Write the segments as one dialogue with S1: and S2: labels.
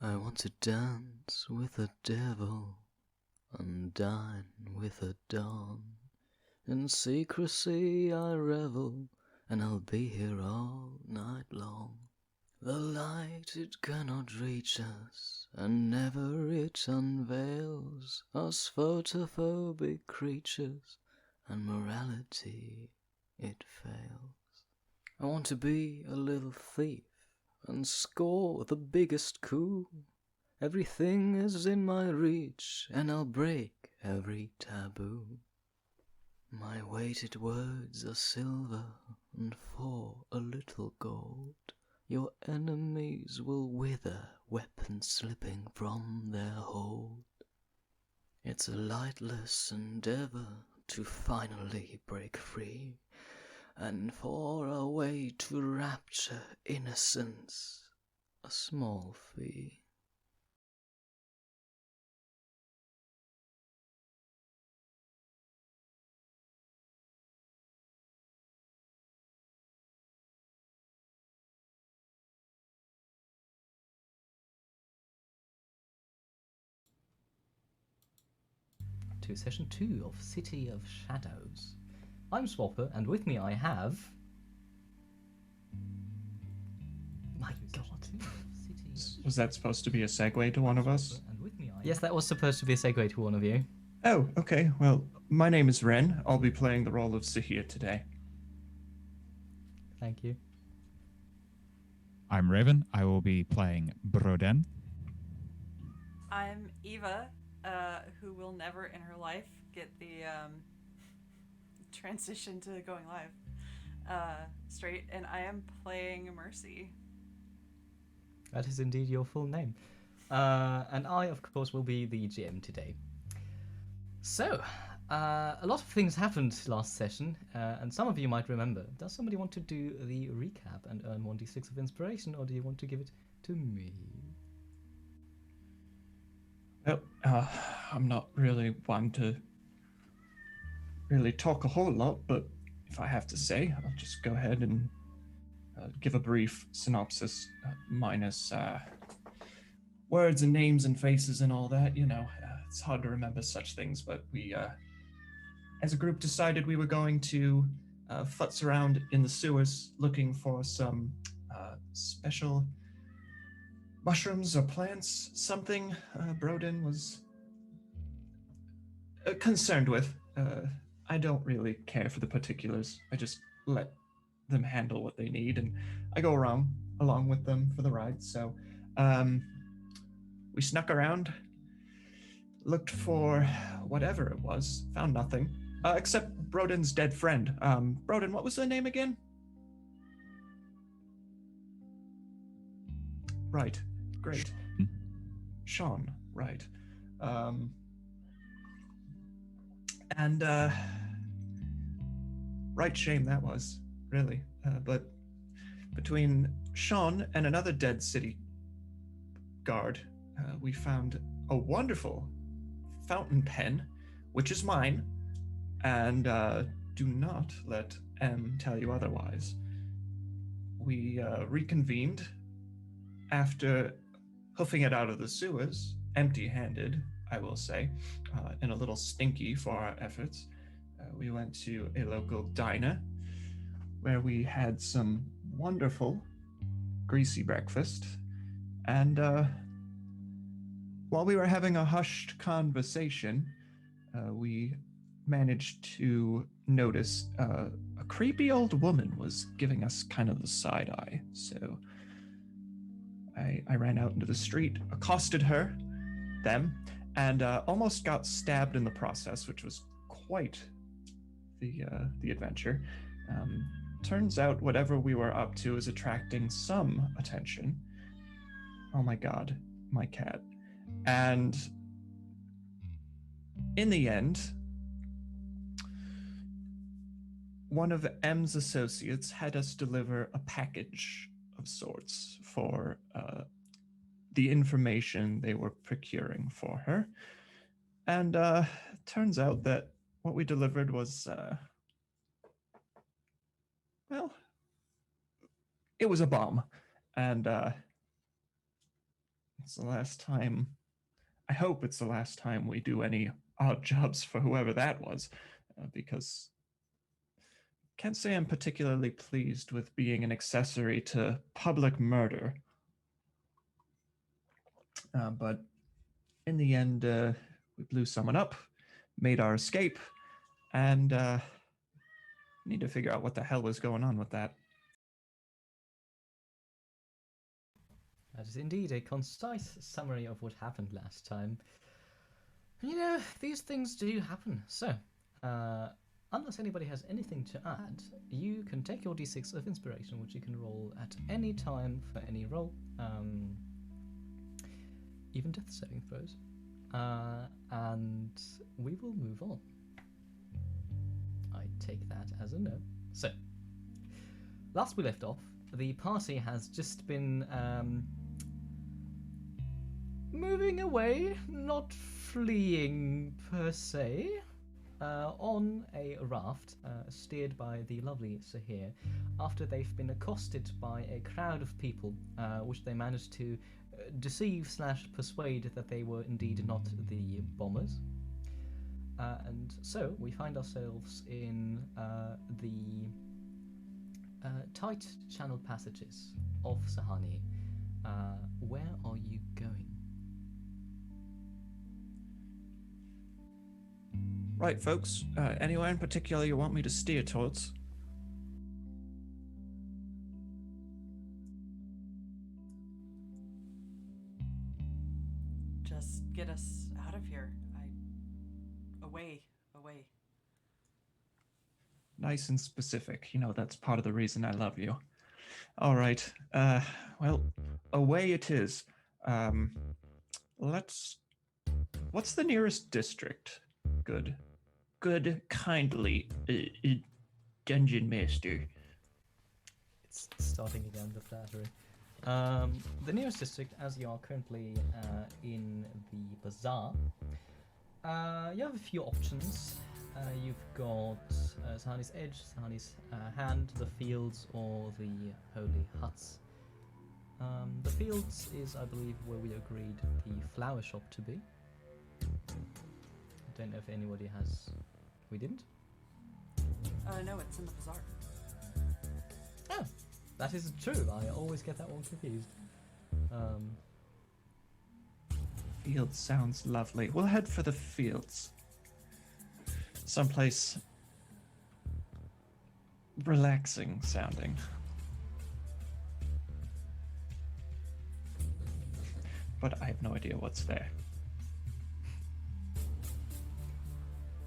S1: I want to dance with a devil and dine with a dawn. In secrecy I revel, and I'll be here all night long. The light, it cannot reach us, and never it unveils us photophobic creatures, and morality, it fails. I want to be a little thief and score the biggest coup. Everything is in my reach, and I'll break every taboo. My weighted words are silver, and for a little gold, your enemies will wither, weapons slipping from their hold. It's a lightless endeavor to finally break free, and for a way to rapture innocence, a small fee.
S2: To session 2 of City of Shadows. I'm Swapper, and with me I have... My god.
S3: Was that supposed to be a segue to one of us?
S2: Yes, that was supposed to be a segue to one of you.
S3: Oh, okay. Well, my name is Wren. I'll be playing the role of Sahir today.
S2: Thank you.
S4: I'm Raven. I will be playing Broden.
S5: I'm Eva, who will never in her life get the transition to going live straight, and I am playing Mercy.
S2: That is indeed your full name. And I, of course, will be the GM today. So, a lot of things happened last session, and some of you might remember. Does somebody want to do the recap and earn 1d6 of inspiration, or do you want to give it to me?
S3: Well, I'm not really one to really talk a whole lot, but if I have to say, I'll just go ahead and give a brief synopsis, minus words and names and faces and all that. You know, it's hard to remember such things, but we, as a group, decided we were going to futz around in the sewers looking for some special mushrooms or plants, something Broden was concerned with. I don't really care for the particulars. I just let them handle what they need, and I go around along with them for the ride. So we snuck around, looked for whatever it was, found nothing, except Broden's dead friend. Broden, what was their name again? Right, great. Sean, right. And right shame that was, really. But between Sean and another dead city guard, we found a wonderful fountain pen, which is mine, and do not let M tell you otherwise. We reconvened after hoofing it out of the sewers, empty-handed, I will say, and a little stinky for our efforts. We went to a local diner where we had some wonderful greasy breakfast, and while we were having a hushed conversation, we managed to notice a creepy old woman was giving us kind of the side eye. So I ran out into the street, accosted them, and almost got stabbed in the process, which was quite the adventure. Turns out whatever we were up to is attracting some attention. Oh my god, my cat. And in the end, one of M's associates had us deliver a package of sorts for the information they were procuring for her. And turns out that what we delivered was, well, it was a bomb. And it's the last time. I hope it's the last time we do any odd jobs for whoever that was, because can't say I'm particularly pleased with being an accessory to public murder. But in the end, we blew someone up, made our escape, and need to figure out what the hell was going on with that.
S2: That is indeed a concise summary of what happened last time. You know, these things do happen. So, unless anybody has anything to add, you can take your d6 of inspiration, which you can roll at any time for any roll, even death saving throws, and we will move on. I take that as a no. So, last we left off, the party has just been moving away, not fleeing per se, on a raft steered by the lovely Sahir, after they've been accosted by a crowd of people, which they managed to deceive/persuade that they were indeed not the bombers. And so we find ourselves in the tight channel passages of Sahani. Where are you going?
S3: Right, folks. Anywhere in particular you want me to steer towards?
S5: Just get us out of here. Away.
S3: Nice and specific. You know, that's part of the reason I love you. All right. Well, away it is. What's the nearest district? Good, kindly, dungeon master.
S2: It's starting again, the flattery. The nearest district, as you are currently in the bazaar, you have a few options. You've got Sahani's Edge, Sahani's Hand, the Fields, or the Holy Huts. The Fields is, I believe, where we agreed the flower shop to be. I don't know if anybody has... We didn't?
S5: No, it's in the bazaar.
S2: Oh, that is true. I always get that one confused.
S3: Fields sounds lovely. We'll head for the fields. Someplace relaxing sounding. But I have no idea what's there.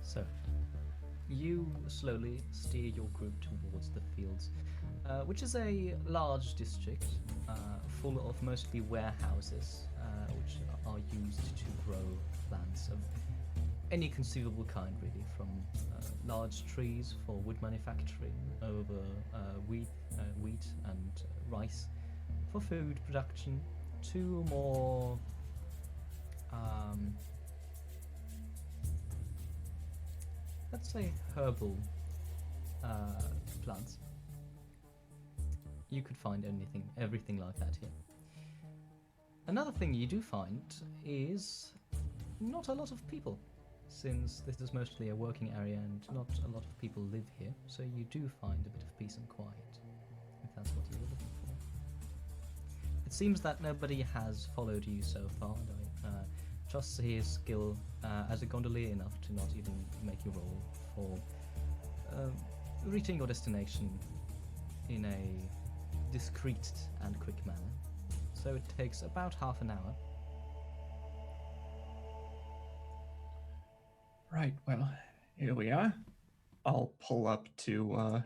S2: So, you slowly steer your group towards the fields, which is a large district full of mostly warehouses, which are used to grow plants of any conceivable kind, really, from large trees for wood manufacturing over wheat and rice for food production, to more let's say herbal plants. You could find everything like that here. Another thing you do find is not a lot of people, since this is mostly a working area and not a lot of people live here, so you do find a bit of peace and quiet, if that's what you were looking for. It seems that nobody has followed you so far, and I trust his skill as a gondolier enough to not even make you roll for reaching your destination in a discreet and quick manner. So it takes about half an hour.
S3: Right, well, here we are. I'll pull up to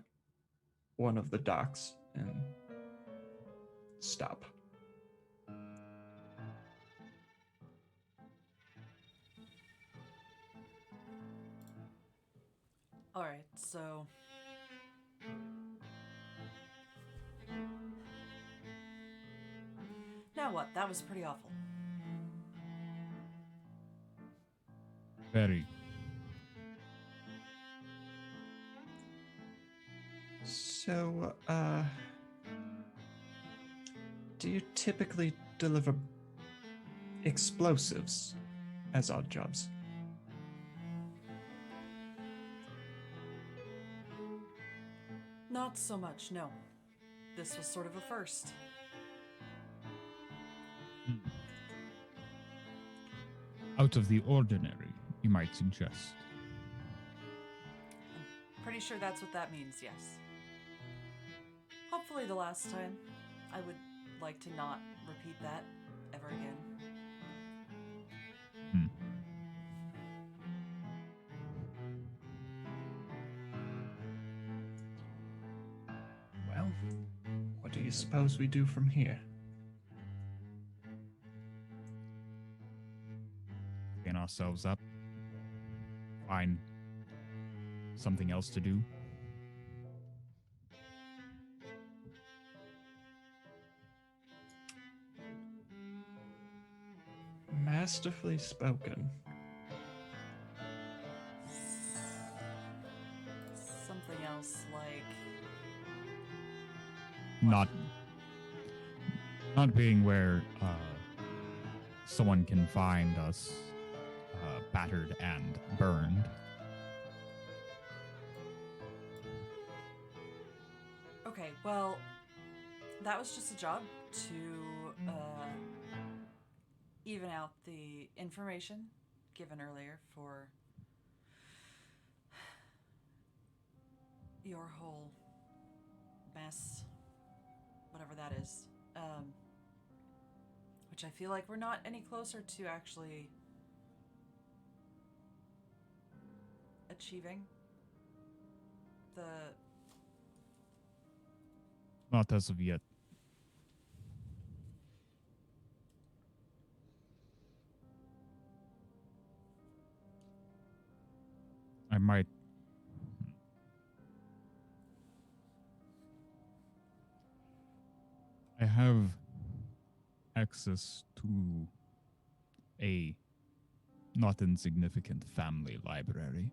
S3: one of the docks and stop.
S5: All right, so now what? That was pretty awful.
S4: Very.
S3: So, do you typically deliver explosives as odd jobs.
S5: Not so much, no. This was sort of a first.
S4: Out of the ordinary, you might suggest.
S5: I'm pretty sure that's what that means, yes. Hopefully the last time. I would like to not repeat that ever again.
S3: Well, what do you suppose we do from here?
S4: Clean ourselves up. Find something else to do.
S3: Masterfully spoken.
S5: Something else like...
S4: Not being where someone can find us battered and burned.
S5: Okay, well, that was just a job to even out the information given earlier for your whole mess, whatever that is. Which I feel like we're not any closer to actually achieving the...
S4: Not as of yet. I might... I have access to a not insignificant family library.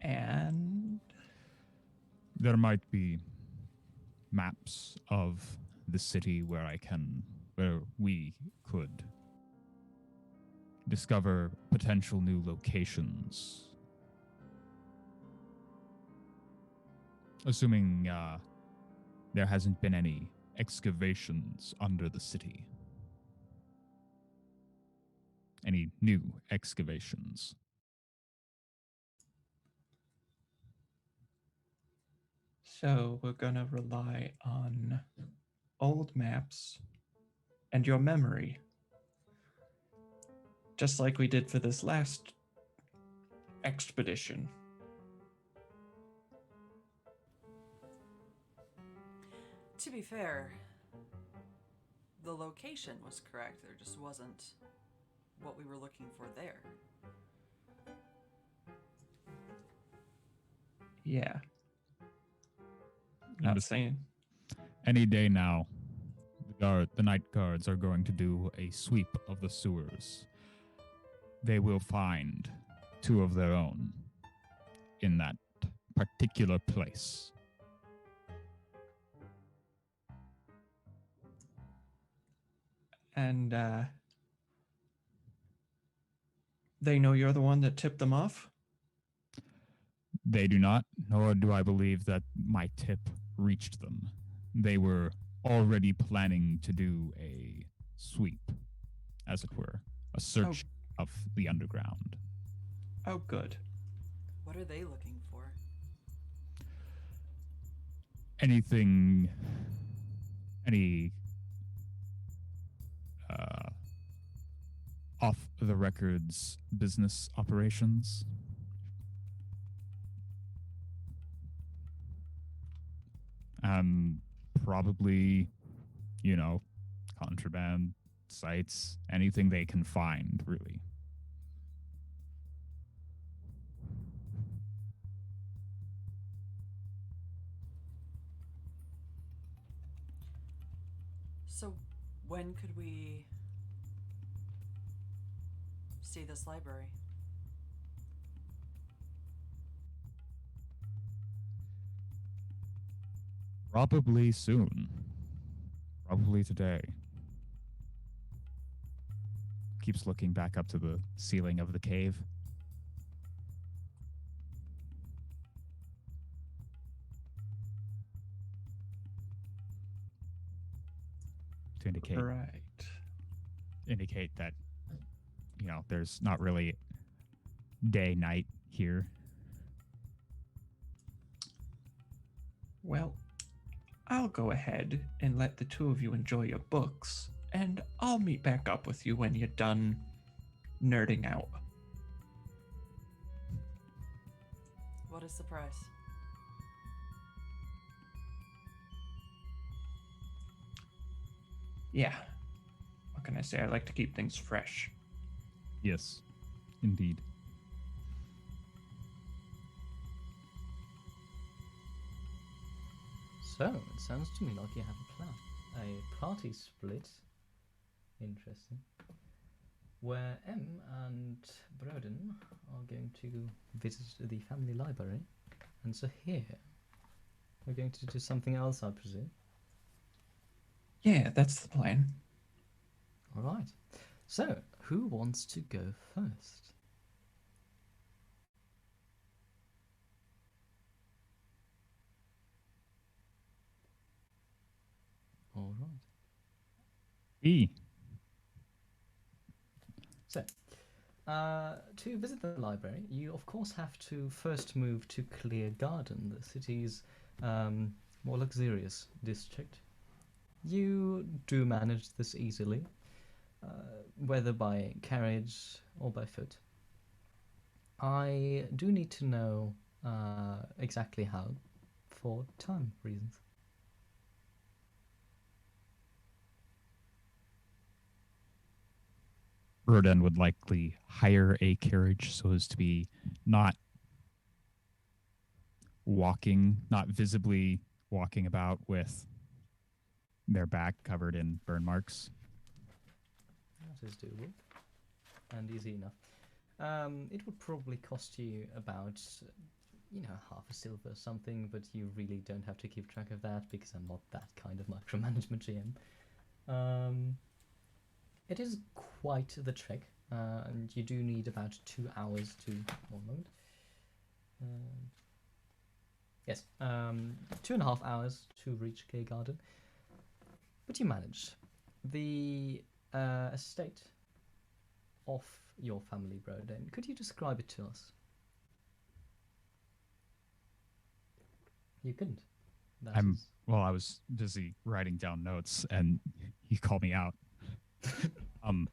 S3: And
S4: There might be maps of the city where we could discover potential new locations. Assuming there hasn't been any excavations under the city. Any new excavations.
S3: so we're gonna rely on old maps and your memory. Just like we did for this last expedition.
S5: To be fair, the location was correct. There just wasn't what we were looking for there.
S3: Yeah. Not saying.
S4: Any day now, the night guards are going to do a sweep of the sewers. They will find two of their own in that particular place.
S3: And they know you're the one that tipped them off?
S4: They do not, nor do I believe that my tip reached them. They were already planning to do a sweep, as it were, a search of the underground.
S3: Oh, good.
S5: What are they looking for?
S4: Any off the records business operations. Probably, contraband sites, anything they can find, really.
S5: So, when could we see this library?
S4: Probably soon. Probably today. Keeps looking back up to the ceiling of the cave. To indicate that, there's not really day night here.
S3: Well, I'll go ahead and let the two of you enjoy your books, and I'll meet back up with you when you're done nerding out.
S5: What is the price?
S3: Yeah. What can I say? I like to keep things fresh.
S4: Yes, indeed.
S2: So, it sounds to me like you have a plan. A party split. Interesting. Where M and Broden are going to visit the family library. And so here, we're going to do something else, I presume.
S3: Yeah, that's the plan.
S2: Alright. So, who wants to go first? Alright.
S4: E.
S2: So, to visit the library, you of course have to first move to Clear Garden, the city's more luxurious district. You do manage this easily, whether by carriage or by foot. I do need to know exactly how, for time reasons.
S4: Rodan would likely hire a carriage so as to be not visibly walking about with their back covered in burn marks.
S2: That is doable and easy enough. It would probably cost you about, half a silver or something, but you really don't have to keep track of that because I'm not that kind of micromanagement GM. It is quite the trek, and you do need about 2 hours to... One moment. Yes, 2.5 hours to reach Clear Garden. But you manage. The estate of your family, Broden, could you describe it to us? You couldn't.
S4: I was busy writing down notes and he called me out. What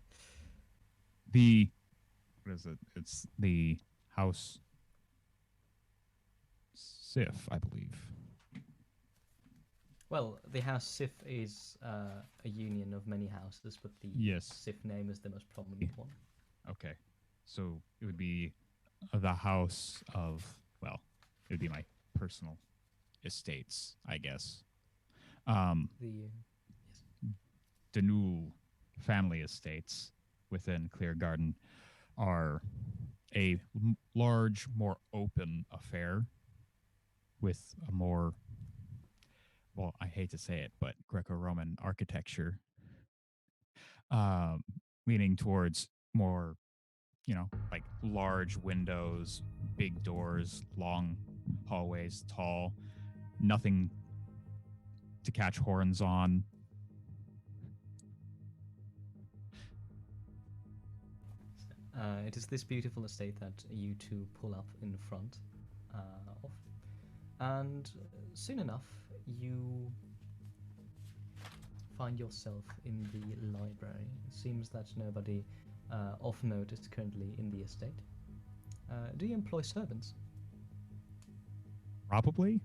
S4: is it? It's the house Sif, I believe.
S2: Well, the house Sif is a union of many houses, but the Sif name is the most prominent one.
S4: Okay. So it would be the house of, it would be my personal estates, I guess. Danul family estates within Clear Garden are a large, more open affair with a more, I hate to say it, but Greco-Roman architecture, leaning towards more, like large windows, big doors, long hallways, tall, nothing to catch horns on.
S2: It is this beautiful estate that you two pull up in front of. And soon enough, you find yourself in the library. It seems that nobody of note is currently in the estate. Do you employ servants?
S4: Probably.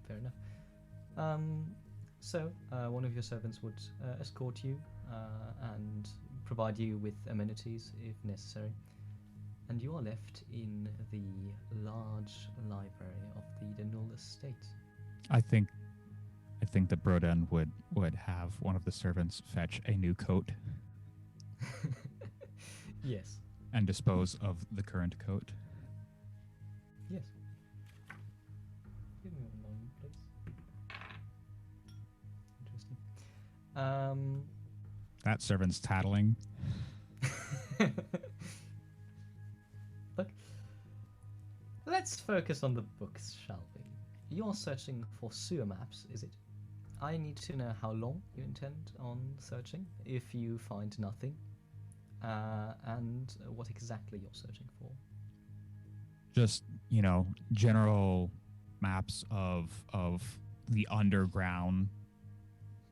S2: Fair enough. So one of your servants would escort you and provide you with amenities if necessary. And you are left in the large library of the Danul estate.
S4: I think that Broden would have one of the servants fetch a new coat.
S2: Yes.
S4: And dispose of the current coat.
S2: Yes. Give me one moment, please.
S4: That servant's tattling.
S2: Look, let's focus on the books, shall we? You're searching for sewer maps, is it? I need to know how long you intend on searching, if you find nothing, and what exactly you're searching for.
S4: Just, general maps of the underground,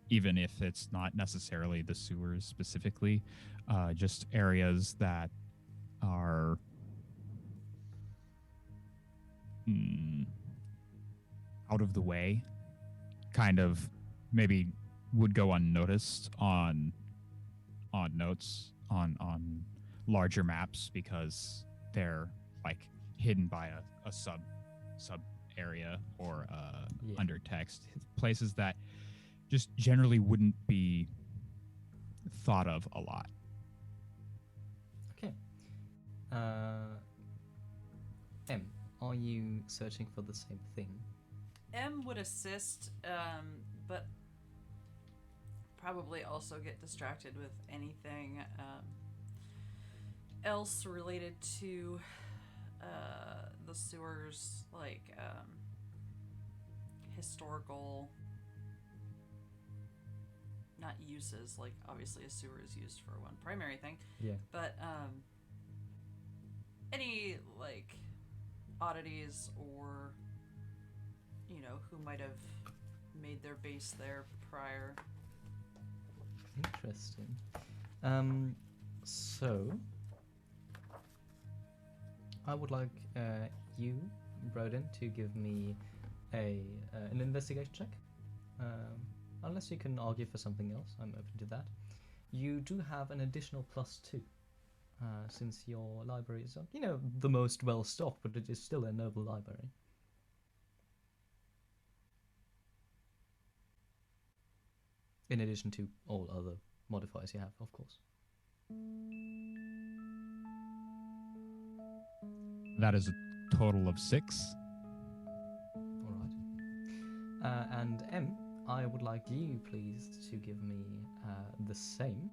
S4: even if it's not necessarily the sewers specifically, just areas that are out of the way, kind of maybe would go unnoticed on notes on larger maps because they're like hidden by a sub area or under text, places that just generally wouldn't be thought of a lot.
S2: Okay. M, are you searching for the same thing?
S5: M would assist, but probably also get distracted with anything else related to the sewers, like historical, not uses, like obviously a sewer is used for one primary thing,
S2: Yeah.
S5: but any like oddities or who might have made their base there prior.
S2: Interesting. So I would like you, Broden, to give me an investigation check. Unless you can argue for something else, I'm open to that. You do have an additional +2, since your library is, the most well stocked, but it is still a noble library. In addition to all other modifiers you have, of course.
S4: That is a total of 6.
S2: All right. And M, I would like you, please, to give me the same,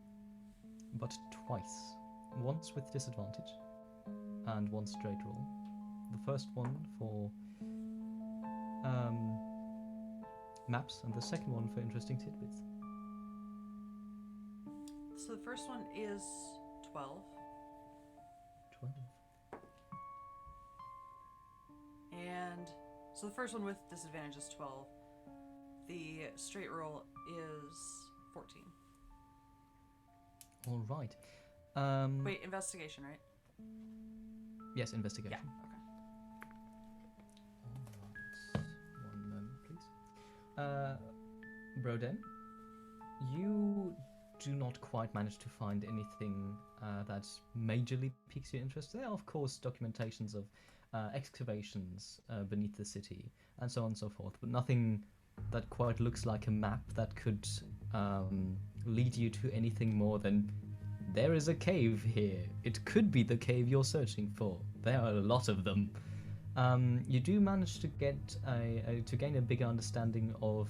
S2: but twice. Once with disadvantage, and one straight roll. The first one for maps, and the second one for interesting tidbits.
S5: So the first one is 12.
S2: 12.
S5: And so the first one with disadvantage is 12. The straight roll is 14.
S2: All right.
S5: Wait, investigation, right?
S2: Yes, investigation.
S5: Yeah, okay.
S2: All right. One moment, please. Broden, you do not quite manage to find anything that majorly piques your interest. There are, of course, documentations of excavations beneath the city and so on and so forth, but nothing that quite looks like a map that could lead you to anything more than there is a cave here. It could be the cave you're searching for. There are a lot of them. You do manage to get to gain a bigger understanding of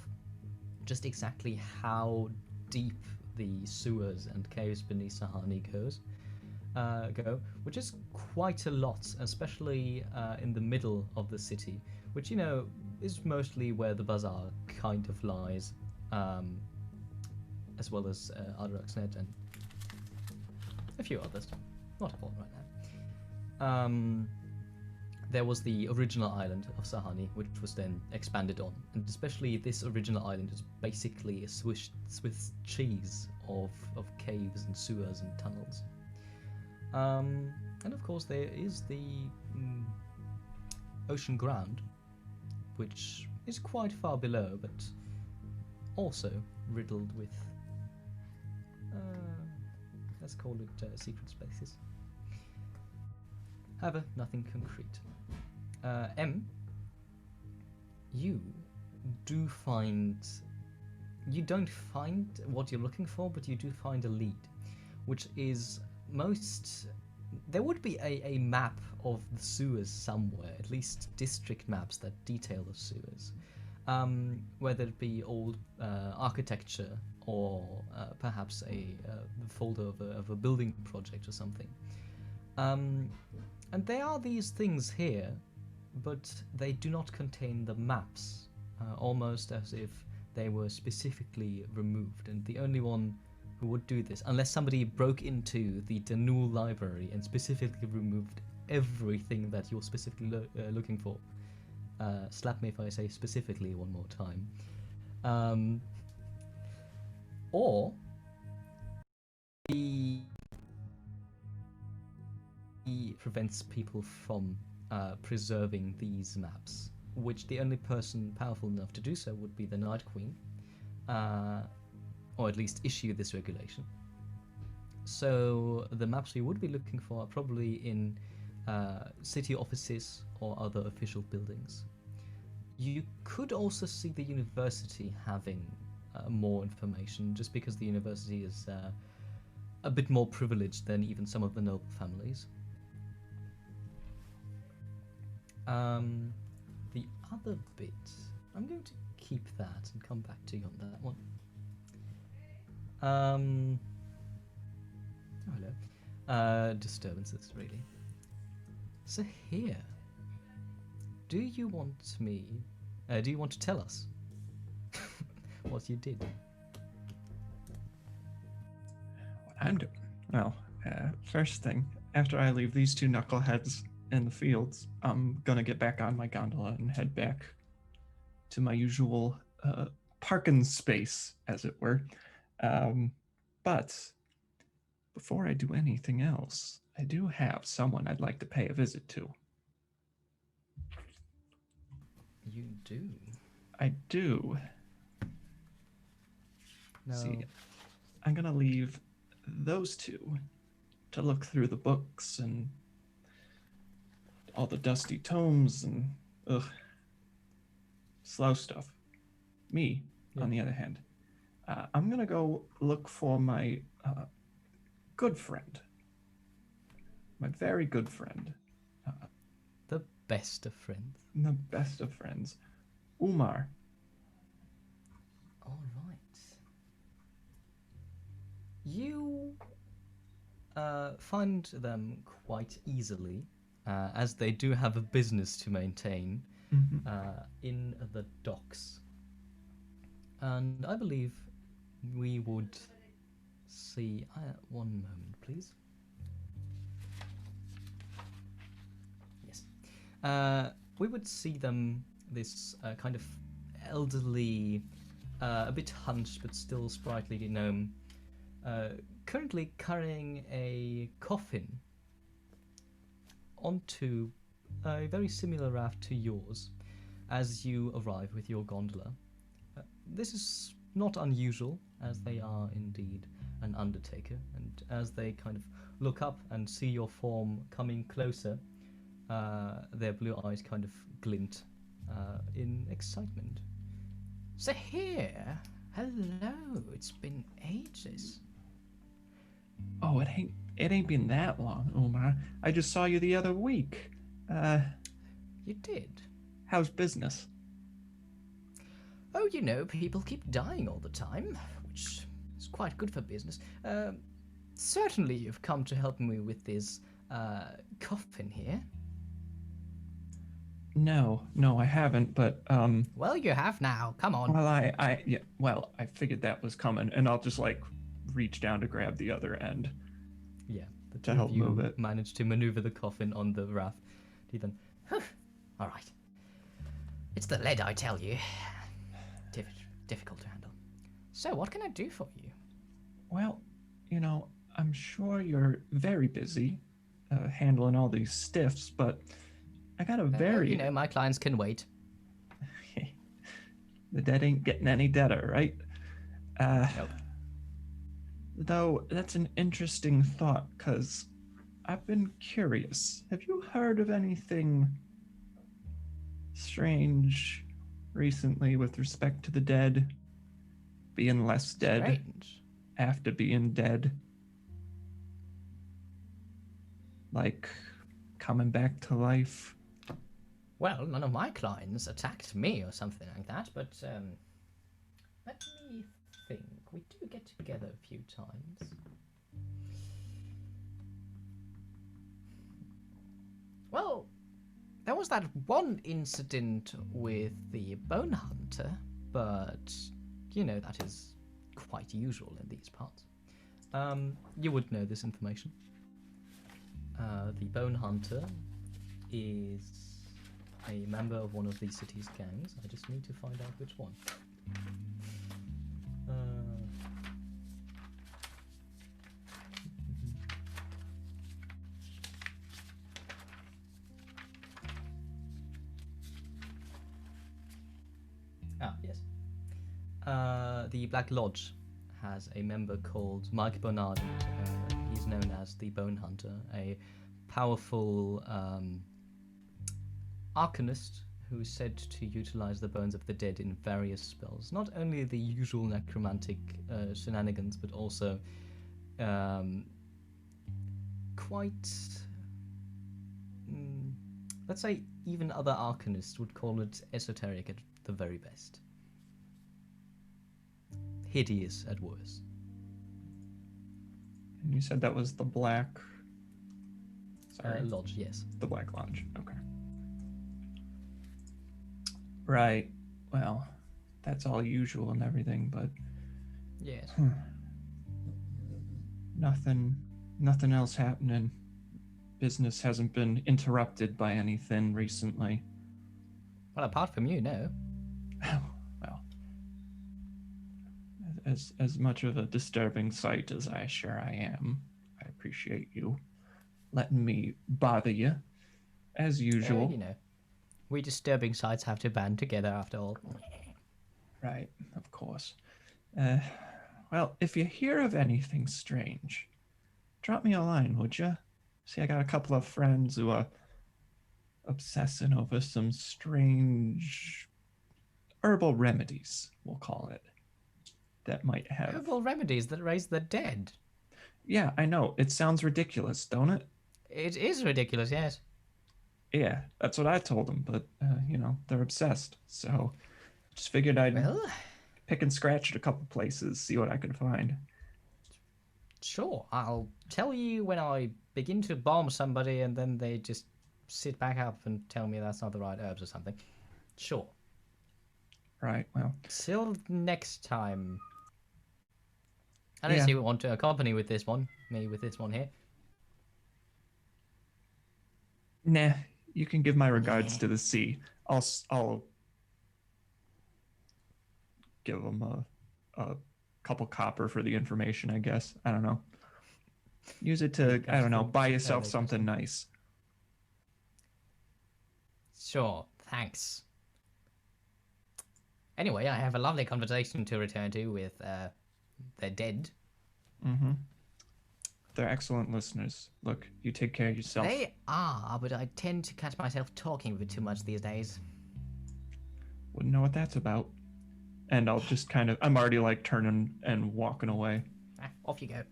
S2: just exactly how deep the sewers and caves beneath Sahani go, which is quite a lot, especially in the middle of the city, which is mostly where the bazaar kind of lies, as well as Adraxnet and a few others. Not important right now. There was the original island of Sahani, which was then expanded on, and especially this original island is basically a Swiss cheese of caves and sewers and tunnels. And of course there is the ocean ground, which is quite far below, but also riddled with, let's call it secret spaces. However, nothing concrete. M, you don't find what you're looking for, but you do find a lead, which is there would be a map of the sewers somewhere, at least district maps that detail the sewers, whether it be old architecture or perhaps a folder of a building project or something. And there are these things here, but they do not contain the maps, almost as if they were specifically removed. And the only one who would do this, unless somebody broke into the Danul library and specifically removed everything that you're specifically looking for. Slap me if I say specifically one more time. Or he prevents people from preserving these maps, which the only person powerful enough to do so would be the Night Queen, or at least issue this regulation. So the maps we would be looking for are probably in city offices or other official buildings. You could also see the university having more information, just because the university is a bit more privileged than even some of the noble families. The other bit, I'm going to keep that and come back to you on that one. Oh, hello. Disturbances, really. So here, do you want to tell us what you did?
S3: What I'm doing? Well, first thing, after I leave these two knuckleheads in the fields, I'm gonna get back on my gondola and head back to my usual parking space, as it were. But before I do anything else, I do have someone I'd like to pay a visit to.
S2: You do?
S3: I do.
S2: No.
S3: See, I'm gonna leave those two to look through the books and all the dusty tomes and slow stuff. Me, on the other hand, I'm gonna go look for my good friend, my very good friend,
S2: The best of friends.
S3: the best of friends, Umar.
S2: All right. You find them quite easily, as they do have a business to maintain in the docks. And I believe we would see... one moment, please. Yes. We would see them, this kind of elderly, a bit hunched but still sprightly gnome, currently carrying a coffin onto a very similar raft to yours as you arrive with your gondola. This is not unusual, as they are indeed an undertaker, and as they kind of look up and see your form coming closer, their blue eyes kind of glint in excitement. Sahir, hello, it's been ages.
S3: Oh, it ain't been that long, Umar. I just saw you the other week.
S2: You did?
S3: How's business?
S2: Oh, you know, people keep dying all the time, which is quite good for business. Certainly you've come to help me with this coffin here.
S3: No, I haven't, but
S2: Well, you have now. Come on.
S3: well, I figured that was coming, and I'll just like reach down to grab the other end.
S2: Yeah, the
S3: To
S2: two
S3: help
S2: of you
S3: move it.
S2: managed to maneuver the coffin on the raft. Then, all right. It's the lead, I tell you. Difficult to handle. So, what can I do for you?
S3: Well, you know, I'm sure you're very busy handling all these stiffs, but I got a very...
S2: You know, my clients can wait.
S3: The dead ain't getting any deader, right?
S2: Nope.
S3: Though that's an interesting thought, because I've been curious. Have you heard of anything strange recently with respect to the dead being less dead
S2: Strange.
S3: after being dead? Like coming back to life?
S2: Well, none of my clients attacked me or something like that, but let me think. We do get together a few times. Well, there was that one incident with the Bone Hunter, but you know that is quite usual in these parts. You would know this information. The Bone Hunter is a member of one of the city's gangs. I just need to find out which one. Yes. The Black Lodge has a member called Mike Bernard. He's known as the Bone Hunter, a powerful arcanist who is said to utilize the bones of the dead in various spells. Not only the usual necromantic shenanigans, but also quite... let's say even other arcanists would call it esoteric at the very best. Hideous at worst.
S3: And you said that was the Black... Sorry.
S2: Lodge, yes.
S3: The Black Lodge, okay. Right. Well, that's all usual and everything, but
S2: Yes.
S3: nothing else happening. Business hasn't been interrupted by anything recently.
S2: Well, apart from you, no.
S3: Well, as much of a disturbing sight as I am, I appreciate you letting me bother you, as usual.
S2: You know, we disturbing sights have to band together after all.
S3: Right, of course. Well, if you hear of anything strange, drop me a line, would you? See, I got a couple of friends who are obsessing over some strange herbal remedies, we'll call it, that might have...
S2: Herbal remedies that raise the dead.
S3: Yeah, I know. It sounds ridiculous, don't it?
S2: It is ridiculous, yes.
S3: Yeah, that's what I told them, but, they're obsessed. So just figured I'd
S2: Well,
S3: pick and scratch at a couple places, see what I could find.
S2: sure. I'll tell you when I begin to bomb somebody and then they just sit back up and tell me that's not the right herbs or something. Sure.
S3: Right, well,
S2: Till next time. Unless you want to accompany with this one. Me with this one here.
S3: nah, you can give my regards to the sea. I'll give them a couple copper for the information, I guess. I don't know. Use it to, I don't know, buy yourself something nice.
S2: Sure, thanks. Anyway, I have a lovely conversation to return to with the dead.
S3: Mm-hmm. They're excellent listeners. Look, you take care of yourself.
S2: They are, but I tend to catch myself talking a bit too much these days.
S3: Wouldn't know what that's about. And I'll just I'm already like turning and walking away.
S2: Off you go.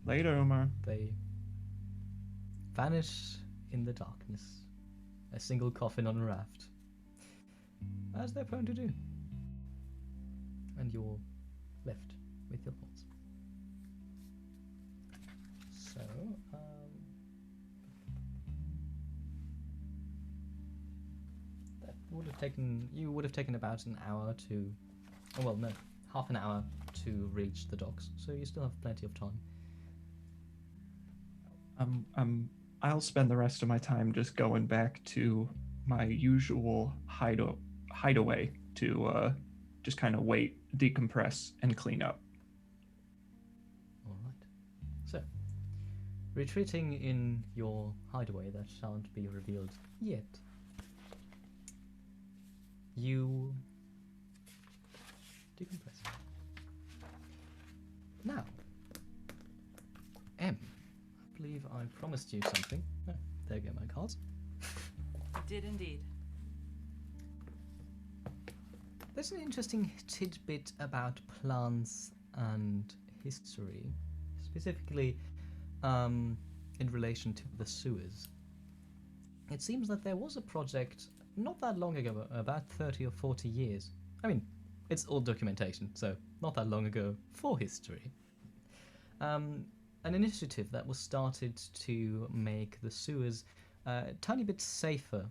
S3: Later, Umar.
S2: They vanish in the darkness. A single coffin on a raft. As they're prone to do. And you're left with your thoughts. So, that would have taken, you would have taken about an hour to, oh well no, half an hour to reach the docks, so you still have plenty of time.
S3: I'll spend the rest of my time just going back to my usual hideaway to just kind of wait, decompress, and clean up.
S2: All right. So, retreating in your hideaway that shan't be revealed yet, you decompress. Now, M, I believe I promised you something. Oh, there go my cards.
S5: You did indeed.
S2: There's an interesting tidbit about plants and history, specifically in relation to the sewers. It seems that there was a project not that long ago, about 30 or 40 years. I mean, it's all documentation, so not that long ago for history. An initiative that was started to make the sewers a tiny bit safer,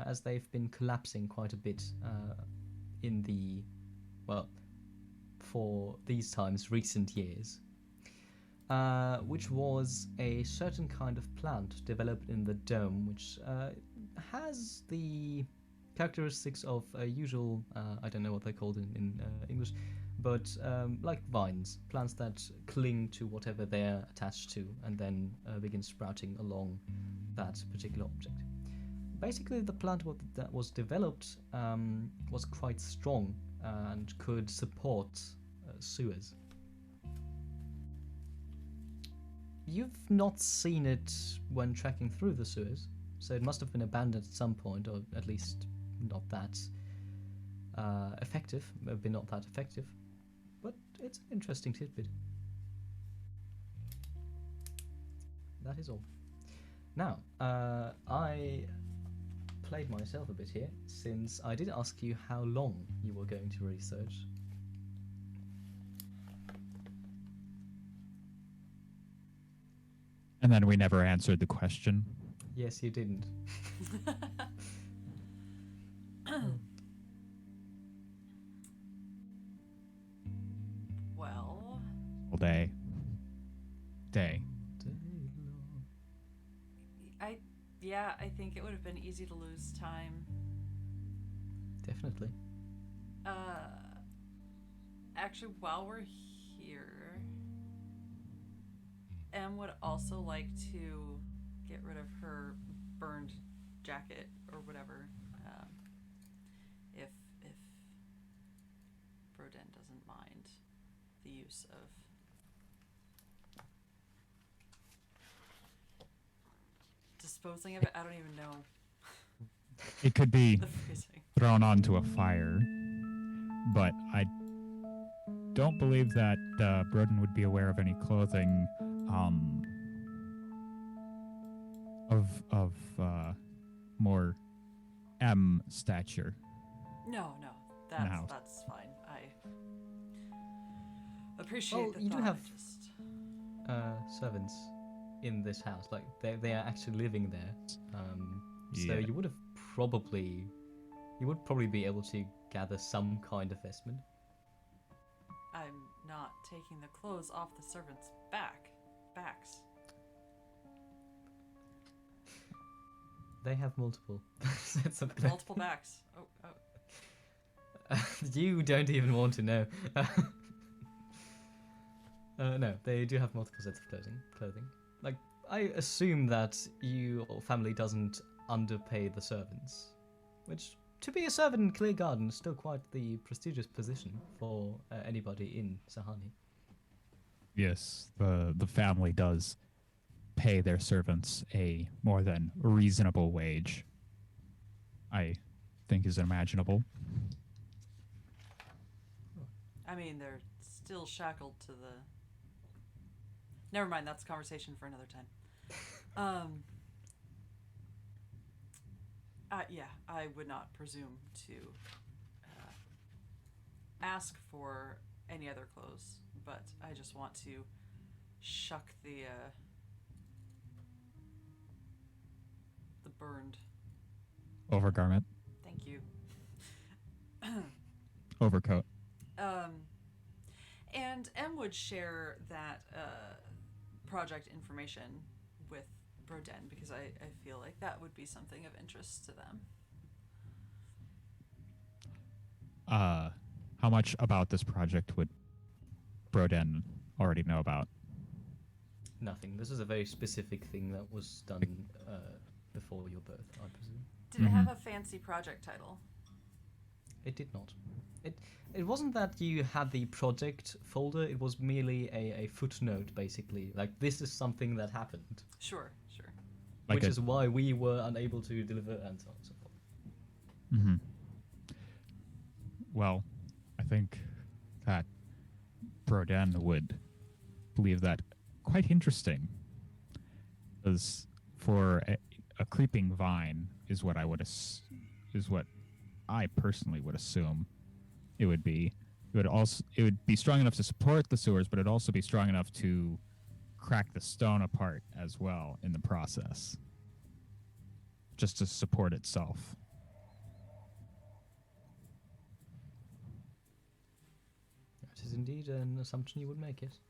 S2: as they've been collapsing quite a bit in the, well, for these times, recent years. Which was a certain kind of plant developed in the dome, which has the characteristics of a usual, I don't know what they're called in English, but like vines, plants that cling to whatever they're attached to and then begin sprouting along that particular object. Basically, the plant that was developed was quite strong and could support sewers. You've not seen it when trekking through the sewers, so it must have been abandoned at some point, or at least not that effective. Maybe not that effective, but it's an interesting tidbit. That is all. Now, I played myself a bit here, since I did ask you how long you were going to research.
S4: And then we never answered the question.
S2: Yes, you didn't.
S5: Well,
S4: All day.
S5: I think it would have been easy to lose time.
S2: Definitely.
S5: Actually, while we're here, Em would also like to get rid of her burned jacket or whatever, if Broden doesn't mind the use of. Disposing of it, I don't even know
S4: It could be
S5: the phrasing.
S4: thrown onto a fire, but I don't believe that Broden would be aware of any clothing of more M stature.
S5: No,
S4: house.
S5: that's fine. I appreciate
S2: Well,
S5: the
S2: you do
S5: thought.
S2: have-
S5: I just
S2: Servants in this house, like they are actually living there. So
S4: Yeah.
S2: you would probably be able to gather some kind of estimate.
S5: I'm not taking the clothes off the servants' backs.
S2: They have multiple sets of clothes.
S5: Multiple backs. Oh.
S2: You don't even want to know. No, they do have multiple sets of clothing. Like, I assume that your family doesn't underpay the servants, which, to be a servant in Clear Garden, is still quite the prestigious position for anybody in Sahani.
S4: Yes, the family does pay their servants a more than reasonable wage. I think is imaginable.
S5: I mean, they're still shackled to the. Never mind. That's a conversation for another time. Yeah, I would not presume to ask for any other clothes, but I just want to shuck the burned.
S4: Overgarment,
S5: Thank you.
S4: overcoat.
S5: And M would share that project information with Broden because I feel like that would be something of interest to them.
S4: How much about this project would Broden already know about?
S2: Nothing. This is a very specific thing that was done before your birth, I presume.
S5: Did it have a fancy project title?
S2: It did not. It wasn't that you had the project folder, it was merely a footnote, basically. Like, this is something that happened.
S5: Sure.
S4: Like
S2: Which is why we were unable to deliver, and so on and so forth.
S4: Mm-hmm. Well, I think that Broden would believe that quite interesting. Because for a creeping vine is what I personally would assume it would be. It would be strong enough to support the sewers, but it'd also be strong enough to crack the stone apart as well in the process, just to support itself.
S2: That is indeed an assumption you would make, yes.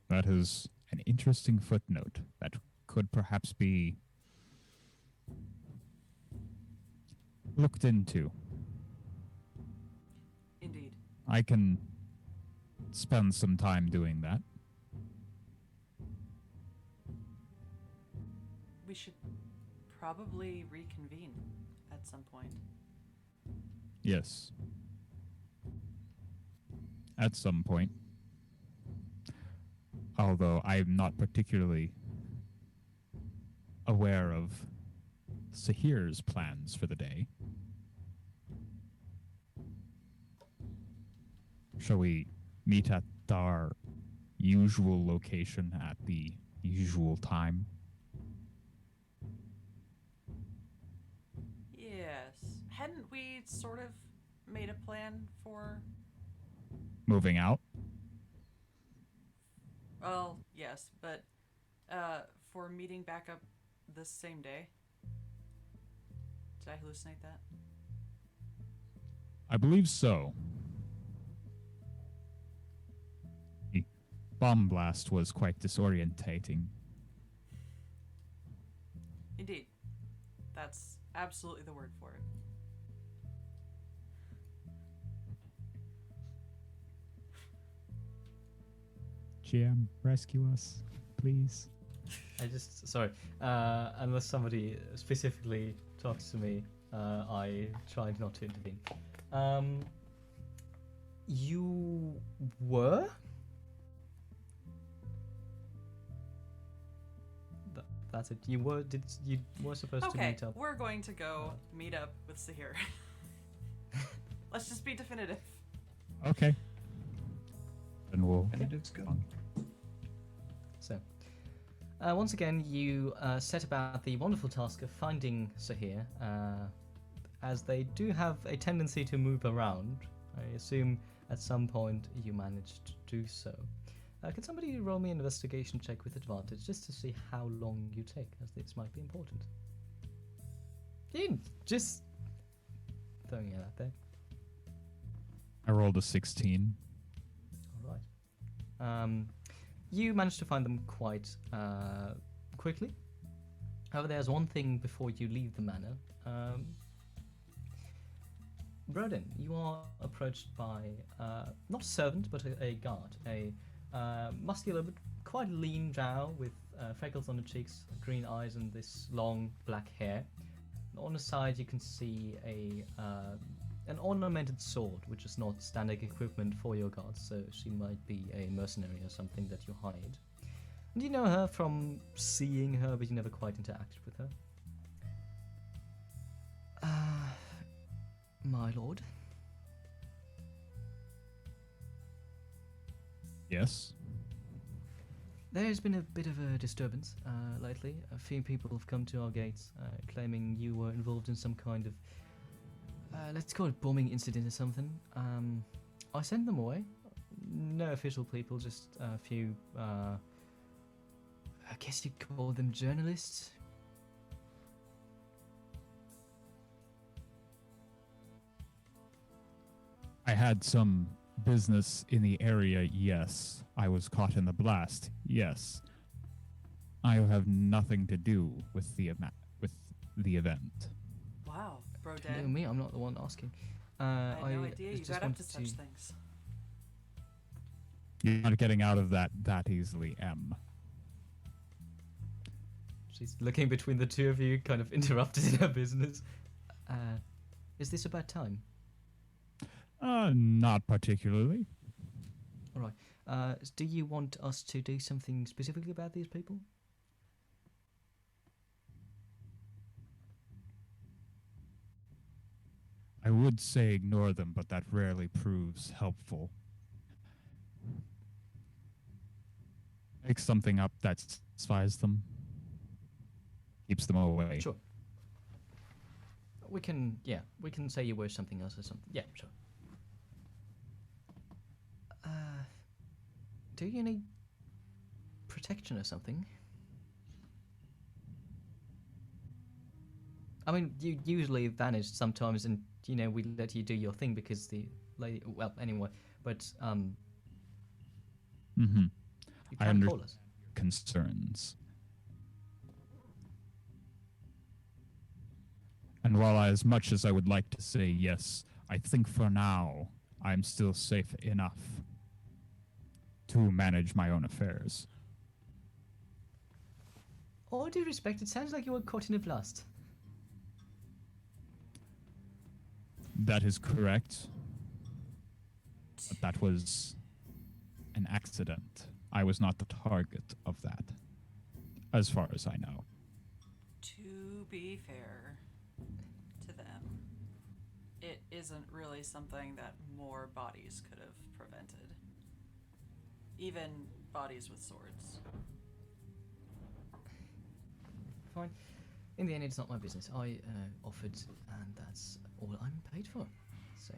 S4: That is an interesting footnote that could perhaps be looked into.
S5: Indeed.
S4: I can spend some time doing that.
S5: We should probably reconvene at some point.
S4: Yes. At some point. Although I'm not particularly aware of Sahir's plans for the day. Shall we meet at our usual location at the usual time?
S5: Yes. Hadn't we sort of made a plan for...
S4: Moving out?
S5: Well, yes, but for meeting back up this same day? Did I hallucinate that?
S4: I believe so. The bomb blast was quite disorientating.
S5: Indeed. That's absolutely the word for it.
S4: GM, rescue us, please.
S2: Sorry, unless somebody specifically talks to me, I try not to intervene. You were? That's it. You were supposed to
S5: Okay,
S2: meet up.
S5: we're going to go meet up with Sahir. Let's just be definitive.
S4: Okay. Then we'll...
S3: Definitives go.
S2: So, once again, you set about the wonderful task of finding Sahir, as they do have a tendency to move around. I assume at some point you managed to do so. Can somebody roll me an investigation check with advantage, just to see how long you take, as this might be important? Just throwing it out there.
S4: I rolled a 16.
S2: All right. You managed to find them quite quickly. However, there's one thing before you leave the manor. Broden, you are approached by not a servant, but a guard, a muscular but quite lean drow with freckles on the cheeks, green eyes, and this long black hair. On the side, you can see an ornamented sword, which is not standard equipment for your guard, so she might be a mercenary or something that you hired. And you know her from seeing her, but you never quite interacted with her. My lord.
S4: Yes.
S2: There's been a bit of a disturbance lately. A few people have come to our gates claiming you were involved in some kind of, let's call it bombing incident or something. I sent them away. No official people, just a few, I guess you'd call them journalists.
S4: I had some business in the area, yes. I was caught in the blast, yes. I have nothing to do with the event.
S5: Wow, bro,
S2: You know
S5: Dad.
S2: me, I'm not the one asking.
S5: I had no idea you
S2: just
S5: got up to
S2: wanted
S5: such things.
S4: You're not getting out of that easily, M.
S2: She's looking between the two of you, kind of interrupted in her business. Is this a bad time?
S4: Not particularly.
S2: All right. Do you want us to do something specifically about these people?
S4: I would say ignore them, but that rarely proves helpful. Make something up that satisfies them. Keeps them away.
S2: Sure. we can say you were something else or something. Yeah, sure. Do you need protection or something? I mean, you usually vanish sometimes, and we let you do your thing because the lady. Well, anyway, but
S4: Mm-hmm.
S2: you
S4: I
S2: can't call
S4: understand
S2: us.
S4: your concerns. And while as much as I would like to say yes, I think for now I'm still safe enough to manage my own affairs.
S2: All due respect, it sounds like you were caught in a blast.
S4: That is correct. But that was an accident. I was not the target of that, as far as I know.
S5: To be fair to them, it isn't really something that more bodies could have prevented. Even bodies with swords.
S2: Fine. In the end, it's not my business. I offered, and that's all I'm paid for. So,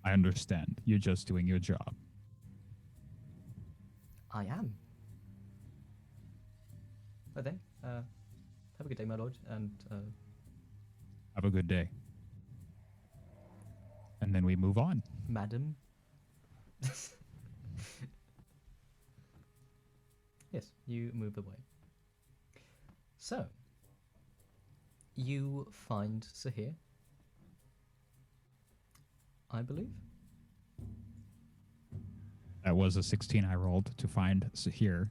S4: I understand. You're just doing your job.
S2: I am. But then, have a good day, my lord, and
S4: Have a good day. And then we move on.
S2: madam. Yes, you move away. So, you find Sahir, I believe.
S4: That was a 16 I rolled to find Sahir.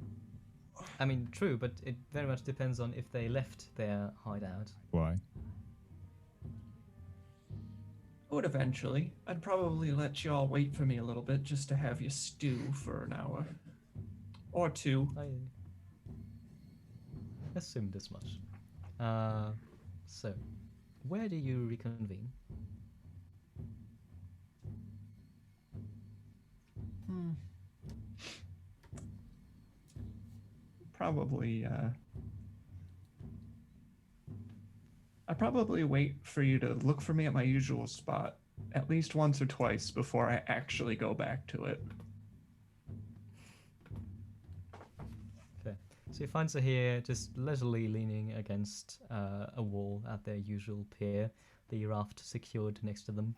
S2: I mean, true, but it very much depends on if they left their hideout.
S4: Why?
S3: I would eventually. I'd probably let you all wait for me a little bit just to have you stew for an hour. Or two.
S2: I assumed as much. So, where do you reconvene?
S3: Probably, I'd probably wait for you to look for me at my usual spot at least once or twice before I actually go back to it.
S2: Fair. So you find Sahir just leisurely leaning against a wall at their usual pier, the raft secured next to them.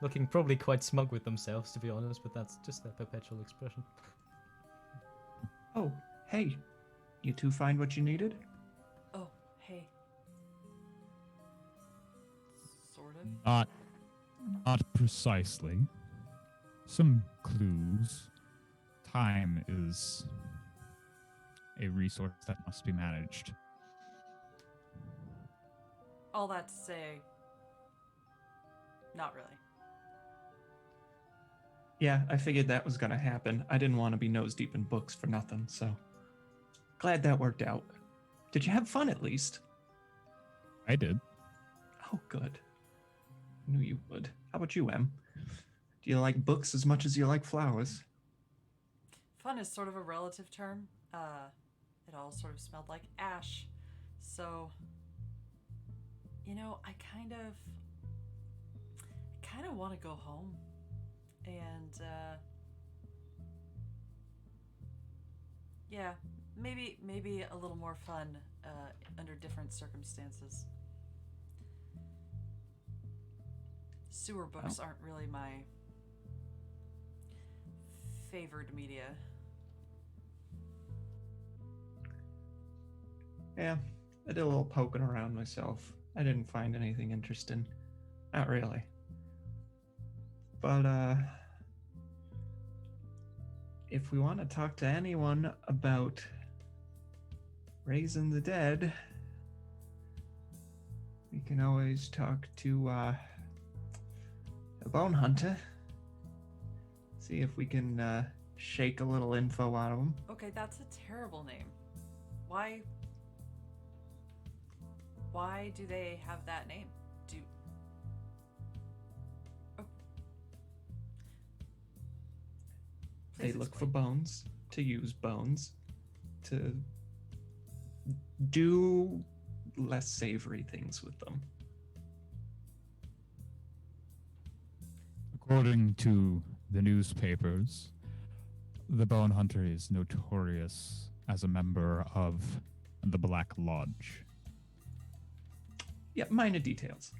S2: Looking probably quite smug with themselves, to be honest, but that's just their perpetual expression.
S3: Oh, hey. You two find what you needed?
S5: Oh, hey. Sort of.
S4: Not precisely. Some clues. Time is a resource that must be managed.
S5: All that to say, not really.
S3: Yeah, I figured that was gonna happen. I didn't want to be nose deep in books for nothing, so glad that worked out. Did you have fun at least?
S4: I did.
S3: Oh, good. Knew you would. How about you, Em? Do you like books as much as you like flowers?
S5: Fun is sort of a relative term. It all sort of smelled like ash. So, I kind of want to go home. And, yeah, maybe a little more fun under different circumstances. Sewer books aren't really my favored media.
S3: Yeah, I did a little poking around myself. I didn't find anything interesting. Not really. But, if we want to talk to anyone about raising the dead, we can always talk to, a bone hunter. See if we can, shake a little info out of him.
S5: Okay, that's a terrible name. Why do they have that name?
S3: They
S5: Please
S3: look for
S5: explain.
S3: bones, to use bones, to do less savory things with them.
S4: According to the newspapers, the Bone Hunter is notorious as a member of the Black Lodge.
S3: Yeah, minor details.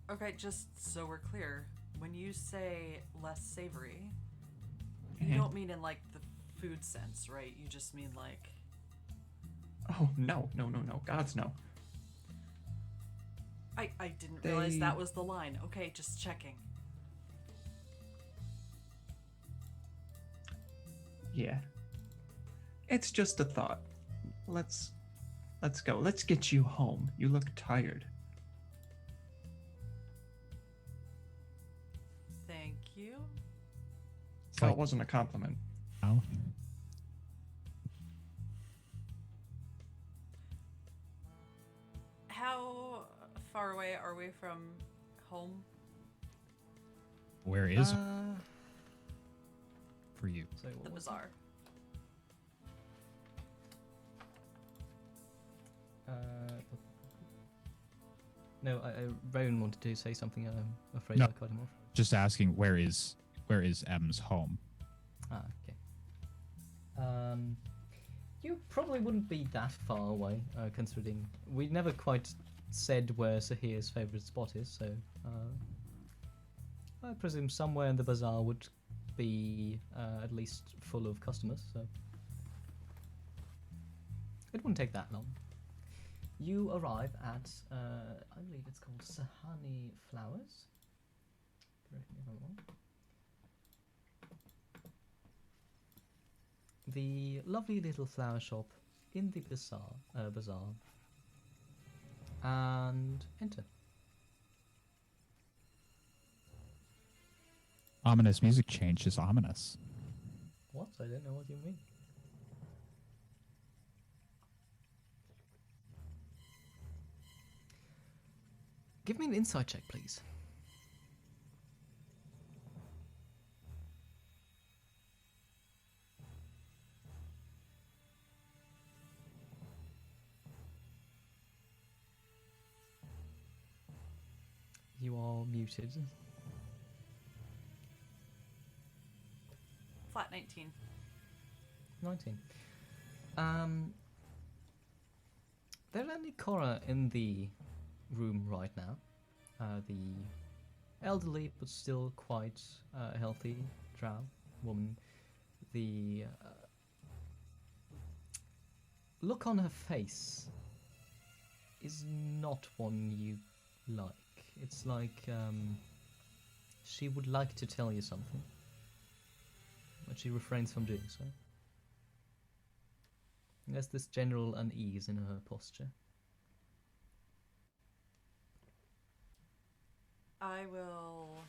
S5: Okay, just so we're clear, when you say less savory, you
S3: Mhm.
S5: don't mean in like the food sense, right? You just mean like.
S3: Oh, no. Gods, no.
S5: I didn't realize
S3: They-
S5: that was the line. Okay, just checking.
S3: Yeah. It's just a thought. Let's go. Let's get you home. You look tired.
S5: Thank you.
S4: It's
S3: Oh,
S4: like,
S3: it wasn't a compliment.
S4: now,
S5: How far away are we from home?
S4: where is
S2: Uh,
S4: for you?
S2: so what
S5: The
S2: was it?
S5: bazaar.
S2: No, Rowan wanted to say something. I'm afraid
S4: No.
S2: I cut him off.
S4: Just asking, where is M's home?
S2: Ah, okay. You probably wouldn't be that far away, considering we never quite said where Sahir's favourite spot is, so I presume somewhere in the bazaar would be at least full of customers, so it wouldn't take that long. You arrive at, I believe it's called Sahani Flowers. Correct me if I'm wrong. The lovely little flower shop in the bazaar, and enter.
S4: Ominous music change is ominous.
S2: What? I don't know what you mean. Give me an insight check, please. You are muted.
S5: Flat 19.
S2: 19. There are only Cora in the room right now. The elderly but still quite healthy drow woman. The look on her face is not one you like. It's like she would like to tell you something, but she refrains from doing so. There's this general unease in her posture.
S5: I will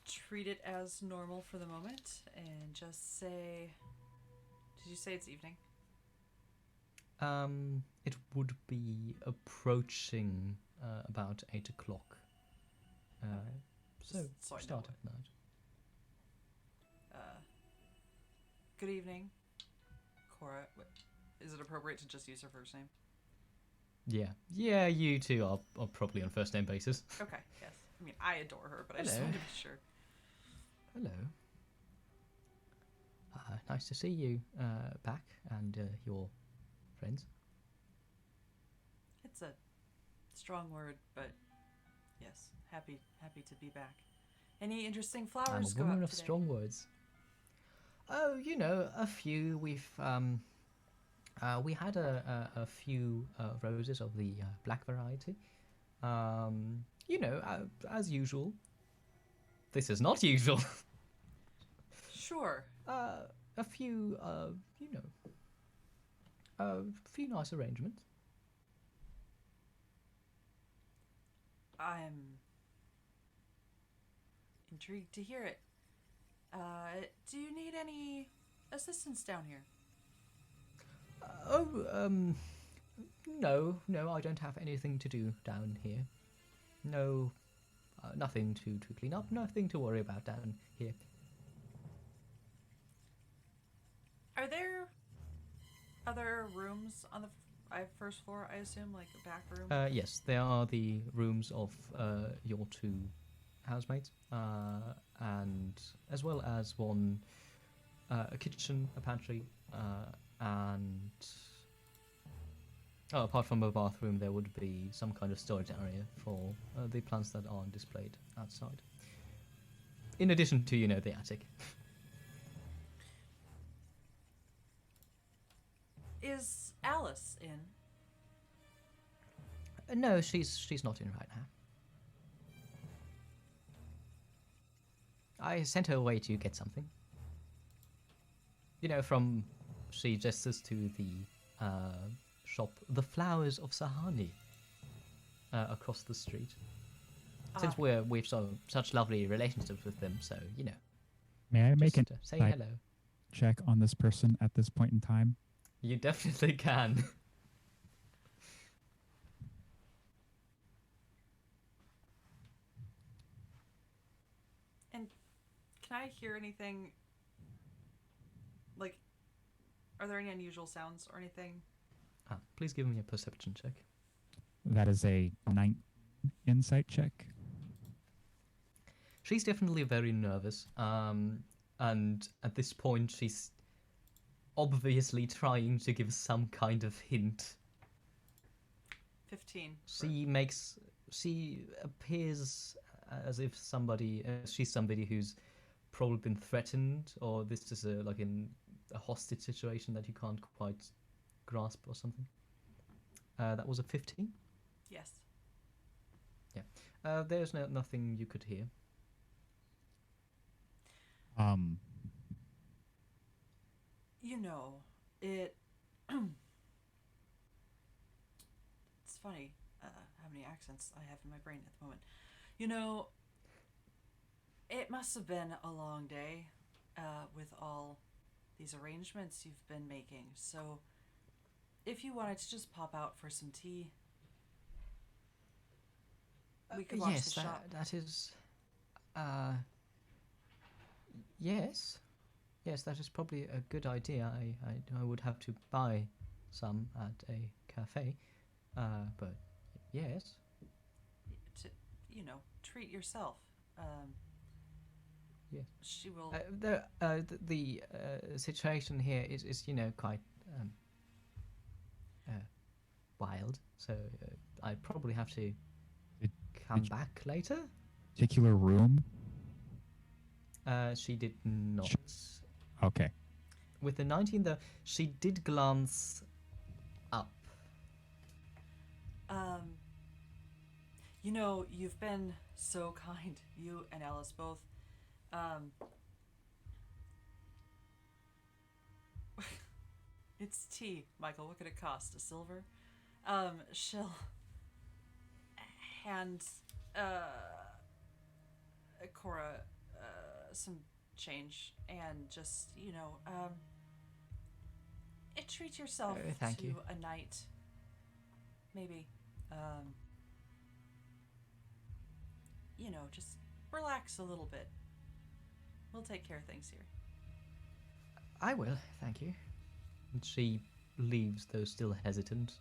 S5: treat it as normal for the moment and just say. Did you say it's evening?
S2: It would be approaching about 8 o'clock. So
S5: So I know
S2: start
S5: what-
S2: at night.
S5: Good evening, Cora. Is it appropriate to just use her first name?
S2: Yeah. You two are probably on first name basis.
S5: Okay, yes. I mean, I adore her, but I just
S2: Hello.
S5: wanted to be sure.
S2: Hello. Nice to see you back and your friends.
S5: It's a strong word, but yes, happy to be back. Any interesting
S2: I'm
S5: flowers
S2: a
S5: go
S2: woman
S5: out
S2: of
S5: today?
S2: strong words. Oh, you know, a few. We had a few roses of the black variety. You know, as usual. This is not usual.
S5: Sure.
S2: A few, you know, a few nice arrangements.
S5: I'm intrigued to hear it. Do you need any assistance down here?
S2: No, I don't have anything to do down here. No, nothing to clean up, nothing to worry about down here.
S5: Are there Are there rooms on the first floor? I assume, like a back room.
S2: Yes, there are the rooms of your two housemates, and as well as one a kitchen, a pantry, and apart from a bathroom, there would be some kind of storage area for the plants that are displayed outside. In addition to, the attic.
S5: Is Alice in?
S2: No, she's not in right now. I sent her away to get something. From she gestures to the shop, the Flowers of Sahani, across the street. Since we've such lovely relationships with them, so
S4: May I make an
S2: say
S4: insight
S2: hello.
S4: check on this person at this point in time?
S2: You definitely can.
S5: And can I hear anything? Like, are there any unusual sounds or anything?
S2: Please give me a perception check.
S4: That is a 9 insight check.
S2: She's definitely very nervous, and at this point she's obviously trying to give some kind of hint.
S5: 15.
S2: She appears as if she's somebody who's probably been threatened, or this is like in a hostage situation that you can't quite grasp or something. That was a 15.
S5: Yes.
S2: Yeah. There's nothing you could hear.
S5: It. It's funny how many accents I have in my brain at the moment. It must have been a long day with all these arrangements you've been making. So, if you wanted to just pop out for some tea, we could watch the shop.
S2: That is. Yes. Yes, that is probably a good idea. I would have to buy some at a cafe, but yes.
S5: To, treat yourself.
S2: Yes.
S5: She will.
S2: The situation here is quite wild. So I probably have to come back later.
S4: Particular room?
S2: She did not.
S4: Okay.
S2: With the 19, though, she did glance up.
S5: You've been so kind, you and Alice both. It's tea, Michael. What could it cost? A silver? She'll hand Cora some change and just, treat yourself
S2: thank
S5: to
S2: you.
S5: a night. Maybe. Just relax a little bit. We'll take care of things here.
S2: I will, thank you. And she leaves, though still hesitant.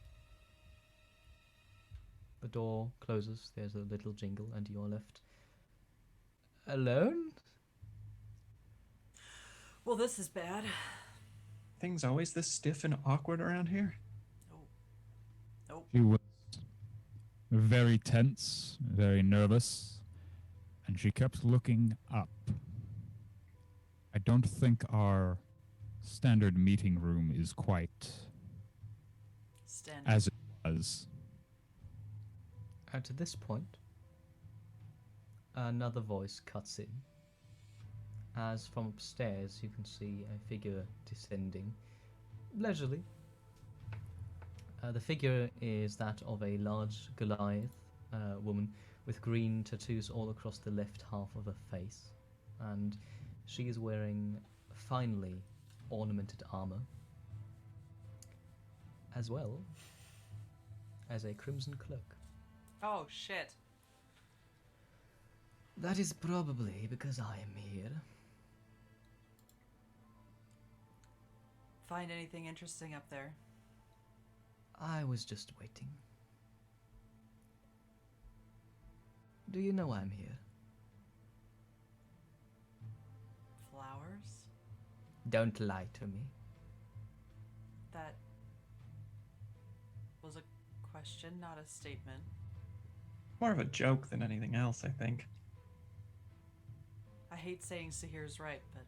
S2: The door closes, there's a little jingle, and you're left alone?
S5: Well, this is bad.
S3: Things always this stiff and awkward around here?
S5: Nope.
S4: She was very tense, very nervous, and she kept looking up. I don't think our standard meeting room is quite
S5: Standard.
S4: as it was.
S2: At this point, another voice cuts in. As from upstairs, you can see a figure descending leisurely. The figure is that of a large Goliath woman with green tattoos all across the left half of her face, and she is wearing finely ornamented armor, as well as a crimson cloak.
S5: Oh, shit.
S2: That is probably because I am here.
S5: find anything interesting up there.
S2: I was just waiting. Do you know I'm here?
S5: Flowers?
S2: Don't lie to me.
S5: That was a question, not a statement.
S3: More of a joke than anything else, I think.
S5: I hate saying Sahir's right, but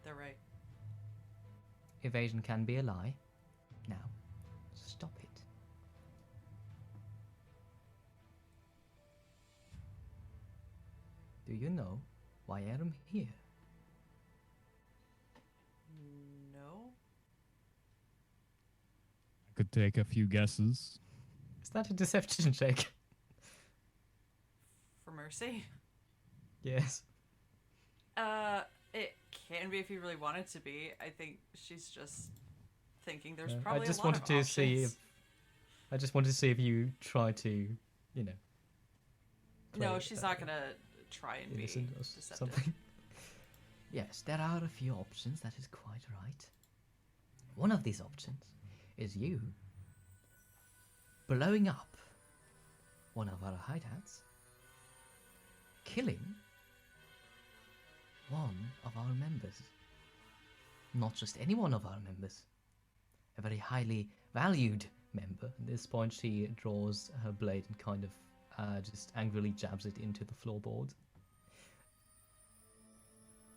S5: they're right.
S2: Evasion can be a lie. Now, stop it. Do you know why I am here?
S5: No?
S4: I could take a few guesses.
S2: Is that a deception check?
S5: For mercy?
S2: Yes.
S5: It can be if you really want it to be. I think she's just thinking there's
S2: I
S5: probably
S2: just
S5: a lot
S2: wanted
S5: of
S2: to
S5: options.
S2: see if I just wanted to see if you try to, you know.
S5: No,
S2: play,
S5: she's not gonna try and be
S2: innocent or
S5: deceptive.
S2: something. Yes, there are a few options, that is quite right. One of these options is you blowing up one of our hideouts, killing one of our members. Not just any one of our members, a very highly valued member. At this point, she draws her blade and kind of just angrily jabs it into the floorboard.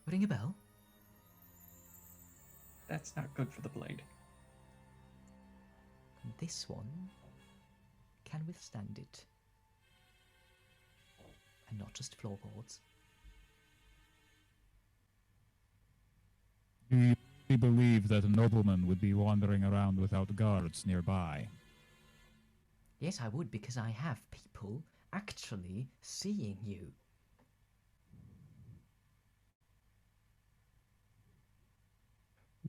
S2: Ring a bell?
S3: That's not good for the blade.
S2: This one can withstand it. And not just floorboards.
S4: Do you really believe that a nobleman would be wandering around without guards nearby?
S2: Yes, I would, because I have people actually seeing you.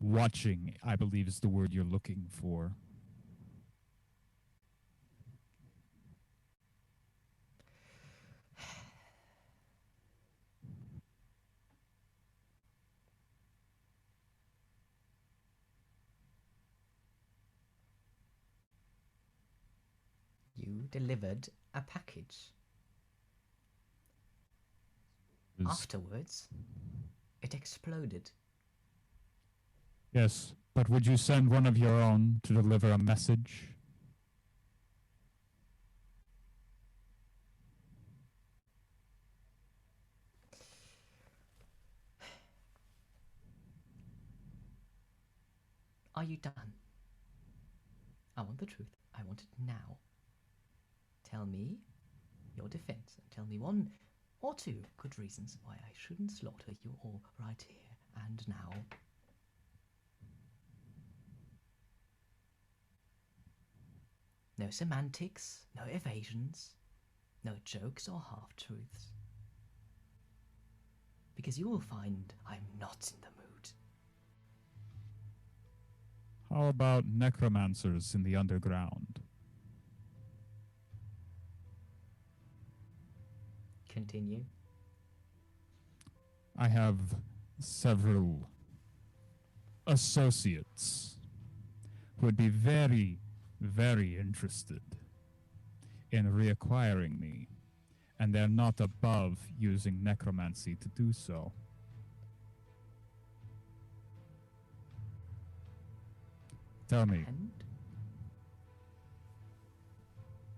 S4: Watching, I believe, is the word you're looking for.
S2: You delivered a package.
S4: Is-
S2: Afterwards, it exploded.
S4: Yes, but would you send one of your own to deliver a message?
S2: Are you done? I want the truth. I want it now. Tell me your defense and tell me one or two good reasons why I shouldn't slaughter you all right here and now. No semantics, no evasions, no jokes or half-truths. Because you will find I'm not in the mood.
S4: How about necromancers in the underground?
S2: Continue.
S4: I have several associates who would be very, very interested in reacquiring me, and they're not above using necromancy to do so. Tell me,
S2: And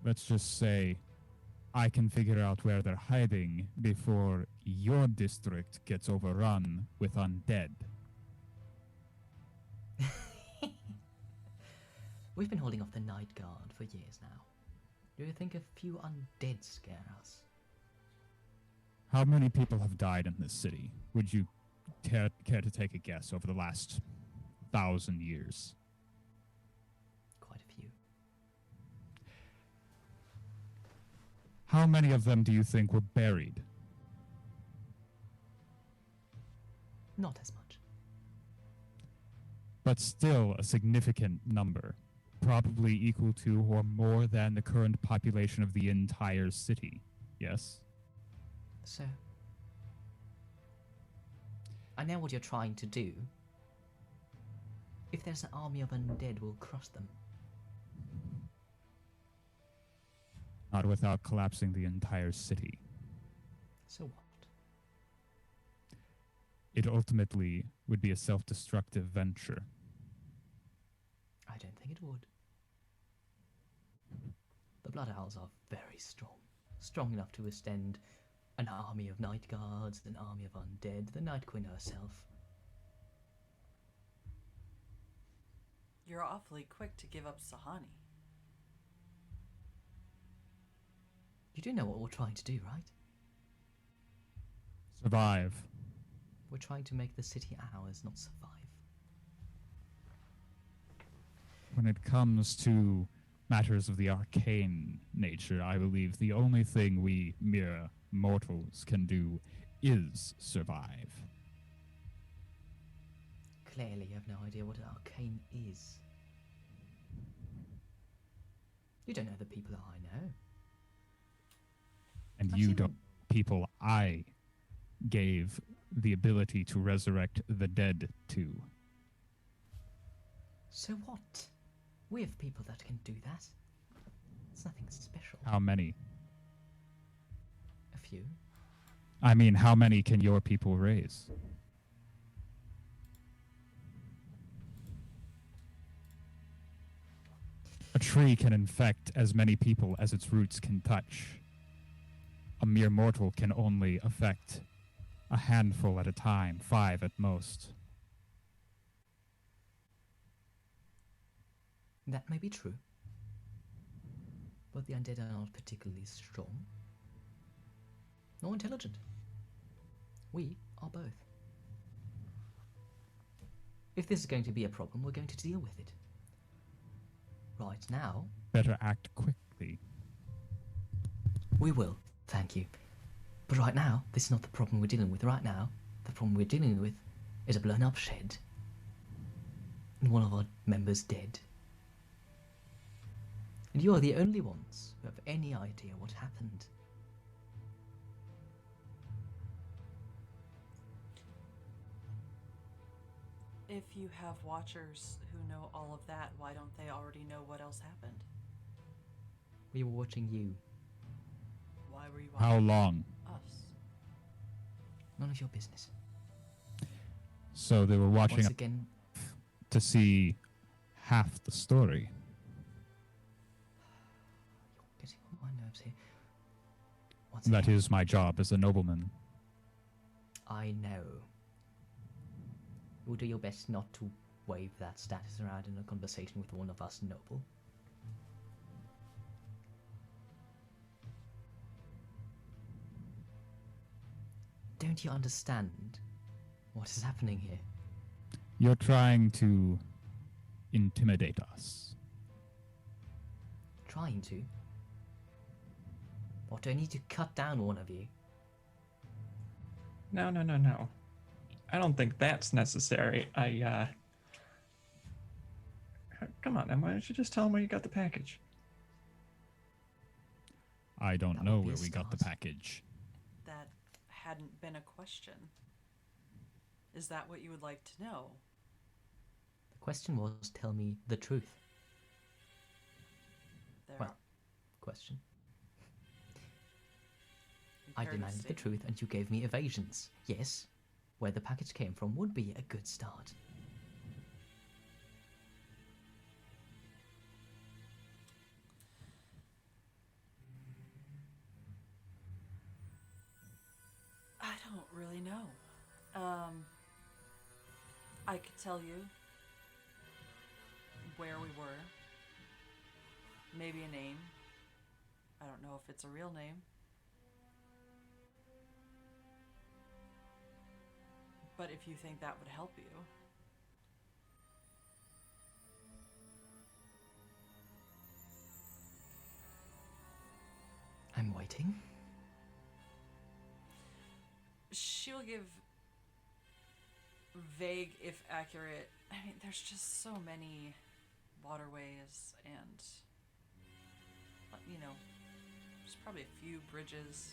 S4: let's just say I can figure out where they're hiding before your district gets overrun with undead.
S2: we've been holding off the night guard for years now. Do you think a few undead scare us?
S4: How many people have died in this city? Would you care to take a guess over the last 1,000 years?
S2: Quite a few.
S4: How many of them do you think were buried?
S2: Not as much.
S4: But still a significant number, probably equal to or more than the current population of the entire city. Yes?
S2: So, I know what you're trying to do. If there's an army of undead, we'll crush them.
S4: Not without collapsing the entire city.
S2: So what?
S4: It ultimately would be a self-destructive venture.
S2: I don't think it would. The Blood Owls are very strong. Strong enough to withstand an army of night guards, an army of undead, the Night Queen herself.
S5: You're awfully quick to give up Sahani.
S2: You do know what we're trying to do, right?
S4: Survive.
S2: We're trying to make the city ours, not survive.
S4: When it comes to matters of the arcane nature, I believe the only thing we mere mortals can do is survive.
S2: Clearly, you have no idea what arcane is. You don't know the people I know.
S4: And
S2: I've
S4: you
S2: seen
S4: don't
S2: them.
S4: people I gave the ability to resurrect the dead to.
S2: So what? We have people that can do that. It's nothing special.
S4: How many?
S2: A few.
S4: I mean, how many can your people raise? A tree can infect as many people as its roots can touch. A mere mortal can only affect a handful at a time, 5 at most.
S2: That may be true. But the undead are not particularly strong. Nor intelligent. We are both. If this is going to be a problem, we're going to deal with it. Right now,
S4: Better act quickly.
S2: we will, thank you. But right now, this is not the problem we're dealing with. Right now, the problem we're dealing with is a blown up shed. And one of our members dead. And you are the only ones who have any idea what happened.
S5: If you have watchers who know all of that, why don't they already know what else happened?
S2: We were watching you.
S5: Why were you
S4: How
S5: watching
S4: long?
S5: us?
S2: None of your business.
S4: So they were watching
S2: Once again,
S4: to see half the story.
S2: you're getting on my nerves here. Once
S4: That
S2: again,
S4: is my job as a nobleman.
S2: I know. You will do your best not to wave that status around in a conversation with one of us noble. Don't you understand what is happening here?
S4: You're trying to intimidate us.
S2: Trying to? What, do I need to cut down one of you?
S3: No. I don't think that's necessary. Come on, then. Why don't you just tell him where you got the package?
S4: I don't
S2: That
S4: know
S2: would be
S4: where
S2: a
S4: we got the
S2: start.
S4: package.
S5: That hadn't been a question. Is that what you would like to know?
S2: The question was, tell me the truth.
S5: There
S2: Well,
S5: are-
S2: question. I
S5: imperative
S2: demanded the
S5: statement.
S2: truth and you gave me evasions. Yes, where the package came from would be a good start.
S5: I don't really know. I could tell you where we were. Maybe a name. I don't know if it's a real name. But if you think that would help you.
S2: I'm waiting.
S5: She'll give vague, if accurate. I mean, there's just so many waterways and, there's probably a few bridges.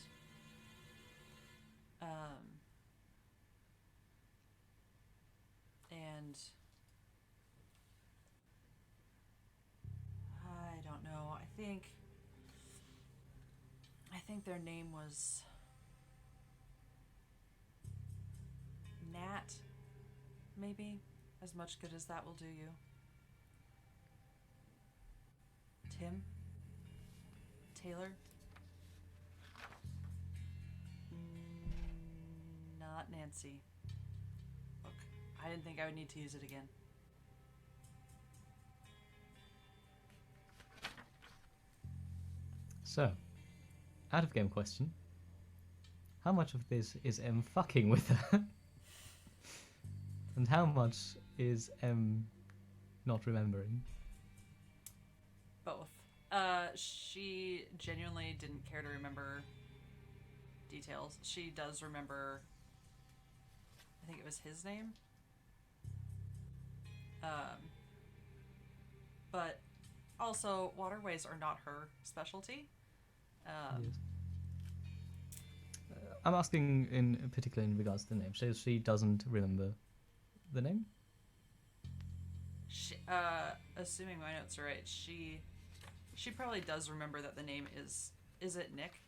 S5: And think their name was Nat, maybe? As much good as that will do you. Tim? Taylor? Not Nancy. Look, I didn't think I would need to use it again.
S2: So, out of game question. How much of this is M fucking with her? And how much is M not remembering?
S5: Both. She genuinely didn't care to remember details. She does remember, I think it was his name. But also, waterways are not her specialty.
S2: Yes. I'm asking in particular in regards to the name. So she doesn't remember the name?
S5: She, assuming my notes are right, she probably does remember that the name is it Nick?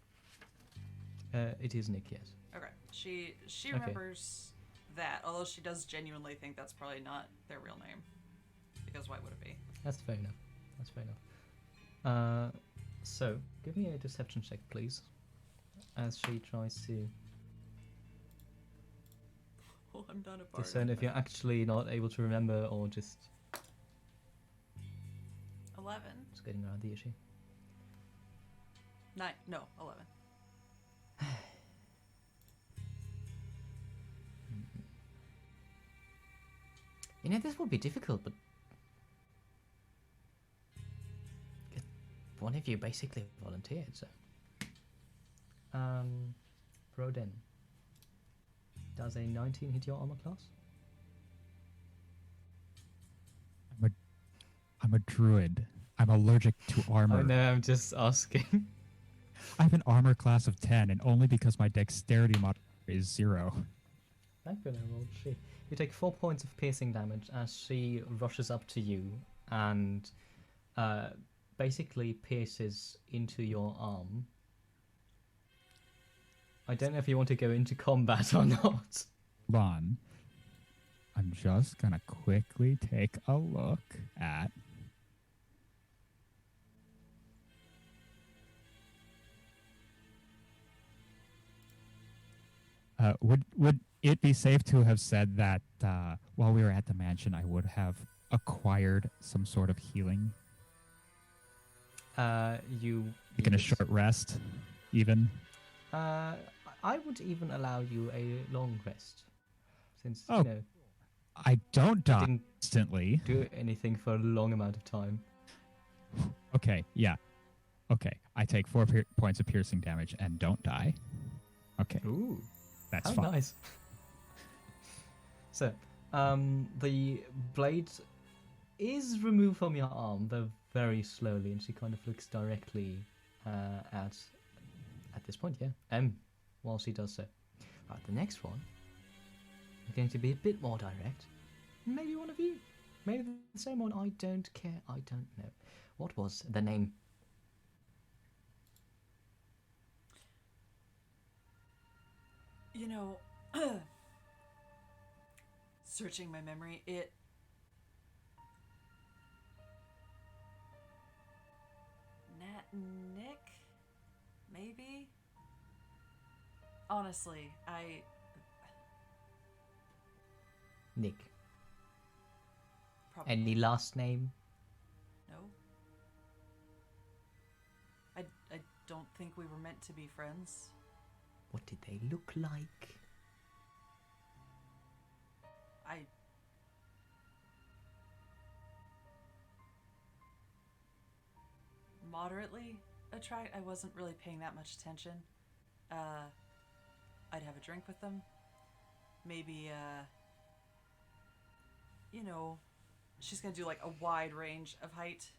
S2: It is Nick, yes.
S5: Okay. She remembers that, although she does genuinely think that's probably not their real name. Because why would it be?
S2: That's fair enough. That's fair enough. So, give me a deception check, please. As she tries to
S5: Oh, I'm not a bard.
S2: discern if you're actually not able to remember or just
S5: 11.
S2: getting around the issue.
S5: 9. No, 11.
S2: You know, this will be difficult, but one of you basically volunteered, so. Broden. Does a 19 hit your armor class?
S4: I'm a druid. I'm allergic to armor.
S2: Oh no, I'm just asking.
S4: I have an armor class of 10, and only because my dexterity mod is 0.
S2: I'm gonna roll she. You take 4 points of piercing damage as she rushes up to you and basically pierces into your arm. I don't know if you want to go into combat or not.
S4: Hold on. I'm just gonna quickly take a look at. Would it be safe to have said that while we were at the mansion, I would have acquired some sort of healing, taking a short rest, even?
S2: I would even allow you a long rest, since
S4: Oh.
S2: you know
S4: I don't die
S2: didn't
S4: instantly.
S2: do anything for a long amount of time.
S4: Okay, yeah. Okay, I take 4 points of piercing damage and don't die. Okay,
S2: Ooh,
S4: that's
S2: how
S4: fine.
S2: nice. So, the blade is removed from your arm, though very slowly, and she kind of looks directly at this point, yeah, while she does so. Right, the next one is going to be a bit more direct. Maybe one of you. Maybe the same one. I don't care. I don't know. What was the name?
S5: You know, searching my memory, Nick? Maybe? Honestly,
S2: Nick.
S5: probably
S2: Any last name?
S5: no. I don't think we were meant to be friends.
S2: What did they look like?
S5: Moderately I wasn't really paying that much attention. I'd have a drink with them. Maybe, you know, she's gonna do like a wide range of height.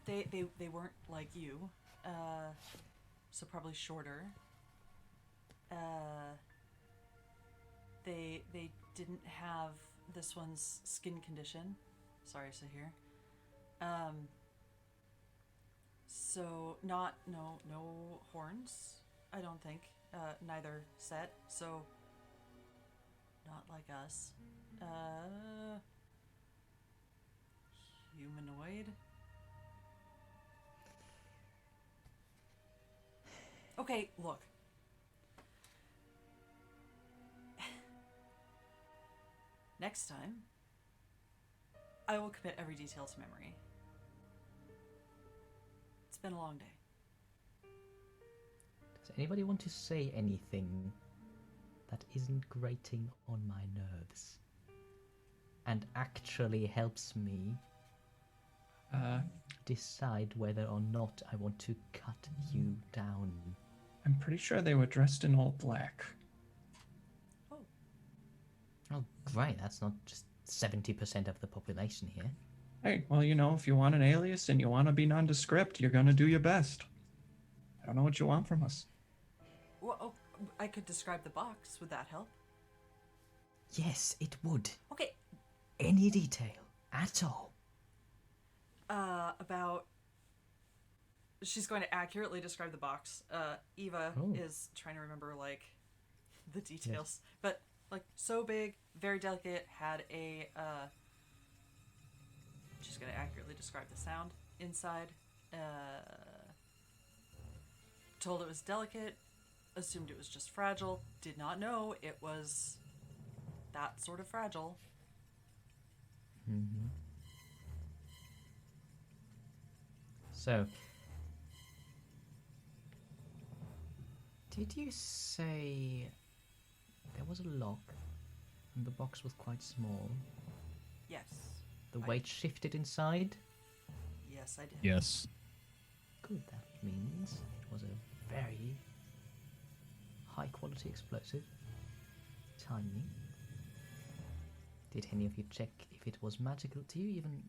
S5: They weren't like you, so probably shorter. They didn't have this one's skin condition. Sorry, Sahir. So no horns. I don't think. Neither set. So not like us. Humanoid. Okay, look. Next time, I will commit every detail to memory. It's been a long day.
S2: Does anybody want to say anything that isn't grating on my nerves and actually helps me decide whether or not I want to cut you down?
S3: I'm pretty sure they were dressed in all black.
S2: Oh, great. That's not just 70% of the population here.
S3: Hey, well, you know, if you want an alias and you want to be nondescript, you're gonna do your best. I don't know what you want from us.
S5: Well, I could describe the box. Would that help?
S2: Yes, it would.
S5: Okay.
S2: Any detail at all.
S5: About... She's going to accurately describe the box. Eva is trying to remember, like, the details. Yes. But, like, so big, very delicate, had a, she's going to accurately describe the sound inside. Told it was delicate, assumed it was just fragile, did not know it was that sort of fragile.
S2: Mm-hmm. So, did you say there was a lock and the box was quite small?
S5: Yes.
S2: The weight shifted inside?
S5: Yes, I did.
S4: Yes.
S2: Good, that means it was a very high quality explosive. Tiny. Did any of you check if it was magical? Do you even...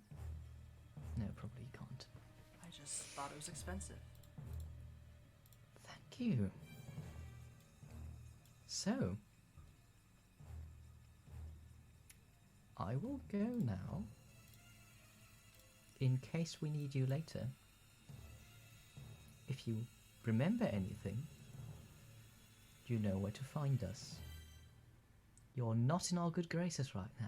S2: No, probably you can't.
S5: I just thought it was expensive.
S2: Thank you. So, I will go now, in case we need you later. If you remember anything, you know where to find us. You're not in our good graces right now.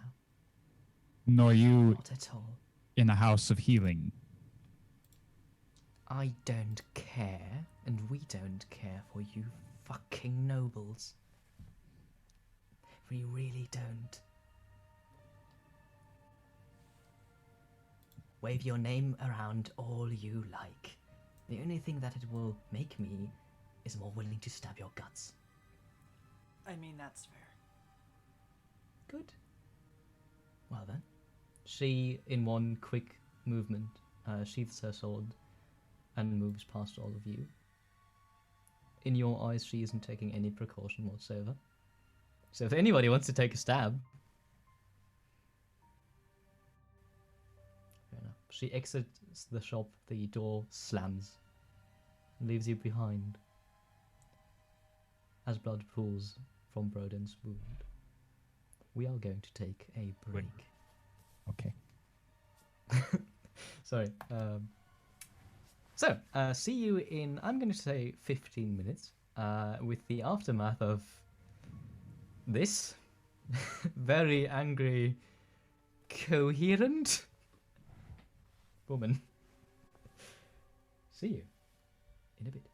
S4: Nor you
S2: Not at all.
S4: in a house of healing.
S2: I don't care, and we don't care for you fucking nobles. We really don't. Wave your name around all you like. The only thing that it will make me is more willing to stab your guts.
S5: I mean, that's fair.
S2: Good. Well then. She, in one quick movement, sheaths her sword and moves past all of you. In your eyes, she isn't taking any precaution whatsoever. So if anybody wants to take a stab... Fair enough. She exits the shop, the door slams, and leaves you behind as blood pools from Broden's wound. We are going to take a break.
S4: Okay.
S2: Sorry. So, see you in, I'm going to say 15 minutes, with the aftermath of this very angry, coherent woman. See you in a bit.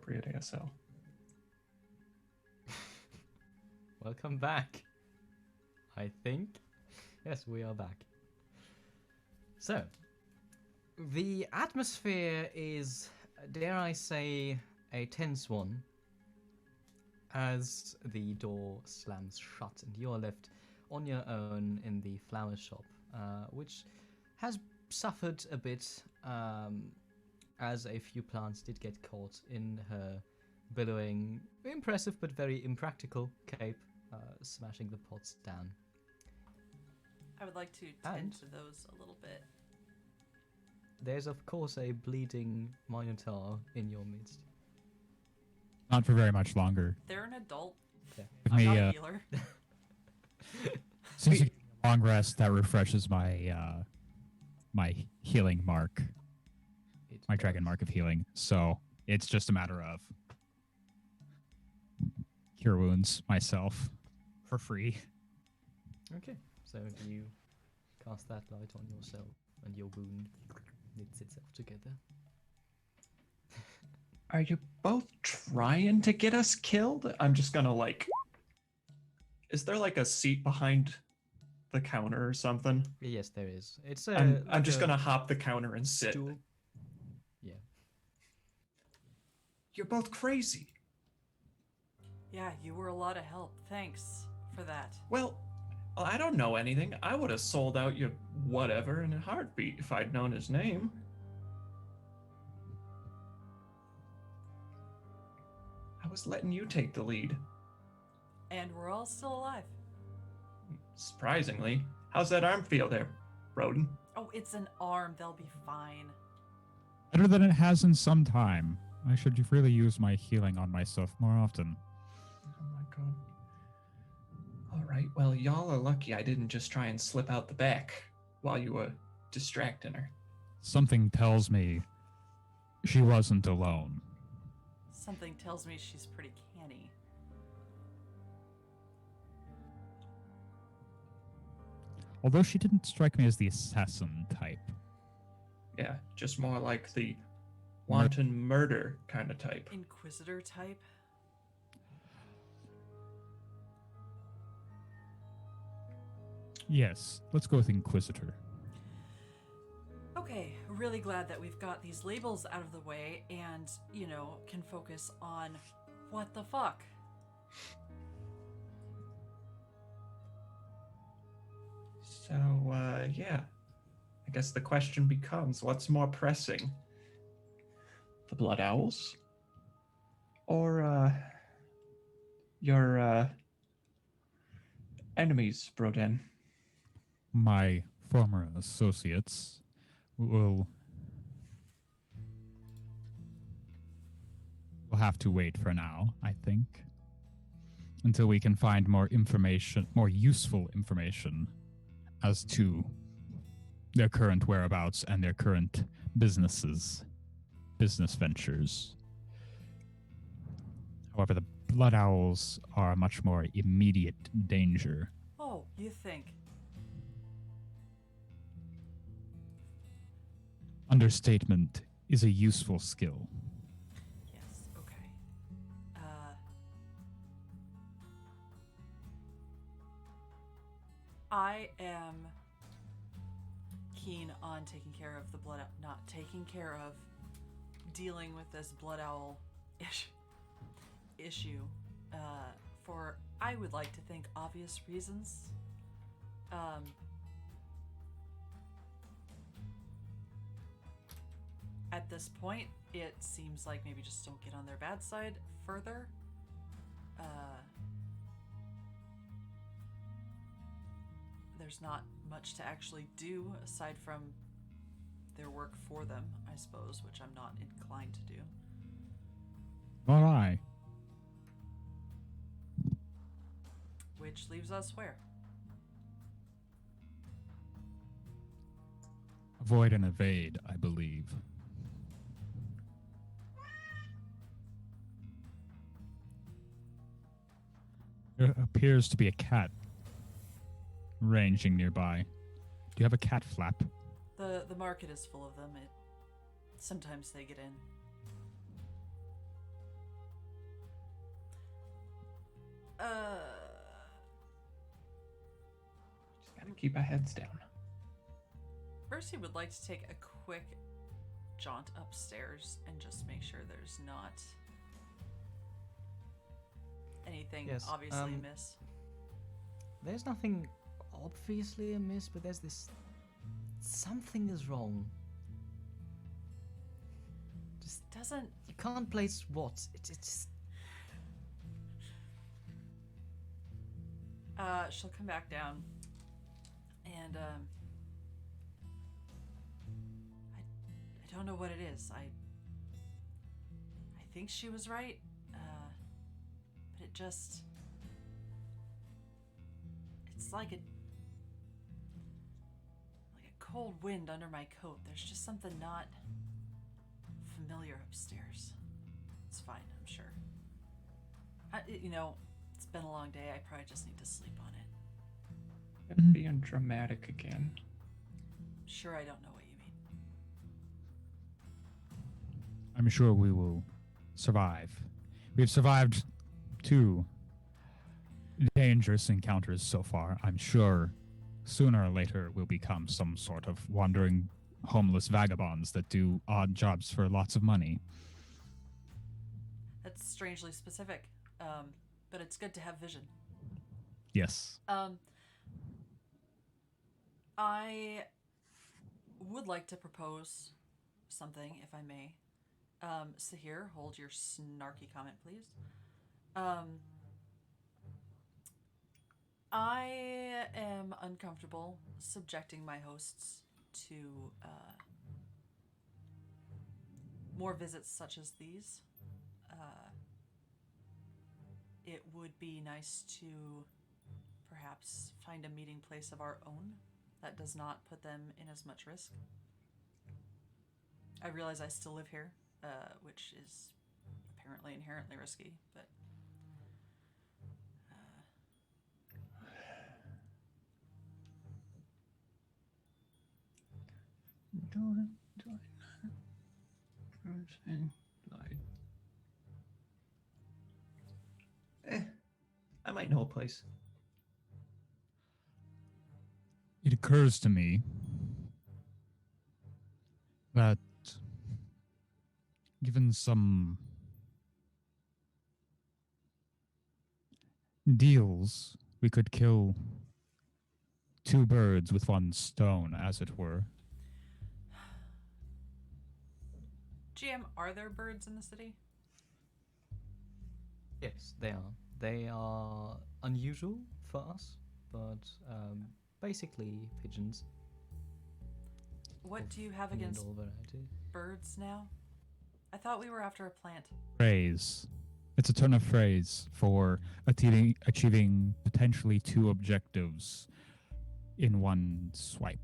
S3: appropriate ASL.
S2: Welcome back. I think. Yes, we are back. So, the atmosphere is, dare I say, a tense one as the door slams shut and you are left on your own in the flower shop, which has suffered a bit as a few plants did get caught in her billowing, impressive but very impractical cape, smashing the pots down.
S5: I would like to tend to those a little bit.
S2: There's of course a bleeding Minotaur in your midst.
S4: Not for very much longer.
S5: They're an adult.
S2: Okay.
S4: Give
S5: I'm
S4: me,
S5: not a healer.
S4: since you get a long rest, that refreshes my my healing mark, my dragon mark of healing. So it's just a matter of cure wounds myself for free.
S2: Okay, so you cast that light on yourself and your wound knits itself together.
S3: Are you both trying to get us killed? I'm just gonna like. Is there like a seat behind the counter or something?
S2: Yes, there is. It's
S3: I'm just gonna hop the counter and sit.
S2: stool. Yeah.
S3: You're both crazy.
S5: Yeah, you were a lot of help. Thanks for that.
S3: Well, I don't know anything. I would have sold out your whatever in a heartbeat if I'd known his name. I was letting you take the lead.
S5: And we're all still alive.
S3: Surprisingly. How's that arm feel there, Roden?
S5: Oh, it's an arm. They'll be fine.
S4: Better than it has in some time. I should really use my healing on myself more often.
S3: Oh my god. All right, well, y'all are lucky I didn't just try and slip out the back while you were distracting her.
S4: Something tells me she wasn't alone.
S5: Something tells me she's pretty canny.
S4: Although she didn't strike me as the assassin type.
S3: Yeah, just more like the wanton murder kind of type.
S5: Inquisitor type?
S4: Yes, let's go with Inquisitor.
S5: Okay, really glad that we've got these labels out of the way and, can focus on what the fuck.
S3: So, yeah. I guess the question becomes, what's more pressing? The Blood Owls? Or, your, enemies, Broden?
S4: My former associates will have to wait for now, I think, until we can find more information, more useful information as to their current whereabouts and their current business ventures. However, the Blood Owls are a much more immediate danger.
S5: Oh, you think?
S4: Understatement is a useful skill.
S5: Yes, okay. I am keen on taking care of the blood owl, not taking care of dealing with this blood owl issue for, I would like to think, obvious reasons. At this point, it seems like maybe just don't get on their bad side further. There's not much to actually do aside from their work for them, I suppose, which I'm not inclined to do.
S4: Nor I.
S5: Which leaves us where?
S4: Avoid and evade, I believe. There appears to be a cat ranging nearby. Do you have a cat flap?
S5: The market is full of them. Sometimes they get in.
S3: Just gotta keep our heads down.
S5: Percy would like to take a quick jaunt upstairs and just make sure there's not anything
S2: Yes,
S5: obviously amiss.
S2: There's nothing obviously amiss, but there's this... Something is wrong. Just
S5: Doesn't
S2: you can't place what. It's just...
S5: she'll come back down and I don't know what it is. I think she was right, but it just, it's like a cold wind under my coat. There's just something not familiar upstairs. It's fine, I'm sure. It's been a long day. I probably just need to sleep on it.
S3: You're being dramatic again.
S5: I'm sure I don't know what you mean.
S4: I'm sure we will survive. We've survived 2 dangerous encounters so far. I'm sure sooner or later we'll become some sort of wandering homeless vagabonds that do odd jobs for lots of money.
S5: That's strangely specific, but it's good to have vision.
S4: Yes.
S5: I would like to propose something, if I may. Sahir, hold your snarky comment, please. I am uncomfortable subjecting my hosts to more visits such as these. It would be nice to perhaps find a meeting place of our own that does not put them in as much risk. I realize I still live here, which is apparently inherently risky, but
S3: I might know a place.
S4: It occurs to me that given some deals, we could kill 2 birds with 1 stone, as it were.
S5: GM, are there birds in the city?
S2: Yes, they are. They are unusual for us, but basically pigeons.
S5: What do you have
S2: Any and
S5: against
S2: all variety.
S5: birds now? I thought we were after a plant.
S4: Phrase. It's a turn of phrase for achieving potentially 2 objectives in 1 swipe.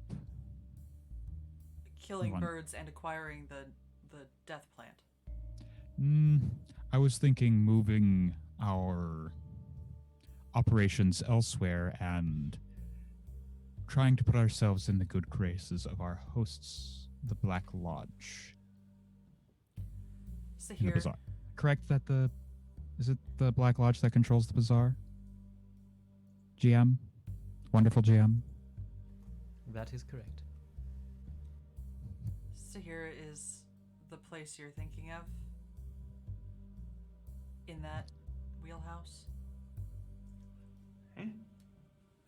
S5: Killing
S4: One.
S5: birds and acquiring the death plant.
S4: I was thinking moving our operations elsewhere and trying to put ourselves in the good graces of our hosts, the Black Lodge. In the
S5: Sahir,
S4: bazaar. Correct that is it the Black Lodge that controls the bazaar? GM? Wonderful GM?
S2: That is correct.
S5: Sahir is the place you're thinking of in that wheelhouse.
S3: Eh?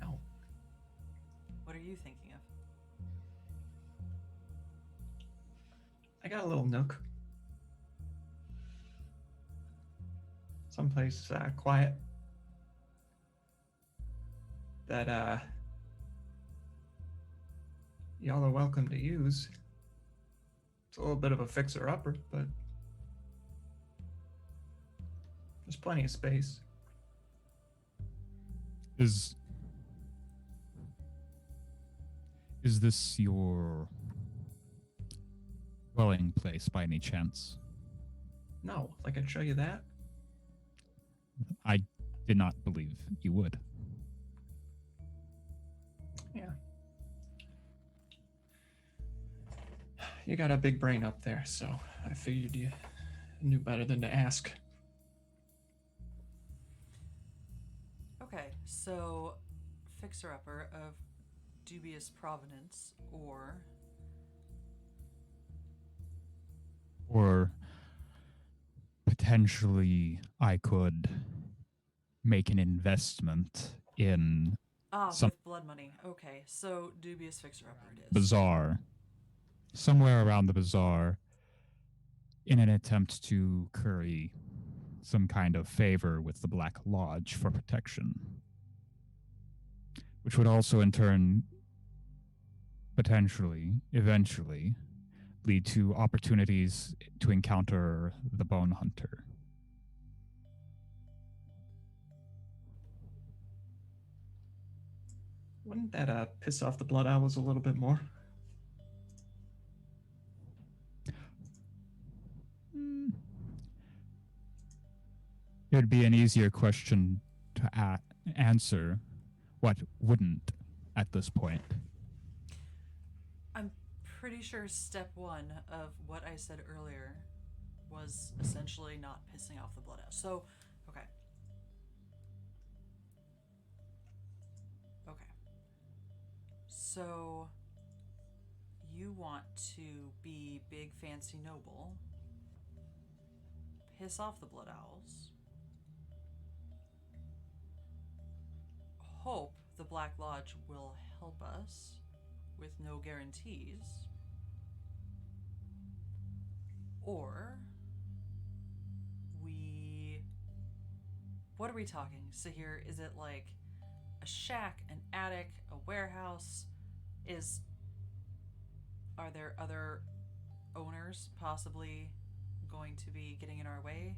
S3: No.
S5: What are you thinking of?
S3: I got a little nook. Someplace quiet. That y'all are welcome to use. It's a little bit of a fixer-upper, but there's plenty of space.
S4: Is this your dwelling place by any chance?
S3: No, if I could show you that.
S4: I did not believe you would.
S3: Yeah. You got a big brain up there, so I figured you knew better than to ask.
S5: Okay, so fixer-upper of dubious provenance,
S4: Or potentially I could make an investment in some
S5: with blood money. Okay, so dubious fixer-upper it is.
S4: bazaar, somewhere around the bazaar, in an attempt to curry some kind of favor with the Black Lodge for protection, which would also in turn potentially, eventually, lead to opportunities to encounter the Bone Hunter.
S3: Wouldn't that piss off the Blood Owls a little bit more?
S4: It would be an easier question to answer. What wouldn't at this point?
S5: I'm pretty sure step one of what I said earlier was essentially not pissing off the blood out. So, okay. Okay. So, you want to be big, fancy, noble, piss off the blood owls, hope the Black Lodge will help us with no guarantees, or what are we talking? Sahir, is it like a shack, an attic, a warehouse? Are there other owners possibly going to be getting in our way?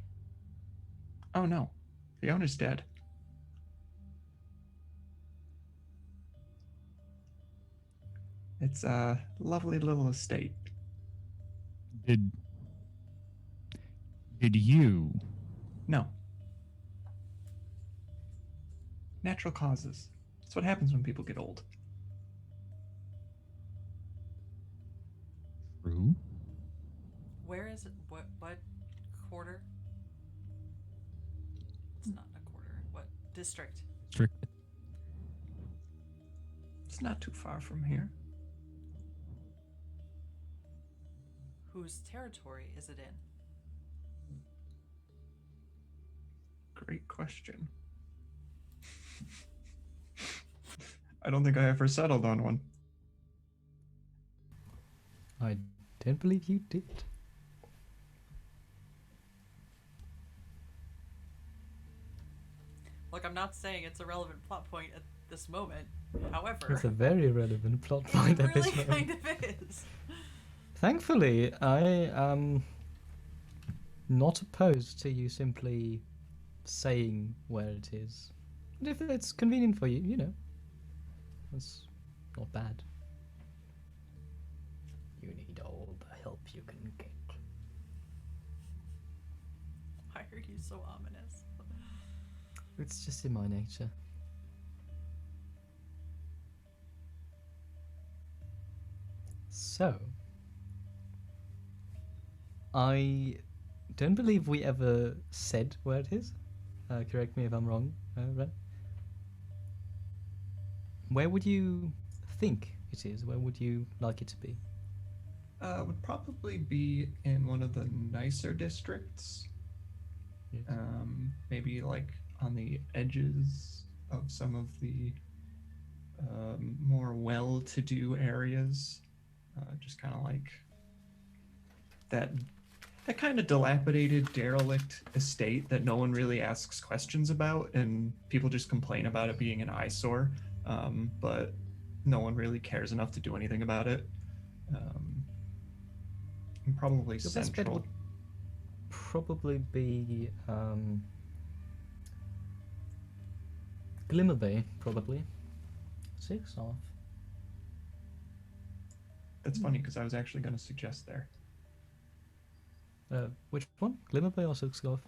S3: Oh no, the owner's dead. It's a lovely little estate.
S4: Did you?
S3: No. Natural causes. That's what happens when people get old.
S4: True.
S5: Where is it? What quarter? It's not a quarter. What district?
S4: Strict.
S3: It's not too far from here.
S5: Whose territory is it in?
S3: Great question. I don't think I ever settled on one.
S2: I don't believe you did.
S5: Look, I'm not saying it's a relevant plot point at this moment. However,
S2: It's a very relevant plot point
S5: it
S2: at this
S5: really
S2: moment.
S5: kind of is.
S2: Thankfully, I am not opposed to you simply saying where it is. And if it's convenient for you, you know, that's not bad. You need all the help you can get.
S5: Why are you so ominous?
S2: It's just in my nature. So, I don't believe we ever said where it is. Correct me if I'm wrong, Wren. Where would you think it is? Where would you like it to be?
S3: Would probably be in one of the nicer districts.
S2: Yes.
S3: Maybe like on the edges of some of the more well-to-do areas. Just kind of like that kind of dilapidated, derelict estate that no one really asks questions about, and people just complain about it being an eyesore, but no one really cares enough to do anything about it. And probably
S2: Your best bet
S3: central.
S2: would probably be Glimmer Bay, probably. 6 off.
S3: That's funny because I was actually going to suggest there.
S2: Which one? Glimmer Bay or Silk Scarf?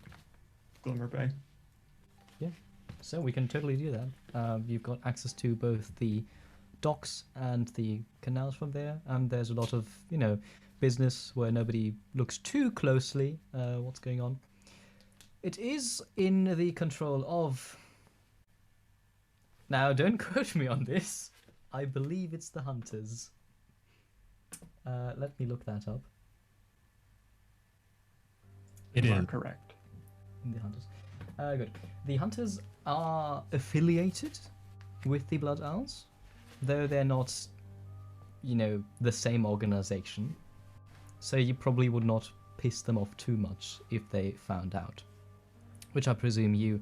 S3: Glimmer Bay.
S2: So we can totally do that. You've got access to both the docks and the canals from there, and there's a lot of, you know, business where nobody looks too closely what's going on. It is in the control of Now, don't quote me on this. I believe it's the hunters. Let me look that up.
S4: It
S3: You
S4: is.
S3: are correct.
S2: The hunters. Good. The hunters are affiliated with the Blood Owls, though they're not, the same organization. So you probably would not piss them off too much if they found out. Which I presume you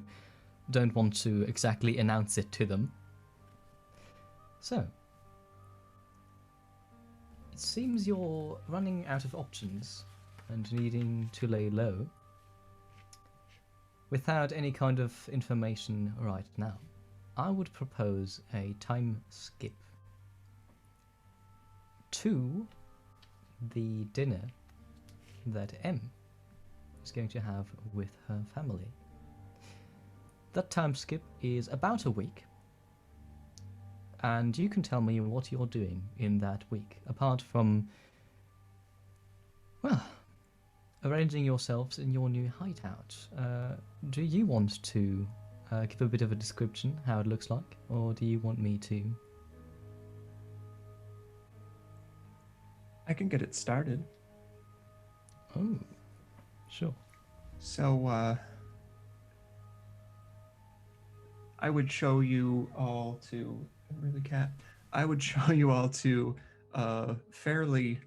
S2: don't want to exactly announce it to them. So, it seems you're running out of options and needing to lay low without any kind of information right now. I would propose a time skip to the dinner that M is going to have with her family. That time skip is about a week, and you can tell me what you're doing in that week, apart from, well, arranging yourselves in your new hideout. Do you want to give a bit of a description, how it looks like, or do you want me to?
S3: I can get it started.
S2: Oh, sure.
S3: So, I would show you all to really cat. I would show you all to a fairly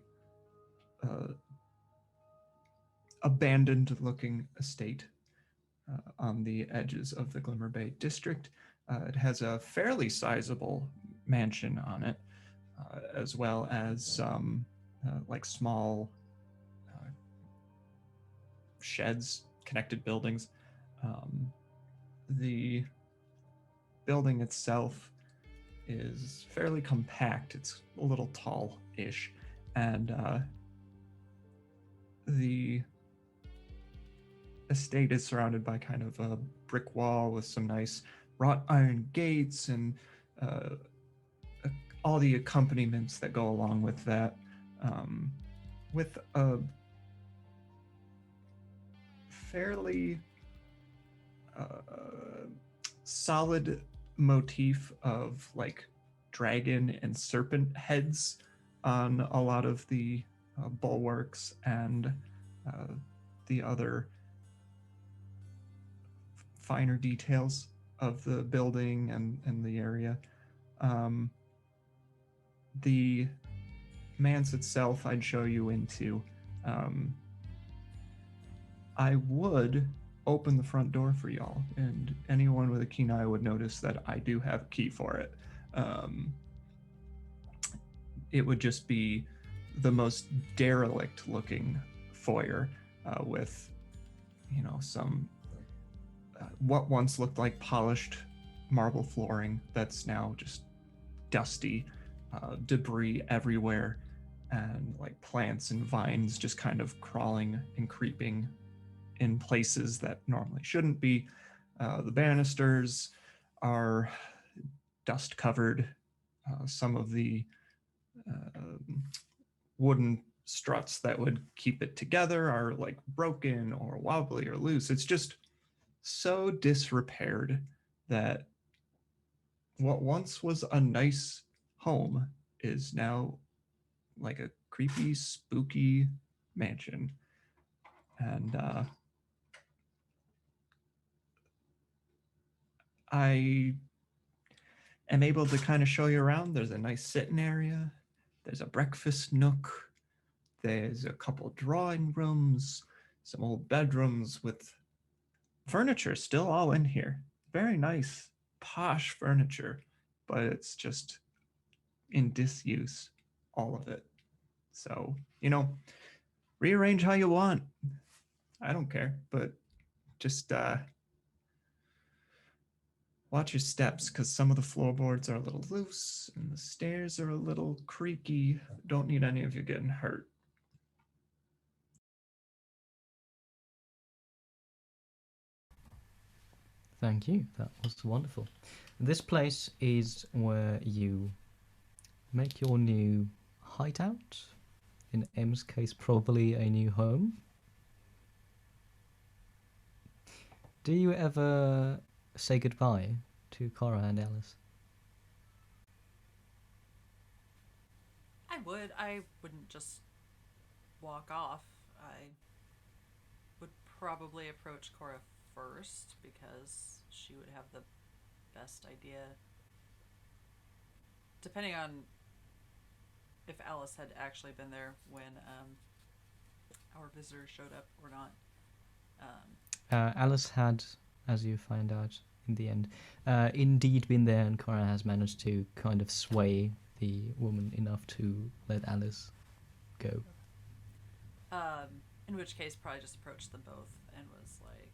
S3: abandoned-looking estate on the edges of the Glimmer Bay district. It has a fairly sizable mansion on it, as well as some like small sheds, connected buildings. The building itself is fairly compact. It's a little tall-ish, and the estate is surrounded by kind of a brick wall with some nice wrought iron gates and all the accompaniments that go along with that, with a fairly solid motif of like dragon and serpent heads on a lot of the bulwarks and the other finer details of the building and the area. The manse itself I'd show you into. I would open the front door for y'all, and anyone with a keen eye would notice that I do have a key for it. It would just be the most derelict looking foyer with, some what once looked like polished marble flooring that's now just dusty, debris everywhere, and like plants and vines just kind of crawling and creeping in places that normally shouldn't be. The banisters are dust covered. Some of the wooden struts that would keep it together are like broken or wobbly or loose. It's just so disrepaired that what once was a nice home is now like a creepy, spooky mansion. And I am able to kind of show you around. There's a nice sitting area. There's a breakfast nook. There's a couple drawing rooms, some old bedrooms with furniture still all in here. Very nice, posh furniture, but it's just in disuse, all of it. So, rearrange how you want. I don't care, but just watch your steps, because some of the floorboards are a little loose and the stairs are a little creaky. Don't need any of you getting hurt.
S2: Thank you. That was wonderful. This place is where you make your new hideout. In M's case, probably a new home. Do you ever say goodbye to Cora and Alice?
S5: I would. I wouldn't just walk off. I would probably approach Cora first because she would have the best idea. Depending on if Alice had actually been there when our visitors showed up or not.
S2: Alice had, as you find out in the end, indeed been there, and Cora has managed to kind of sway the woman enough to let Alice go.
S5: In which case, probably just approached them both and was like,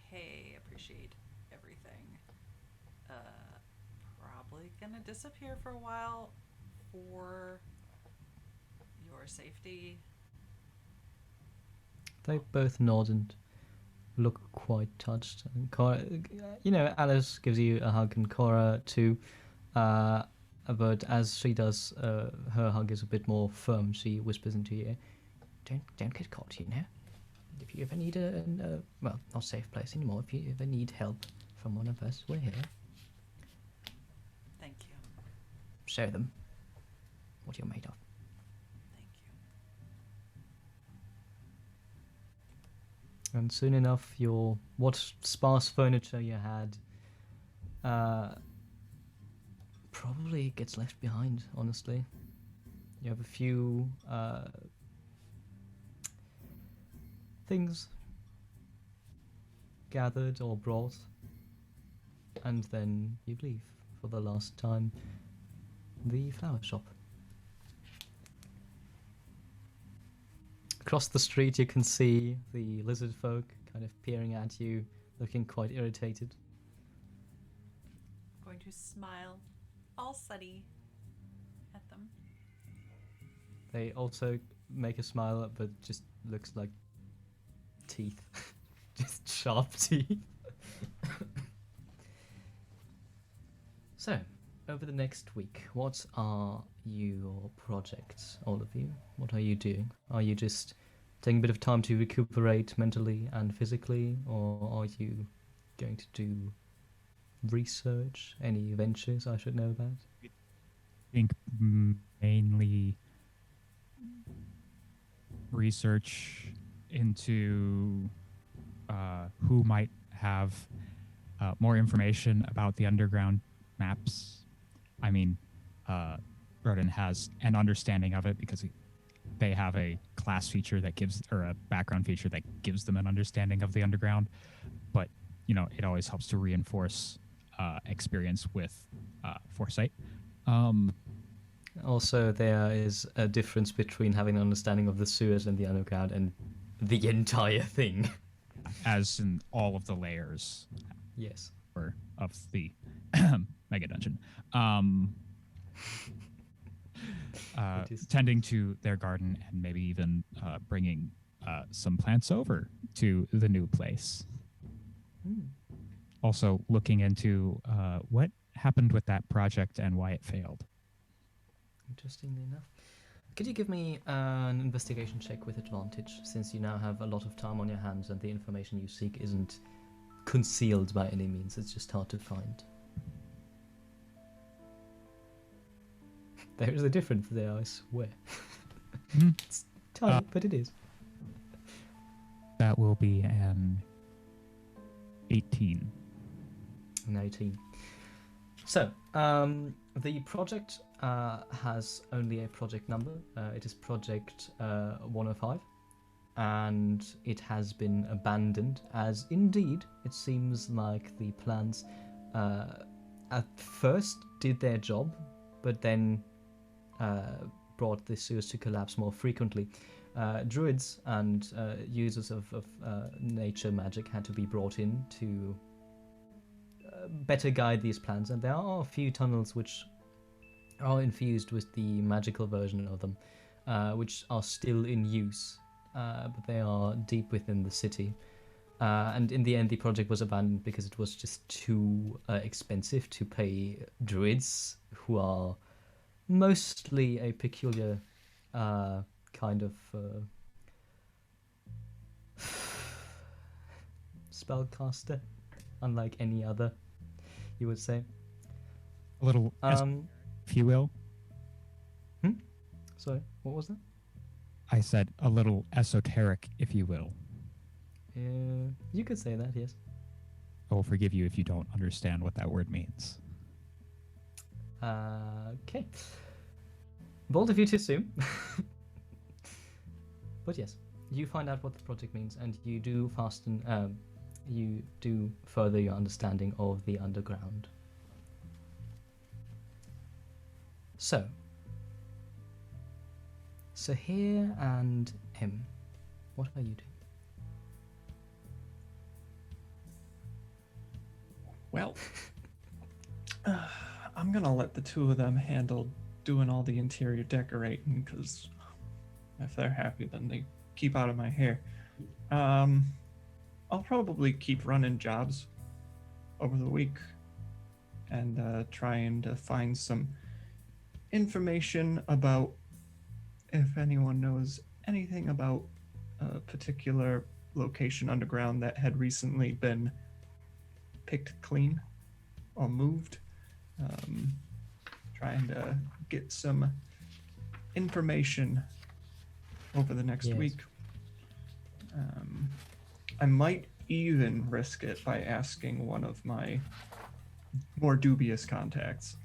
S5: hey, appreciate everything. Probably gonna disappear for a while for your safety.
S2: They both nod and look quite touched. And Cora, Alice gives you a hug, and Cora too. But as she does, her hug is a bit more firm. She whispers into your ear, "Don't get caught, If you ever need not safe place anymore. If you ever need help from one of us, we're here.
S5: Thank you.
S2: Show them what you're made of."
S5: Thank you.
S2: And soon enough, what sparse furniture you had probably gets left behind, honestly. You have a few things gathered or brought, and then you leave for the last time the flower shop. Across the street, you can see the lizard folk kind of peering at you, looking quite irritated.
S5: Going to smile all sunny at them.
S2: They also make a smile, but just looks like teeth. Just sharp teeth. So, over the next week, what are your projects, all of you? What are you doing? Are you just taking a bit of time to recuperate mentally and physically, or are you going to do research? Any ventures I should know about?
S4: I think mainly research into who might have more information about the underground maps. I mean, Roden has an understanding of it because they have a class feature that gives, or a background feature that gives them an understanding of the underground. But, it always helps to reinforce experience with foresight.
S2: Also, there is a difference between having an understanding of the sewers and the underground and the entire thing.
S4: As in all of the layers.
S2: Yes.
S4: Or of the mega dungeon. Tending to their garden and maybe even bringing some plants over to the new place. Also looking into what happened with that project and why it failed.
S2: Interestingly enough. Could you give me an investigation check with advantage, since you now have a lot of time on your hands and the information you seek isn't concealed by any means, it's just hard to find. There is a difference there, I swear. It's tiny, but it is.
S4: That will be an 18.
S2: An 18. So, the project has only a project number. It is project 105, and it has been abandoned, as indeed it seems like the plans at first did their job, but then brought the sewers to collapse more frequently. Druids and users of nature magic had to be brought in to better guide these plans, and there are a few tunnels which are infused with the magical version of them, which are still in use, but they are deep within the city. And in the end, the project was abandoned because it was just too expensive to pay druids, who are mostly a peculiar kind of spellcaster, unlike any other, you would say.
S4: A little, if you will.
S2: Sorry, what was that?
S4: I said a little esoteric, if you will.
S2: You could say that, yes.
S4: I will forgive you if you don't understand what that word means.
S2: Okay. Bold of you to assume. But yes, you find out what the project means, and you do you do further your understanding of the underground. So, Sahir and M, what are you doing?
S3: Well, I'm gonna let the two of them handle doing all the interior decorating, because if they're happy, then they keep out of my hair. I'll probably keep running jobs over the week and trying to find some information about if anyone knows anything about a particular location underground that had recently been picked clean or moved. Trying to get some information over the next
S2: Yes.
S3: week. I might even risk it by asking one of my more dubious contacts.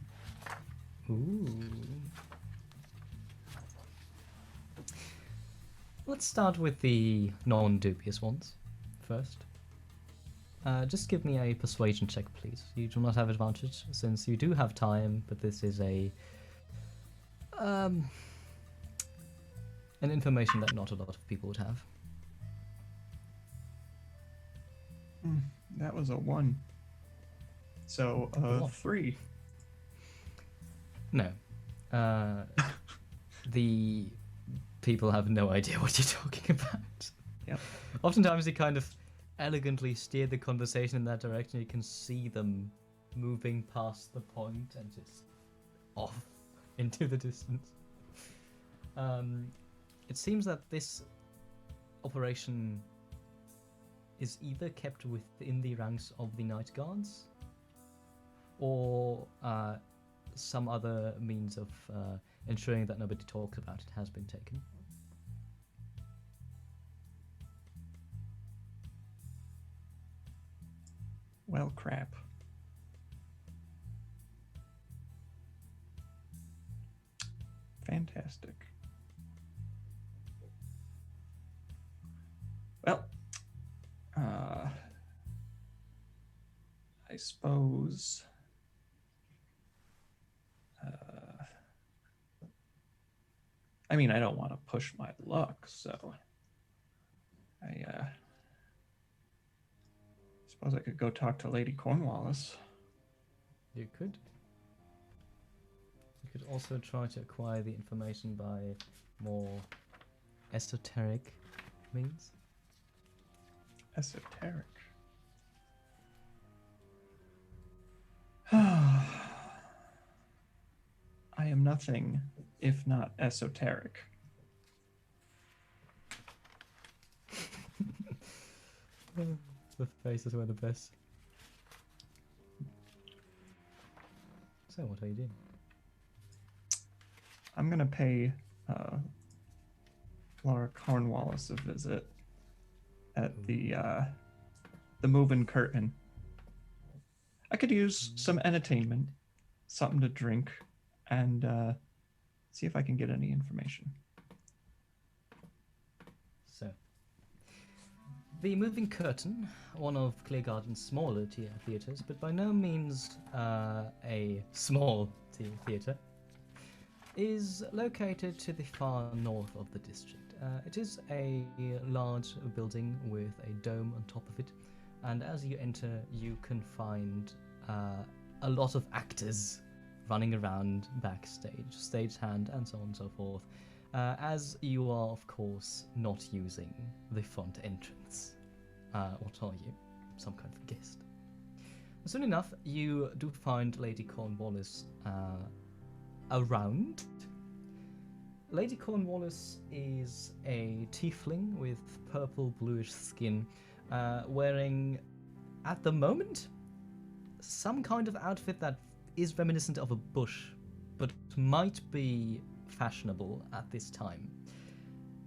S2: Ooh. Let's start with the non-dubious ones first. Just give me a persuasion check, please. You do not have advantage since you do have time, but this is an information that not a lot of people would have.
S3: That was a 1. So,
S2: One.
S3: 3.
S2: No. The people have no idea what you're talking about.
S3: Yep.
S2: Oftentimes you kind of elegantly steer the conversation in that direction. You can see them moving past the point and just off into the distance. It seems that this operation is either kept within the ranks of the Night Guards or some other means of ensuring that nobody talks about it has been taken.
S3: Well, crap. Fantastic. Well, I suppose I mean, I don't want to push my luck, so I suppose I could go talk to Lady Cornwallis.
S2: You could. You could also try to acquire the information by more esoteric means.
S3: Esoteric. I am nothing if not esoteric.
S2: The faces were the best. So, what are you doing?
S3: I'm gonna pay Laura Cornwallis a visit at the Moving Curtain. I could use some entertainment, something to drink, and see if I can get any information.
S2: So, the Moving Curtain, one of Cleargarden's smaller theatres, but by no means a small theatre, is located to the far north of the district. It is a large building with a dome on top of it, and as you enter, you can find a lot of actors running around backstage, stagehand, and so on and so forth, as you are, of course, not using the front entrance. What are you? Some kind of guest. Soon enough, you do find Lady Cornwallis around. Lady Cornwallis is a tiefling with purple bluish skin, wearing, at the moment, some kind of outfit that is reminiscent of a bush, but might be fashionable at this time.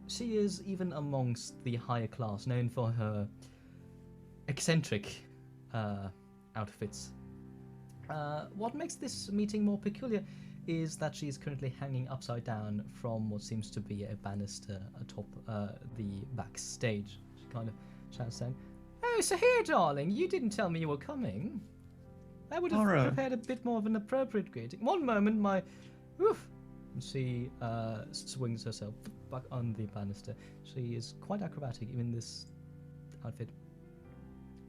S2: She is even amongst the higher class, known for her eccentric outfits. What makes this meeting more peculiar is that she is currently hanging upside down from what seems to be a banister atop the backstage. She kind of shouts saying, "Oh, Sahir, darling, you didn't tell me you were coming. I would have
S3: Laura.
S2: prepared a bit more of an appropriate greeting. One moment, my... Oof." And she swings herself back on the banister. She is quite acrobatic in this outfit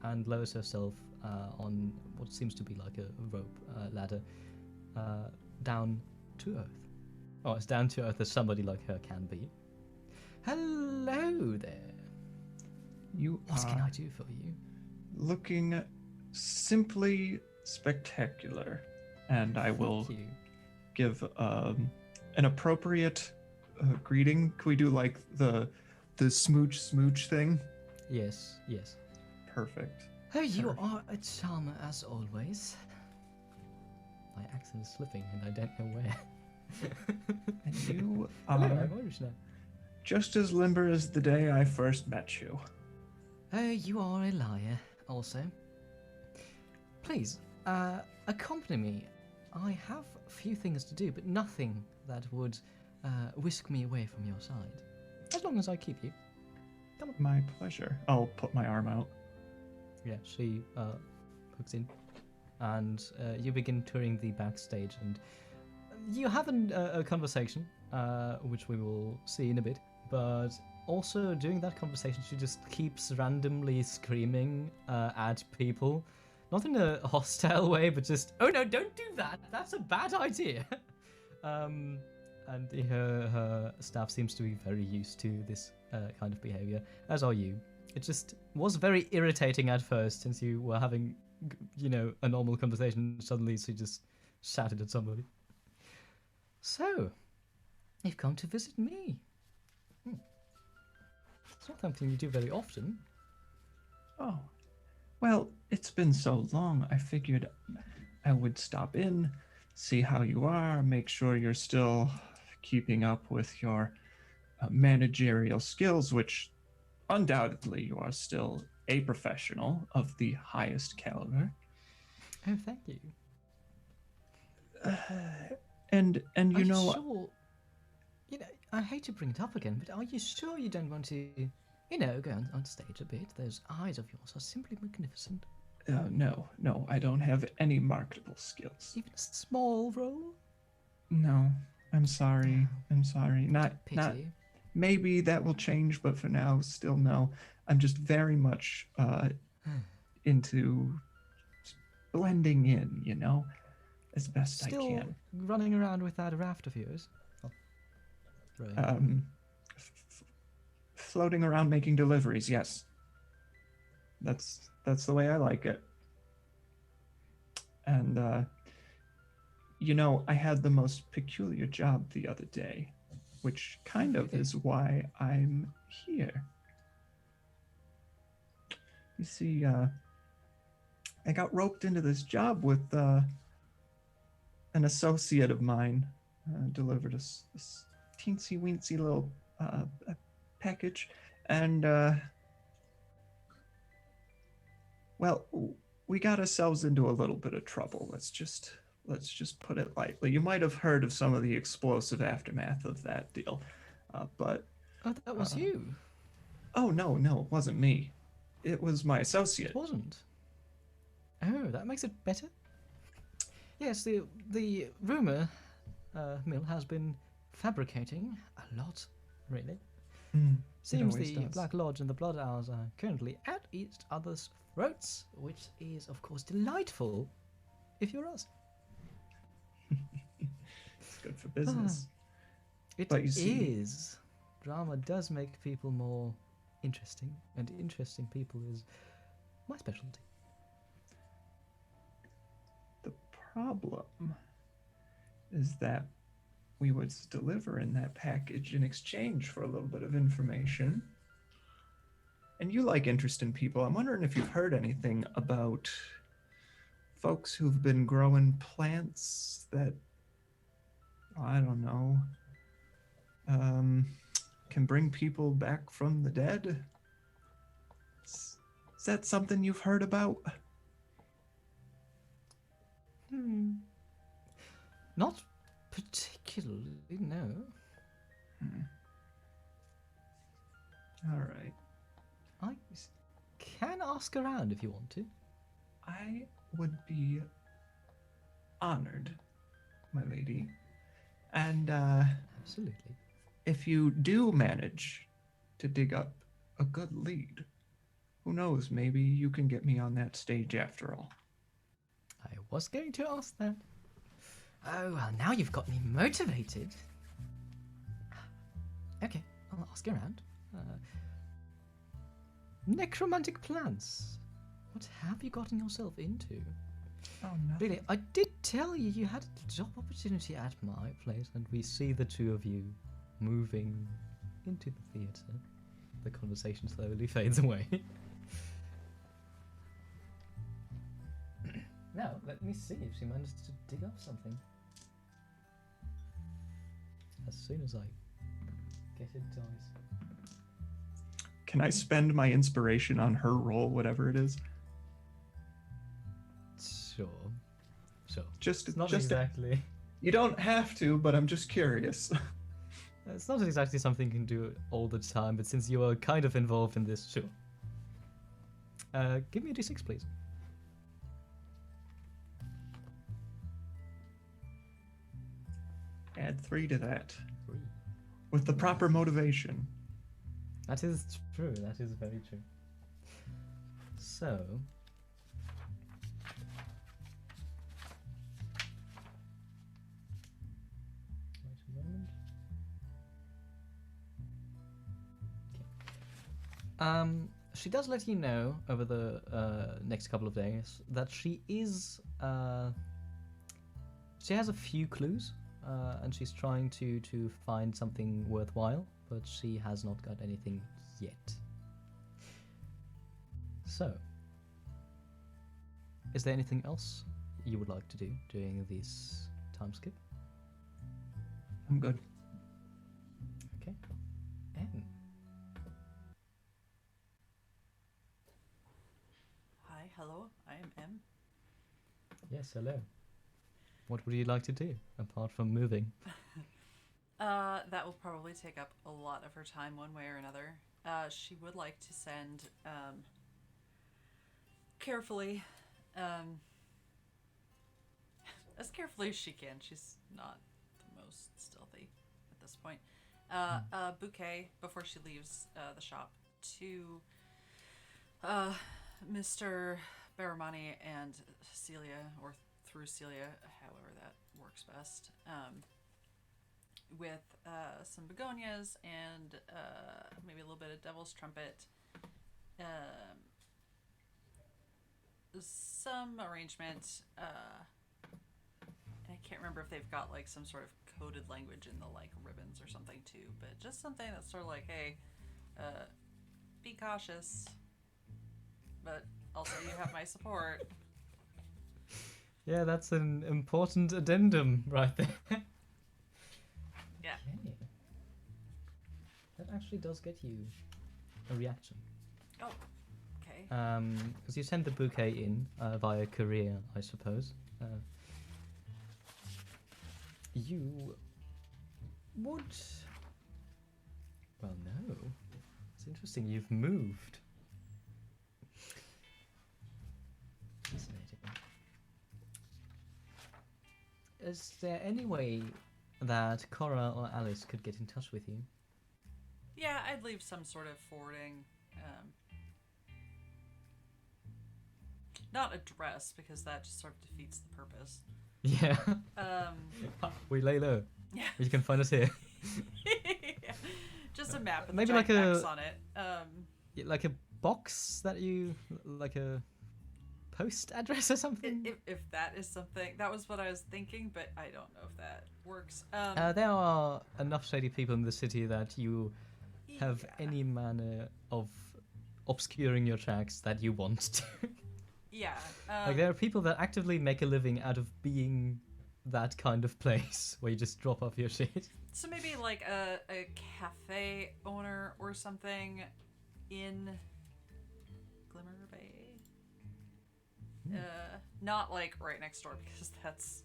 S2: and lowers herself on what seems to be like a rope ladder down to earth. Oh, as down to earth as somebody like her can be. Hello there.
S3: You
S2: What can
S3: are
S2: I do for you?
S3: looking simply spectacular, and I will
S2: Thank you.
S3: give an appropriate greeting. Can we do like the smooch thing?
S2: Yes, yes.
S3: Perfect.
S2: Oh, you
S3: Perfect.
S2: are a charmer as always. My accent is slipping and I don't know where.
S3: And you
S2: Hello,
S3: are
S2: I'm Irish now.
S3: just as limber as the day I first met you.
S2: Oh, you are a liar, also. Please, accompany me. I have a few things to do, but nothing that would whisk me away from your side. As long as I keep you.
S3: My pleasure. I'll put my arm out.
S2: Yeah, she hooks in, and you begin touring the backstage, and you have a conversation, which we will see in a bit. But also during that conversation, she just keeps randomly screaming at people, not in a hostile way, but just, "Oh no, don't do that! That's a bad idea." And her staff seems to be very used to this kind of behavior, as are you. It just was very irritating at first, since you were having, a normal conversation. Suddenly, she just shouted at somebody. So, you've come to visit me. It's not something you do very often.
S3: Oh, well, it's been so long. I figured I would stop in, see how you are, make sure you're still keeping up with your managerial skills, which undoubtedly you are still a professional of the highest caliber.
S2: Oh, thank you.
S3: And
S2: Are
S3: you
S2: you
S3: know,
S2: sure? I hate to bring it up again, but are you sure you don't want to, go on stage a bit? Those eyes of yours are simply magnificent.
S3: no, I don't have any marketable skills.
S2: Even a small role?
S3: No, I'm sorry. I'm sorry. Not
S2: Pity.
S3: maybe that will change, but for now, still no. I'm just very much into blending in, as best I
S2: Still
S3: can.
S2: running around with that raft of yours? Oh, right.
S3: Floating around making deliveries, yes. That's the way I like it. And I had the most peculiar job the other day, which kind of is why I'm here. You see, I got roped into this job with an associate of mine. Delivered this teensy weensy little package, and well, we got ourselves into a little bit of trouble. Let's just put it lightly. You might have heard of some of the explosive aftermath of that deal, but
S2: Oh, that was you.
S3: oh no, it wasn't me. It was my associate.
S2: It wasn't. Oh, that makes it better. Yes, the rumor mill has been fabricating a lot, really. Seems
S3: always
S2: the
S3: does.
S2: Black Lodge and the Blood Owls are currently at each other's throats, which is, of course, delightful if you're us.
S3: It's good for business.
S2: It
S3: But you see-
S2: is. Drama does make people more interesting, and interesting people is my specialty.
S3: The problem is that we would deliver in that package in exchange for a little bit of information. And you like interesting people. I'm wondering if you've heard anything about folks who've been growing plants that, I don't know, can bring people back from the dead. Is that something you've heard about?
S2: Not particularly, no.
S3: All right.
S2: I can ask around if you want to.
S3: I would be honored, my lady. And
S2: Absolutely.
S3: if you do manage to dig up a good lead, who knows, maybe you can get me on that stage after all.
S2: I was going to ask that. Oh, well, now you've got me motivated. Okay, I'll ask around. Necromantic plants. What have you gotten yourself into?
S3: Oh, no.
S2: Really, I did tell you you had a job opportunity at my place, and we see the two of you moving into the theatre. The conversation slowly fades away. Now, let me see if she managed to dig up something. As soon as I get it dies.
S3: Can I spend my inspiration on her role, whatever it is?
S2: Sure.
S3: Just
S2: Exactly.
S3: You don't have to, but I'm just curious.
S2: It's not exactly something you can do all the time, but since you are kind of involved in this, sure. Give me a d6, please.
S3: Add 3 to that.
S2: 3.
S3: With the proper motivation.
S2: That is true. That is very true. So, wait a moment. Okay. She does let you know over the next couple of days that she is. She has a few clues, and she's trying to find something worthwhile, but she has not got anything yet. So, is there anything else you would like to do during this time skip?
S3: I'm good.
S2: Okay. N.
S5: Hi, hello, I am M.
S2: Yes, hello. What would you like to do apart from moving?
S5: That will probably take up a lot of her time one way or another. She would like to send, carefully, as carefully as she can. She's not the most stealthy at this point. A bouquet before she leaves the shop to Mr. Baramani and Celia, or through Celia, however that works best, with some begonias and maybe a little bit of devil's trumpet, some arrangement, and I can't remember if they've got like some sort of coded language in the like ribbons or something too, but just something that's sort of like, hey, be cautious, but also you have my support.
S2: Yeah, that's an important addendum right there.
S5: Yeah.
S2: Okay. That actually does get you a reaction.
S5: Oh, okay.
S2: Because you send the bouquet in via courier, I suppose. You would... Well, no. It's interesting, you've moved. Fascinating. Is there any way that Cora or Alice could get in touch with you?
S5: Yeah, I'd leave some sort of forwarding, not address, because that just sort of defeats the purpose.
S2: Yeah. We lay low.
S5: Yeah.
S2: You can find us here.
S5: Yeah. Just a map with
S2: Maybe
S5: a
S2: like
S5: giant
S2: a-
S5: X on it.
S2: Yeah, like a box that you... Like a post address or something?
S5: If that is something, that was what I was thinking, but I don't know if that works.
S2: There are enough shady people in the city that you have
S5: yeah.
S2: any manner of obscuring your tracks that you want to.
S5: Yeah.
S2: Like there are people that actively make a living out of being that kind of place where you just drop off your shit.
S5: So maybe like a cafe owner or something in Glimmer Bay. Not like right next door because that's.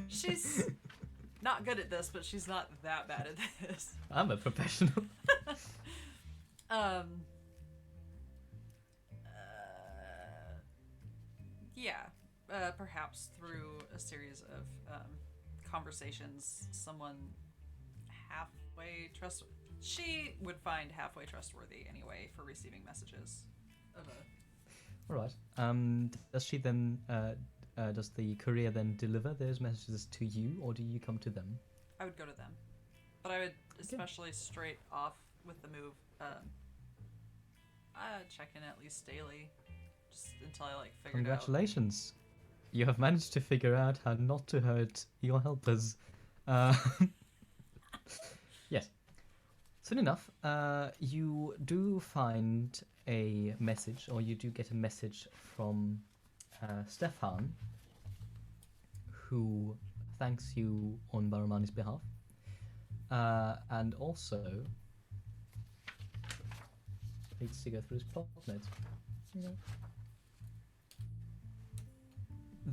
S5: She's not good at this, but she's not that bad at this.
S2: I'm a professional.
S5: Yeah, perhaps through a series of conversations, someone halfway trustworthy. She would find halfway trustworthy anyway for receiving messages of a.
S2: All right. Does she then? Does the courier then deliver those messages to you, or do you come to them?
S5: I would go to them, but I would especially straight off with the move. I'd check in at least daily, just until I like figured out.
S2: Congratulations. You have managed to figure out how not to hurt your helpers. Yes. Soon enough, you do find a message, or you do get a message from Stefan, who thanks you on Baramani's behalf. And also needs to go through his plot notes. Yeah.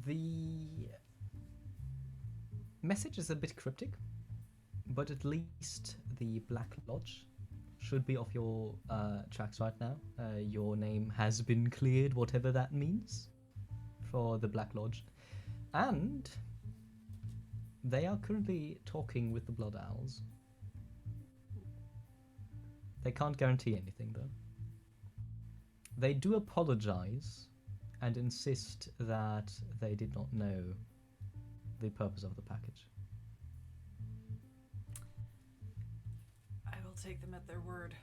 S2: The message is a bit cryptic, but at least the Black Lodge should be off your tracks right now. Your name has been cleared, whatever that means, for the Black Lodge. And they are currently talking with the Blood Owls. They can't guarantee anything, though. They do apologize and insist that they did not know the purpose of the package.
S5: I will take them at their word.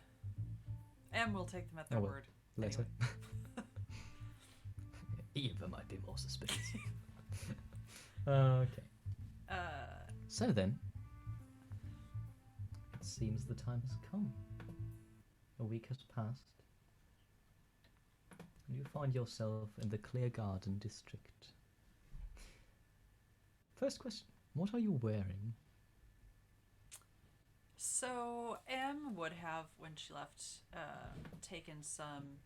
S5: And we'll take them at their word.
S2: Later.
S5: Anyway.
S2: Eva might be more suspicious. Okay. So then, it seems the time has come. A week has passed. And you find yourself in the Clear Garden district. First question, what are you wearing?
S5: So M would have, when she left, taken some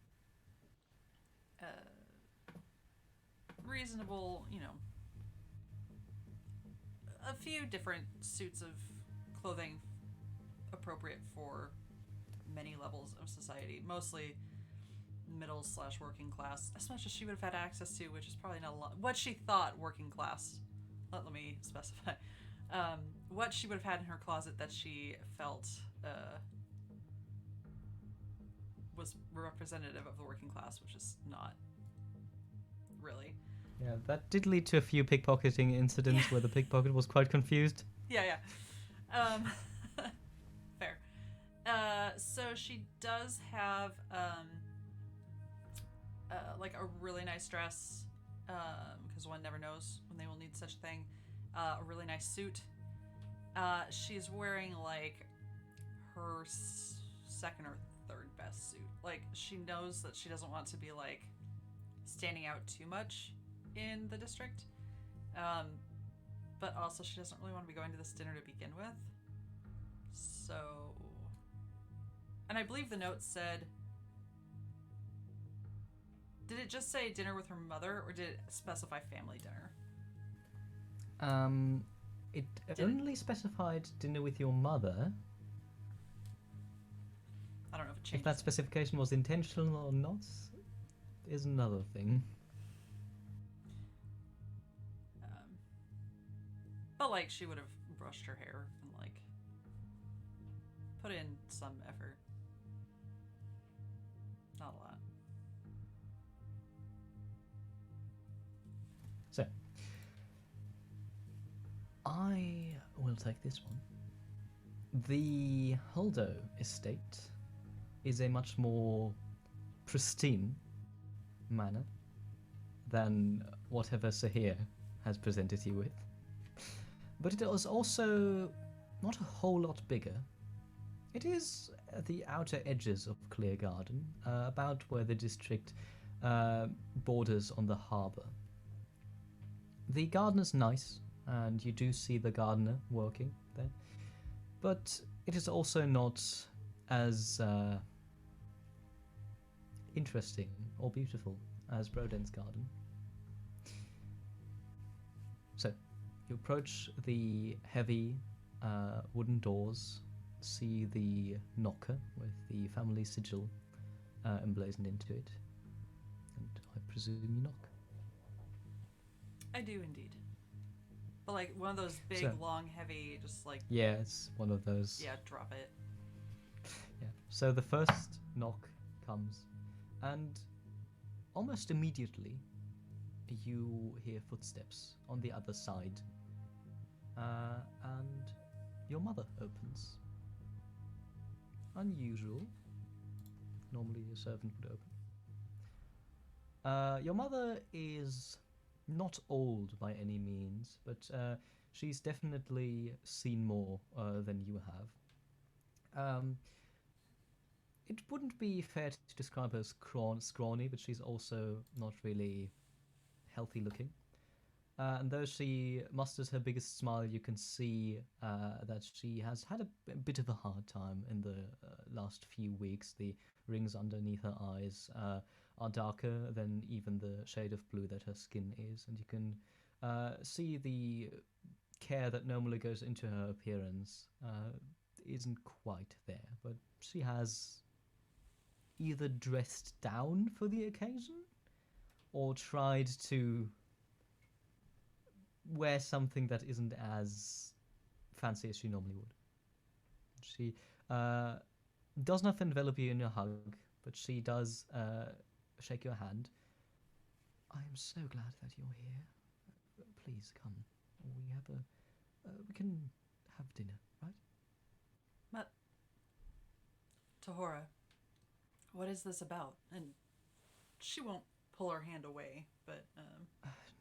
S5: reasonable, a few different suits of clothing appropriate for many levels of society, mostly middle/working class, as much as she would have had access to, which is probably not a lot. What she thought working class, let me specify, what she would have had in her closet that she felt was representative of the working class, which is not really.
S2: Yeah, that did lead to a few pickpocketing incidents where the pickpocket was quite confused.
S5: Yeah. Fair. So she does have like a really nice dress, because one never knows when they will need such a thing. A really nice suit. She's wearing like her second or third best suit. Like, she knows that she doesn't want to be like standing out too much in the district, but also she doesn't really want to be going to this dinner to begin with. So, and I believe the note said, did it just say dinner with her mother, or did it specify family dinner?
S2: It only specified dinner with your mother.
S5: I don't know if it
S2: If
S5: changes.
S2: that specification was intentional or not is another thing.
S5: But like, she would have brushed her hair and like put in some effort. Not a lot.
S2: So, I will take this one. The Holdo estate is a much more pristine manner than whatever Sahir has presented you with. But it is also not a whole lot bigger. It is at the outer edges of Clear Garden, about where the district borders on the harbour. The gardener's nice, and you do see the gardener working there. But it is also not as interesting or beautiful as Broden's garden. So, you approach the heavy wooden doors, see the knocker with the family sigil emblazoned into it, and I presume you knock.
S5: I do indeed. But like one of those big,
S2: So-
S5: long, heavy, just like
S2: Yeah, it's one of those.
S5: yeah, drop it.
S2: Yeah. So the first knock comes, and almost immediately you hear footsteps on the other side, and your mother opens. Unusual. Normally a servant would open. Your mother is not old by any means, but she's definitely seen more than you have. It wouldn't be fair to describe her as scrawny, but she's also not really healthy looking. And though she musters her biggest smile, you can see that she has had a bit of a hard time in the last few weeks. The rings underneath her eyes are darker than even the shade of blue that her skin is, and you can see the care that normally goes into her appearance isn't quite there, but she has either dressed down for the occasion or tried to wear something that isn't as fancy as she normally would. She does not envelop you in a hug, but she does shake your hand. I am so glad that you're here. Please come. We can have dinner, right?
S5: But Tahora, what is this about? And she won't pull her hand away, but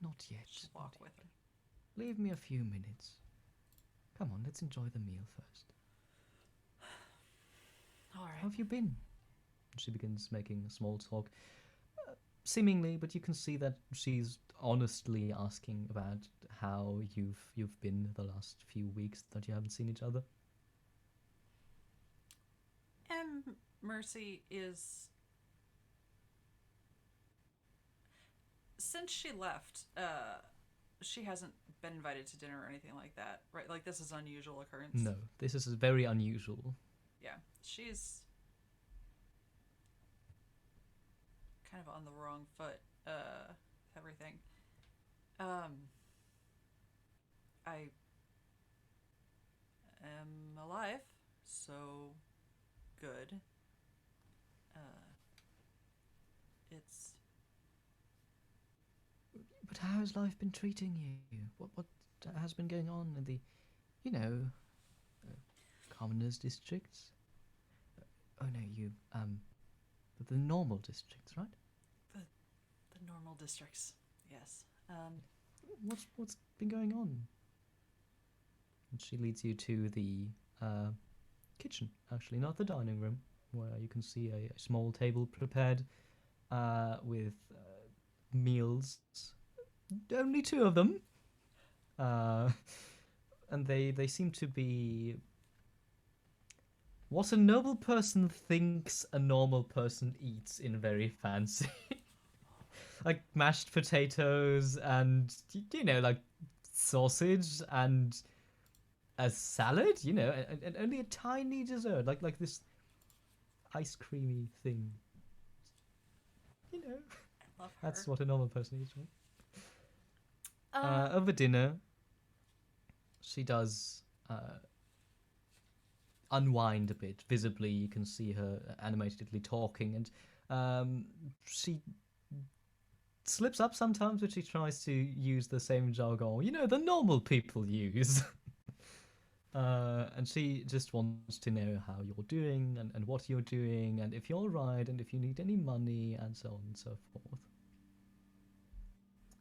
S2: Not yet.
S5: just
S2: not
S5: walk
S2: yet.
S5: with her.
S2: Leave me a few minutes. Come on, let's enjoy the meal first.
S5: All
S2: How
S5: right.
S2: have you been? She begins making small talk, seemingly, but you can see that she's honestly asking about how you've been the last few weeks that you haven't seen each other.
S5: And Mercy is, since she left, she hasn't been invited to dinner or anything like that, right? Like this is an unusual occurrence.
S2: No, this is very unusual.
S5: Yeah, she's kind of on the wrong foot. Everything. I am alive, so good. It's
S2: But how has life been treating you? What has been going on in the, commoners districts? Oh no, the normal districts, right?
S5: the normal districts. Yes.
S2: What's been going on? And she leads you to the kitchen, actually, not the dining room, where you can see a small table prepared with meals. Only two of them. And they seem to be what a noble person thinks a normal person eats in very fancy. Like mashed potatoes and, like sausage and a salad, and only a tiny dessert, like this ice creamy thing.
S5: I love her.
S2: That's what a normal person eats, right?
S5: Uh,
S2: Over dinner, she does unwind a bit. Visibly, you can see her animatedly talking, and she slips up sometimes, but she tries to use the same jargon, the normal people use. And she just wants to know how you're doing and what you're doing, and if you're right, and if you need any money, and so on and so forth.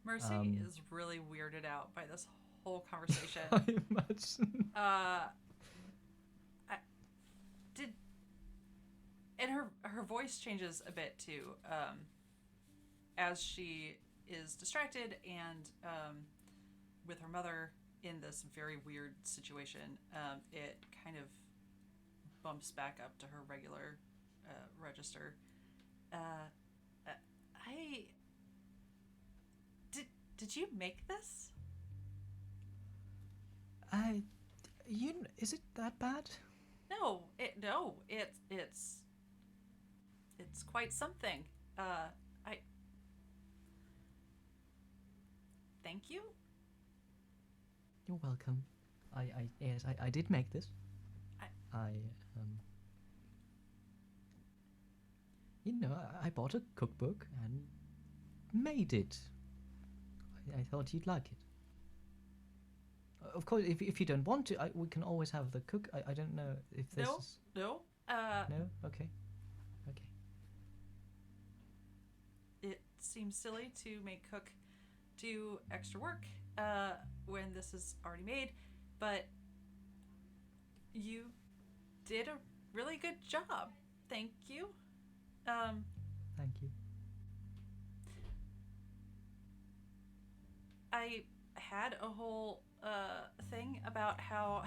S5: Mercy is really weirded out by this whole conversation.
S2: I imagine.
S5: And her voice changes a bit too, as she is distracted and with her mother in this very weird situation, it kind of bumps back up to her regular register. I did you make this?
S2: Is it that bad?
S5: No, it's quite something. I thank you.
S2: You're welcome. Yes, I did make this. I bought a cookbook and made it. I thought you'd like it. Of course, if you don't want to, we can always have the cook. I don't know if this is...
S5: No.
S2: No? Okay.
S5: It seems silly to make cook do extra work when this is already made, but you did a really good job. Thank you.
S2: Thank you.
S5: I had a whole thing about how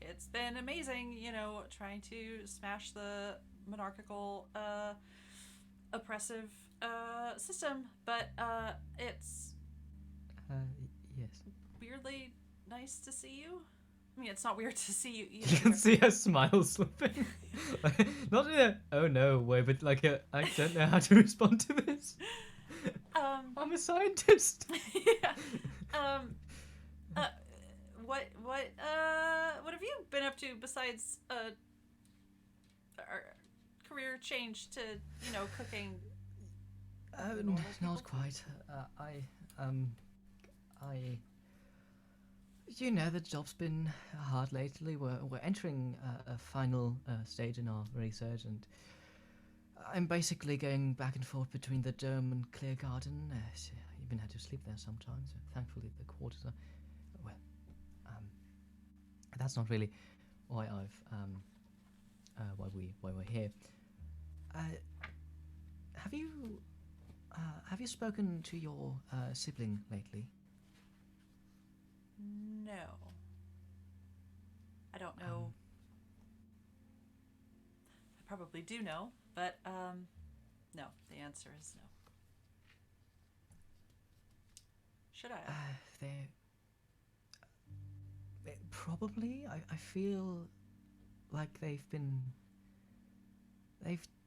S5: it's been amazing, trying to smash the monarchical oppressive system, but it's
S2: Yes.
S5: weirdly nice to see you. I mean, it's not weird to see you
S2: You
S5: either.
S2: can see her smile slipping. Not in a oh no way, but like a I don't know how to respond to this. I'm a scientist.
S5: Yeah. What have you been up to besides career change to cooking? Normal people?
S2: Not quite. The job's been hard lately. We're entering a final stage in our research, and I'm basically going back and forth between the dome and Clear Garden. So I even had to sleep there sometimes. Thankfully, the quarters are that's not really why why we're here. Have you spoken to your sibling lately?
S5: No. I don't know. I probably do know, but no. The answer is no. Should I?
S2: Probably. I feel like they've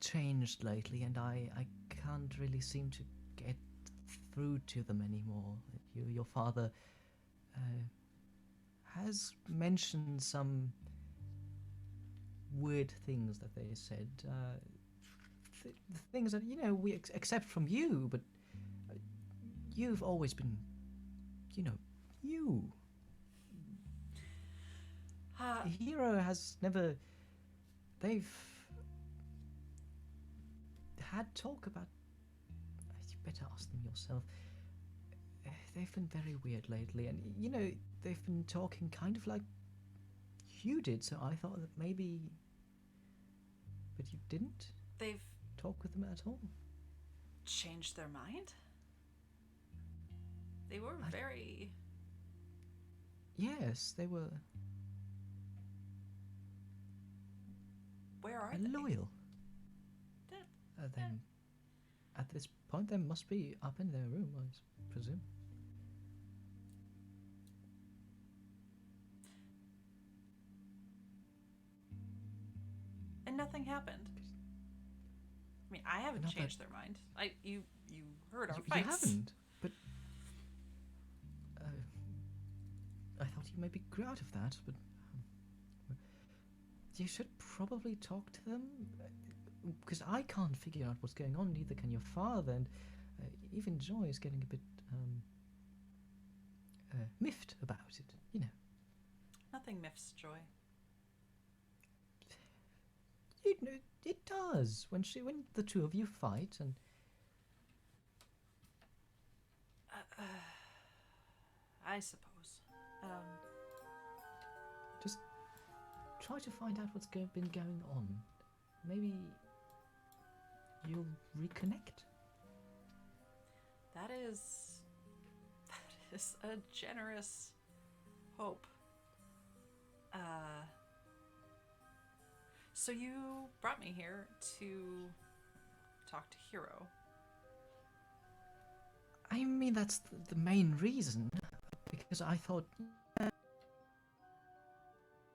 S2: changed lately, and I can't really seem to get through to them anymore. Your father has mentioned some weird things that they said. Things that we accept from you, but you've always been, you. Hero has never. They've had talk about. You better ask them yourself. They've been very weird lately, and they've been talking kind of like you did. So I thought that maybe, but you didn't.
S5: They've
S2: talk with them at all.
S5: Changed their mind. They were very.
S2: Yes, they were.
S5: Where are they?
S2: Loyal. Then, at this point, they must be up in their room, I presume.
S5: And nothing happened. I mean, I haven't changed their mind. You heard our fights.
S2: You haven't, but I thought you maybe grew out of that. But you should probably talk to them, because I can't figure out what's going on. Neither can your father, and even Joy is getting a bit miffed about it.
S5: Nothing miffs Joy.
S2: It does when the two of you fight, and
S5: I suppose.
S2: Just try to find out what's been going on. Maybe you'll reconnect.
S5: That is is a generous hope. So you brought me here to talk to Hero.
S2: I mean, that's the main reason. Because I thought,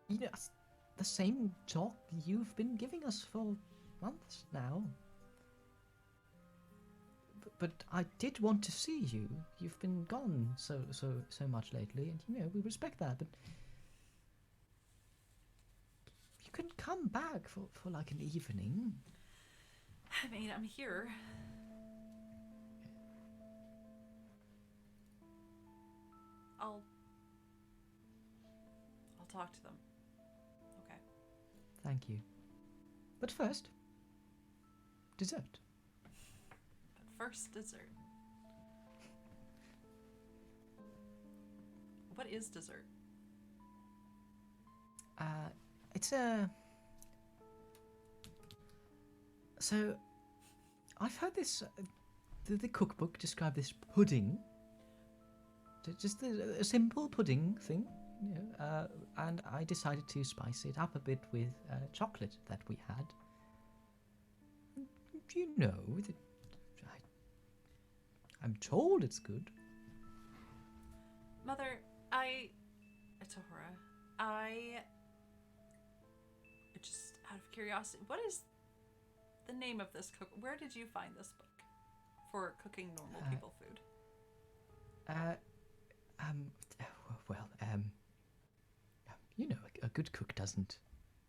S2: it's the same talk you've been giving us for months now. But I did want to see you. You've been gone so much lately, and we respect that. But you can come back for like an evening.
S5: I mean, I'm here. I'll talk to them. Okay.
S2: Thank you. But first, dessert.
S5: But first, dessert. What is dessert?
S2: It's a. So, I've heard this. The cookbook describe this pudding. Just a simple pudding thing, and I decided to spice it up a bit with chocolate that we had. I'm told it's good.
S5: Mother, Tohora, just out of curiosity, what is the name of this cook? Where did you find this book for cooking normal people food?
S2: A good cook doesn't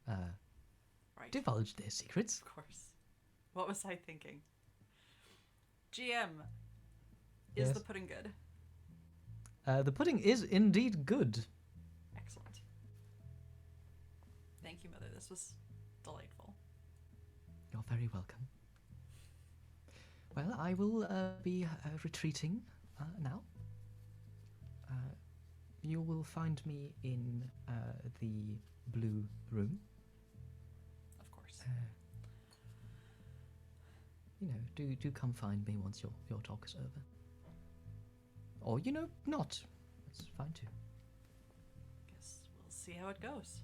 S5: Right.
S2: divulge their secrets.
S5: Of course. What was I thinking? GM, is
S2: Yes?
S5: the pudding good?
S2: The pudding is indeed good.
S5: Excellent. Thank you, Mother. This was delightful.
S2: You're very welcome. Well, I will be retreating now. You will find me in the blue room.
S5: Of course.
S2: Do come find me once your talk is over. Or, not. That's fine too.
S5: Guess we'll see how it goes.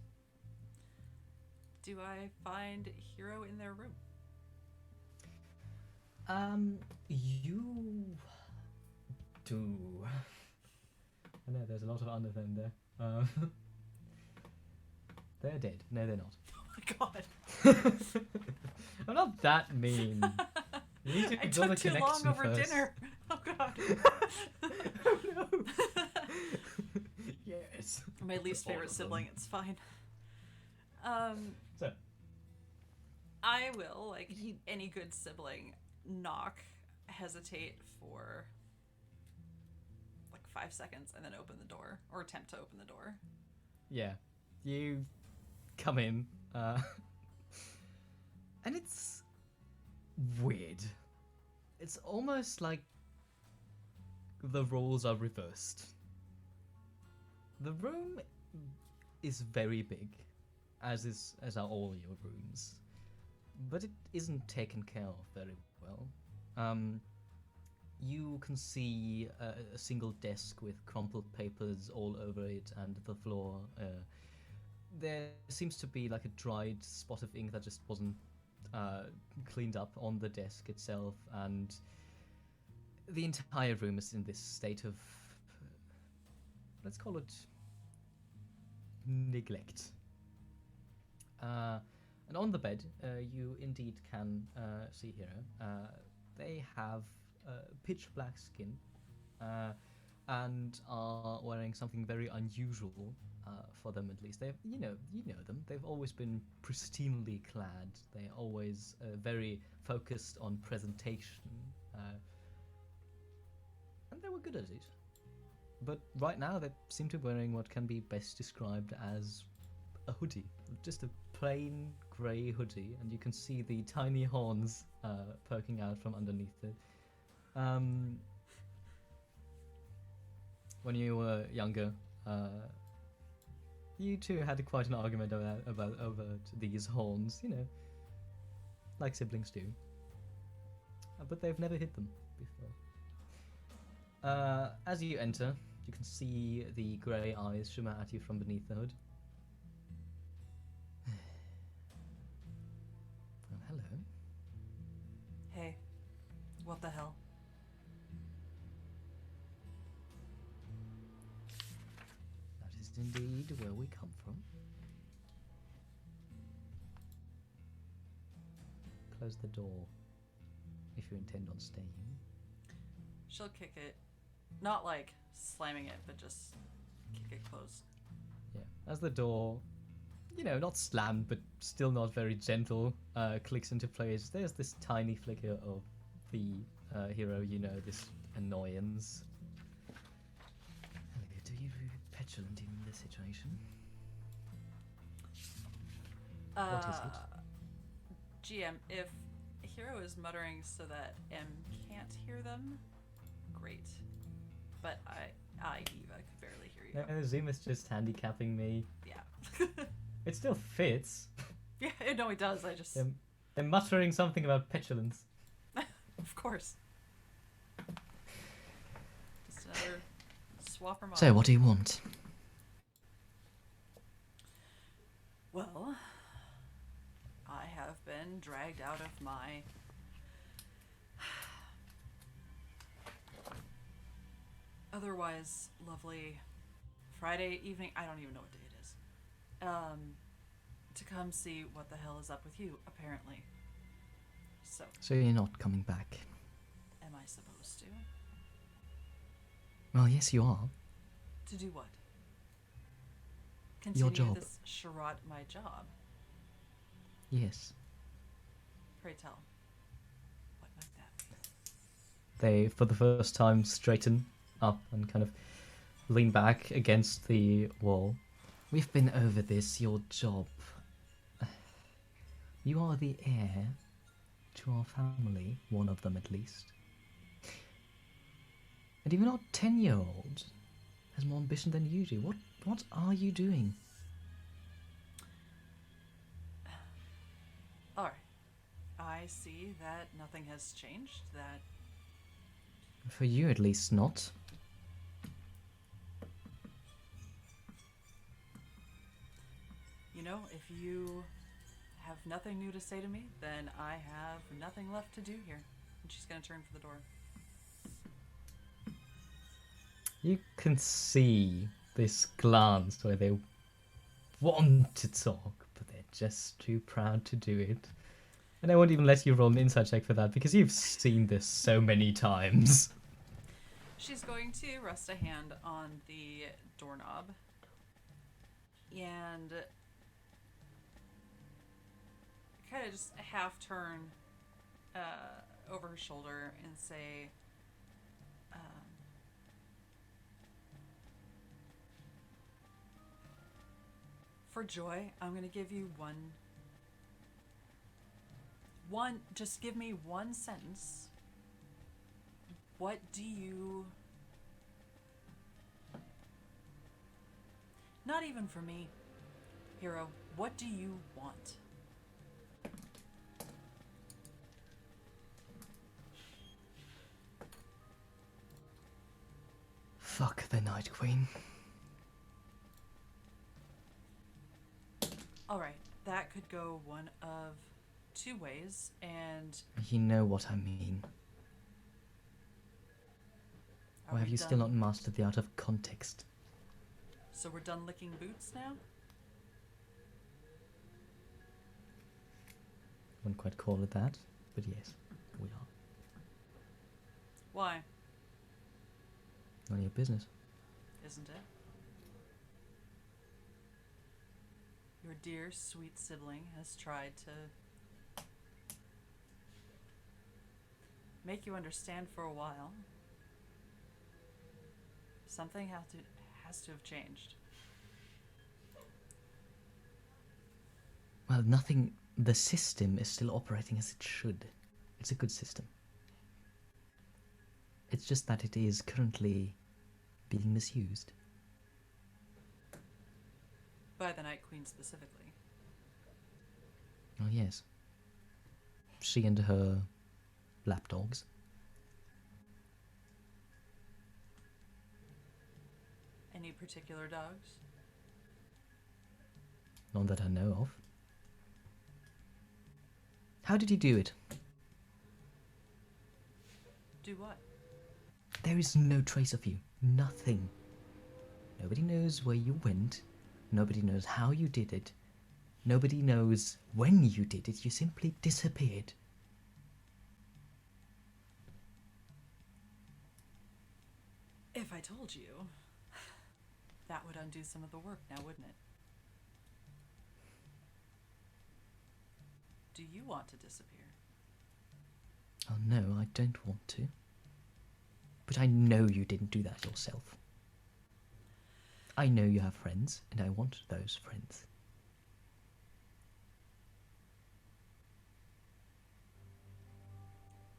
S5: Do I find Hero in their room?
S2: You do. I know there's a lot of under them there. They're dead. No, they're not.
S5: Oh my god.
S2: I'm not that mean. You need to
S5: I
S2: build a
S5: took too long
S2: connection
S5: over
S2: first.
S5: dinner. Oh god.
S2: Oh no. Yes.
S5: My least
S2: All
S5: favorite
S2: of them.
S5: sibling, it's fine.
S2: So,
S5: I will, like any good sibling, hesitate for like 5 seconds and then open the door, or attempt to open the door.
S2: yeah, you come in, and it's weird. It's almost like the roles are reversed. The room is very big, as are all your rooms, but it isn't taken care of very well. You can see a single desk with crumpled papers all over it, and the floor. There seems to be like a dried spot of ink that just wasn't cleaned up on the desk itself, and the entire room is in this state of, let's call it, neglect. And on the bed, you indeed can see here, they have pitch black skin and are wearing something very unusual for them, at least. They've, you know them. They've always been pristinely clad. They're always very focused on presentation, and they were good at it. But right now, they seem to be wearing what can be best described as a hoodie, just a plain grey hoodie, and you can see the tiny horns poking out from underneath it. When you were younger, you two had quite an argument over these horns, like siblings do. But they've never hit them before. As you enter, You can see the grey eyes shimmer at you from beneath the hood. Oh, hello.
S5: Hey, what the hell?
S2: That is indeed where we come from. Close the door if you intend on staying.
S5: She'll kick it. Not like slamming it, but just kick it closed.
S2: Yeah. As the door, not slammed, but still not very gentle, clicks into place, there's this tiny flicker of the hero, this annoyance. Hello, do you petulant in this situation? What is it?
S5: GM, if Hero is muttering so that M can't hear them, great. But Eva could barely hear you.
S2: No, Zoom is just handicapping me.
S5: Yeah.
S2: It still fits.
S5: Yeah, no, it does. I just...
S2: They're muttering something about petulance.
S5: Of course. Just another swapper model.
S1: So, what do you want?
S5: Well, I have been dragged out of my otherwise lovely Friday evening. I don't even know what day it is. To come see what the hell is up with you, apparently. So,
S1: you're not coming back?
S5: am I supposed to?
S1: Well, yes, you are.
S5: To do what? Continue
S1: job.
S5: this charade, my job.
S1: Yes.
S5: Pray tell. What might that be?
S2: They, for the first time, straighten up and kind of lean back against the wall.
S1: We've been over this, your job. You are the heir to our family, one of them at least. And even our 10-year-old has more ambition than you do. What are you doing?
S5: Alright. I see that nothing has changed, that...
S1: For you at least not.
S5: If you have nothing new to say to me, then I have nothing left to do here. And she's gonna turn for the door.
S2: You can see this glance where they want to talk, but they're just too proud to do it. And I won't even let you roll an insight check for that, because you've seen this so many times.
S5: She's going to rest a hand on the doorknob and kind of just half turn over her shoulder and say, for joy, I'm going to give you just give me one sentence. What do you... Not even for me, Hero. What do you want?
S1: Fuck the Night Queen.
S5: Alright, that could go one of two ways, and...
S1: You know what I mean.
S5: are
S1: Or have
S5: we
S1: you still
S5: done?
S1: not mastered the art of context?
S5: So we're done licking boots now?
S1: Wouldn't quite call it that, but yes, we are.
S5: Why?
S1: None of your business.
S5: Isn't it? Your dear, sweet sibling has tried to make you understand for a while. Something has to have changed.
S1: Well, nothing. The system is still operating as it should. It's a good system. It's just that it is currently being misused.
S5: By the Night Queen specifically.
S1: Oh, yes. She and her lapdogs.
S5: Any particular dogs?
S2: None that I know of. How did you do it?
S5: Do what?
S2: There is no trace of you. Nothing. Nobody knows where you went. Nobody knows how you did it. Nobody knows when you did it. You simply disappeared.
S5: If I told you, that would undo some of the work now, wouldn't it? Do you want to disappear?
S2: Oh no, I don't want to. But I know you didn't do that yourself. I know you have friends, and I want those friends.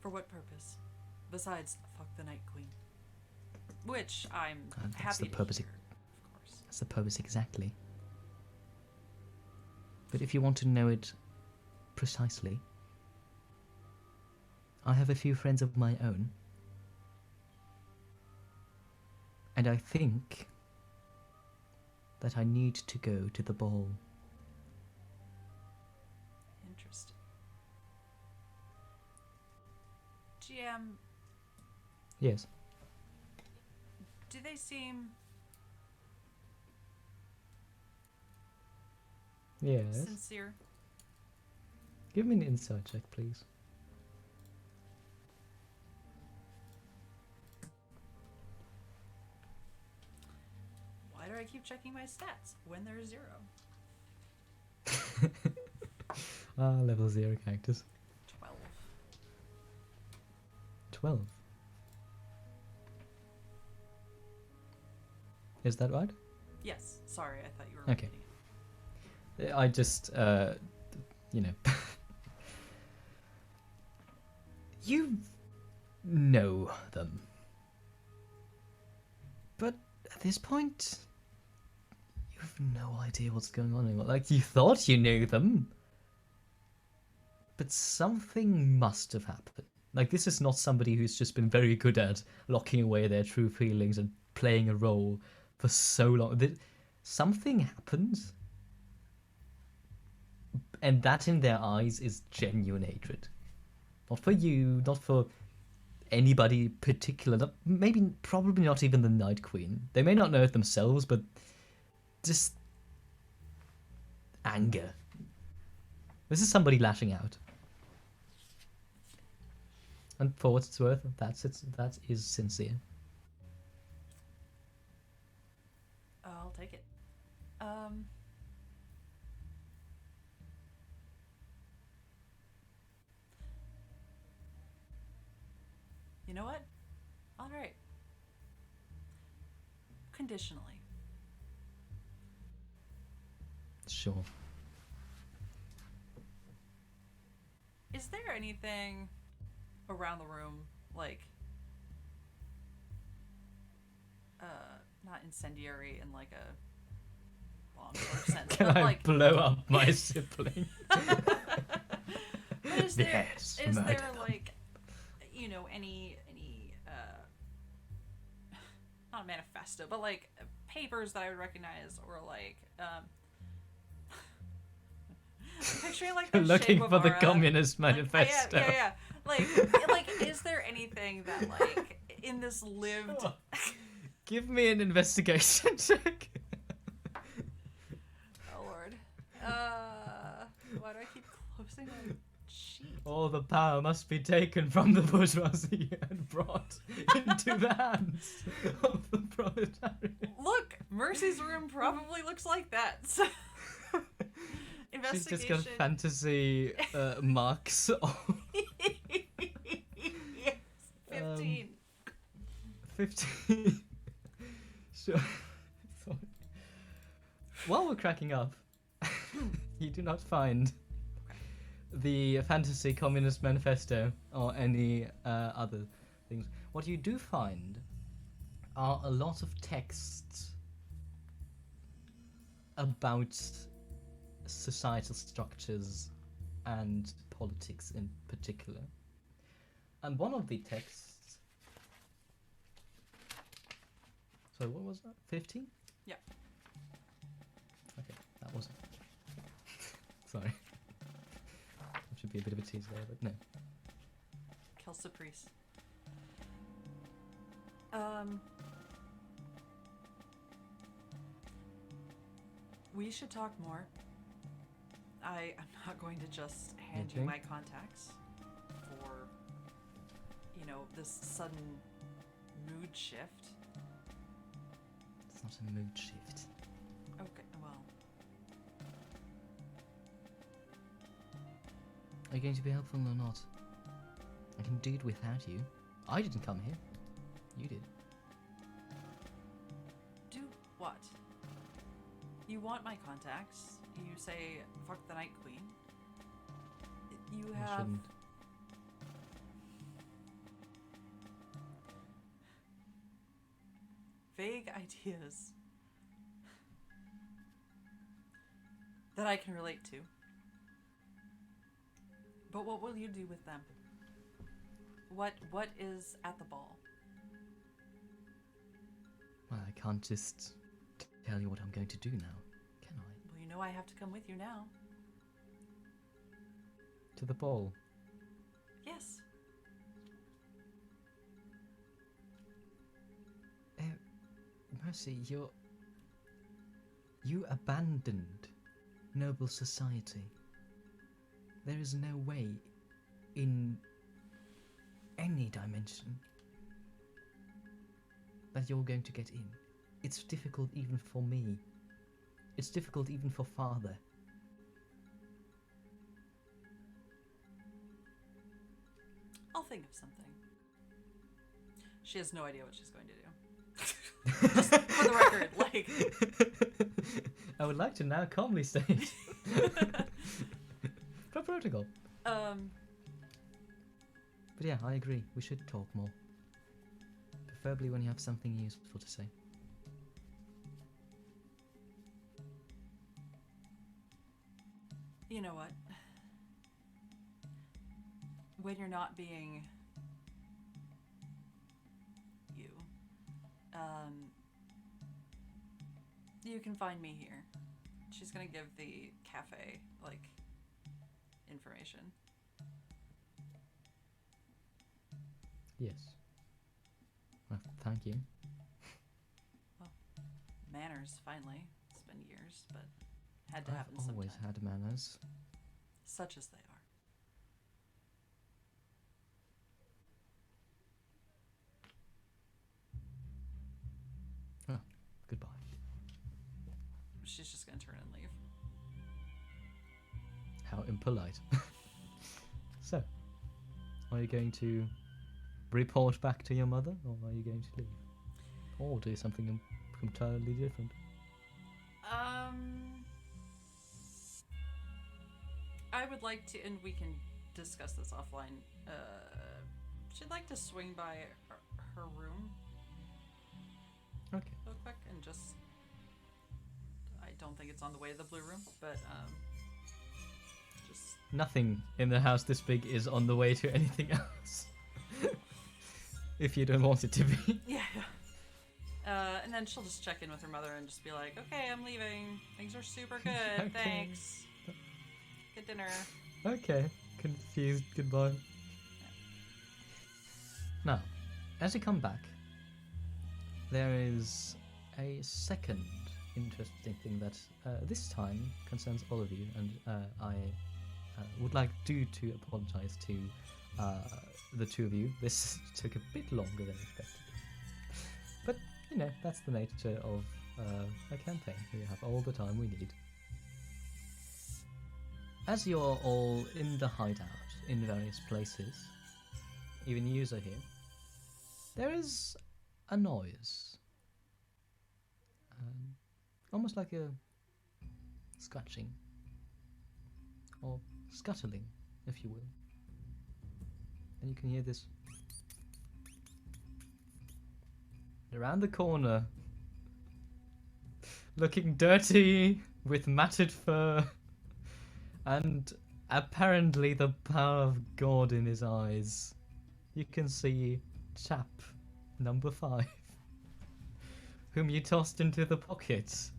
S5: For what purpose? Besides, fuck the Night Queen. Which I'm
S2: That's
S5: happy
S2: the
S5: to
S2: purpose.
S5: hear, of course.
S2: That's the purpose exactly. But if you want to know it precisely, I have a few friends of my own. And I think that I need to go to the ball.
S5: Interesting. GM,
S2: Yes.
S5: do they seem
S2: Yes.
S5: sincere?
S2: Give me an insight check, please.
S5: Why do I keep checking my stats when there's 0?
S2: Level 0 characters.
S5: 12.
S2: 12. Is that right?
S5: Yes. Sorry, I thought you were
S2: Okay.
S5: repeating it.
S2: I just, you know. You know them. But at this point, you have no idea what's going on anymore. Like, you thought you knew them. But something must have happened. Like, this is not somebody who's just been very good at locking away their true feelings and playing a role for so long. Something happened. And that in their eyes is genuine hatred. Not for you, not for anybody particular. Probably not even the Night Queen. They may not know it themselves, but just anger. This is somebody lashing out. And for what it's worth, that is sincere.
S5: I'll take it. You know what? All right. Conditionally.
S2: Sure.
S5: Is there anything around the room, like, not incendiary in like a bomb sort of sense,
S2: Can
S5: but
S2: I
S5: like,
S2: blow up my sibling?
S5: but is there
S2: Yes,
S5: is
S2: murder
S5: there
S2: them.
S5: like, you know, any not a manifesto, but like papers that I would recognize, or like I'm picturing like the
S2: Looking
S5: shape of
S2: for the
S5: aura.
S2: Communist
S5: Like,
S2: Manifesto.
S5: yeah. Like, is there anything that like in this lived?
S2: Sure. Give me an investigation check.
S5: Oh Lord. Why do I keep closing my sheet?
S2: All the power must be taken from the bourgeoisie and brought into the hands of the proletariat.
S5: Look, Mercy's room probably looks like that. So
S2: She's just
S5: investigation.
S2: got fantasy marks on.
S5: Yes, 15.
S2: 15. Sure. Sorry. While we're cracking up, you do not find the Fantasy Communist Manifesto or any other things. What you do find are a lot of texts about societal structures and politics in particular. And one of the texts... So what was that? 15?
S5: Yeah.
S2: Okay, that wasn't. Sorry. That should be a bit of a tease there, but no.
S5: Kelsaprice. We should talk more. I'm not going to just hand you
S2: Okay.
S5: my contacts for, this sudden mood shift.
S2: It's not a mood shift.
S5: Okay, well,
S2: Are you going to be helpful or not? I can do it without you. I didn't come here. You did.
S5: do what? You want my contacts. You say, fuck the Night Queen. You
S2: I
S5: have...
S2: shouldn't.
S5: vague ideas that I can relate to. But what will you do with them? What is at the ball?
S2: Well, I can't just tell you what I'm going to do now, can I?
S5: Well, you know I have to come with you now.
S2: To the ball.
S5: Yes.
S2: Mercy, you abandoned noble society. There is no way in any dimension that you're going to get in. It's difficult even for me. It's difficult even for father.
S5: I'll think of something. She has no idea what she's going to do. Just for the record,
S2: I would like to now calmly state. For protocol. But yeah, I agree. We should talk more. Preferably when you have something useful to say.
S5: You know what? When you're not being you, you can find me here. She's gonna give the cafe, information.
S2: Yes. Well, thank you.
S5: Manners, finally. It's been years, but had to
S2: I've
S5: happen
S2: always
S5: sometime.
S2: had manners.
S5: Such as they are.
S2: Goodbye.
S5: She's just gonna turn and leave.
S2: How impolite. So, are you going to report back to your mother, or are you going to leave? Or do something entirely different?
S5: I would like to, and we can discuss this offline. She'd like to swing by her room
S2: Okay.
S5: real quick and just. I don't think it's on the way to the blue room, but just.
S2: Nothing in the house this big is on the way to anything else. If you don't want it to be.
S5: Yeah. And then she'll just check in with her mother and just be like, "Okay, I'm leaving. Things are super good.
S2: Okay.
S5: Thanks. Good dinner."
S2: Okay. Confused goodbye. Now, as you come back, there is a second interesting thing that this time concerns all of you, and I would like to apologize to the two of you. This took a bit longer than expected, but that's the nature of a campaign. We have all the time we need. As you're all in the hideout in various places, even yous are here, there is a noise. Almost like a scratching or scuttling, if you will. And you can hear this around the corner, looking dirty with matted fur and apparently the power of God in his eyes. You can see chap number 5 whom you tossed into the pockets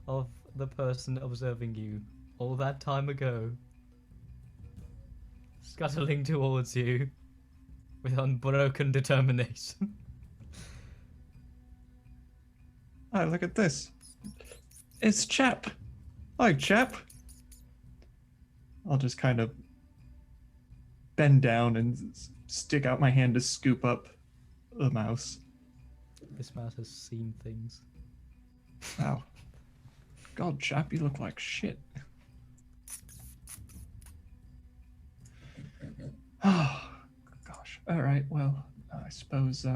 S2: of the person observing you all that time ago, scuttling towards you with unbroken determination.
S3: Oh, look at this. It's Chap. Hi, Chap. I'll just kind of bend down and stick out my hand to scoop up the mouse.
S2: This mouse has seen things.
S3: Wow. God, Chap, you look like shit. Oh, gosh. All right, well, I suppose,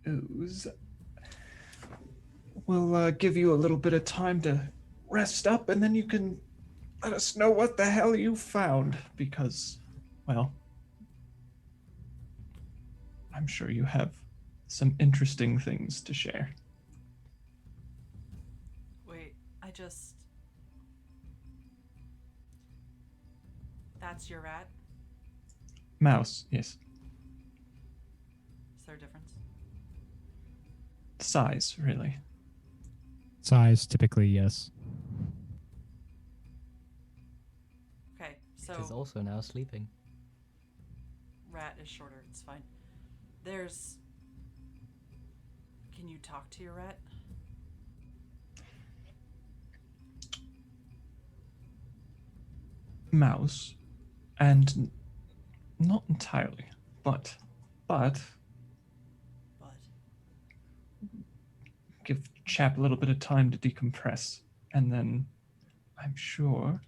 S3: ooze. We'll give you a little bit of time to rest up, and then you can let us know what the hell you found, because, well, I'm sure you have some interesting things to share.
S5: Wait, That's your rat?
S3: Mouse, yes.
S5: Is there a difference?
S3: Size, really.
S4: Size, typically, yes.
S5: Okay,
S2: It is
S5: so
S2: also now sleeping.
S5: rat is shorter, it's fine. Can you talk to your rat?
S3: Mouse, and not entirely, but
S5: But
S3: give Chap a little bit of time to decompress, and then I'm sure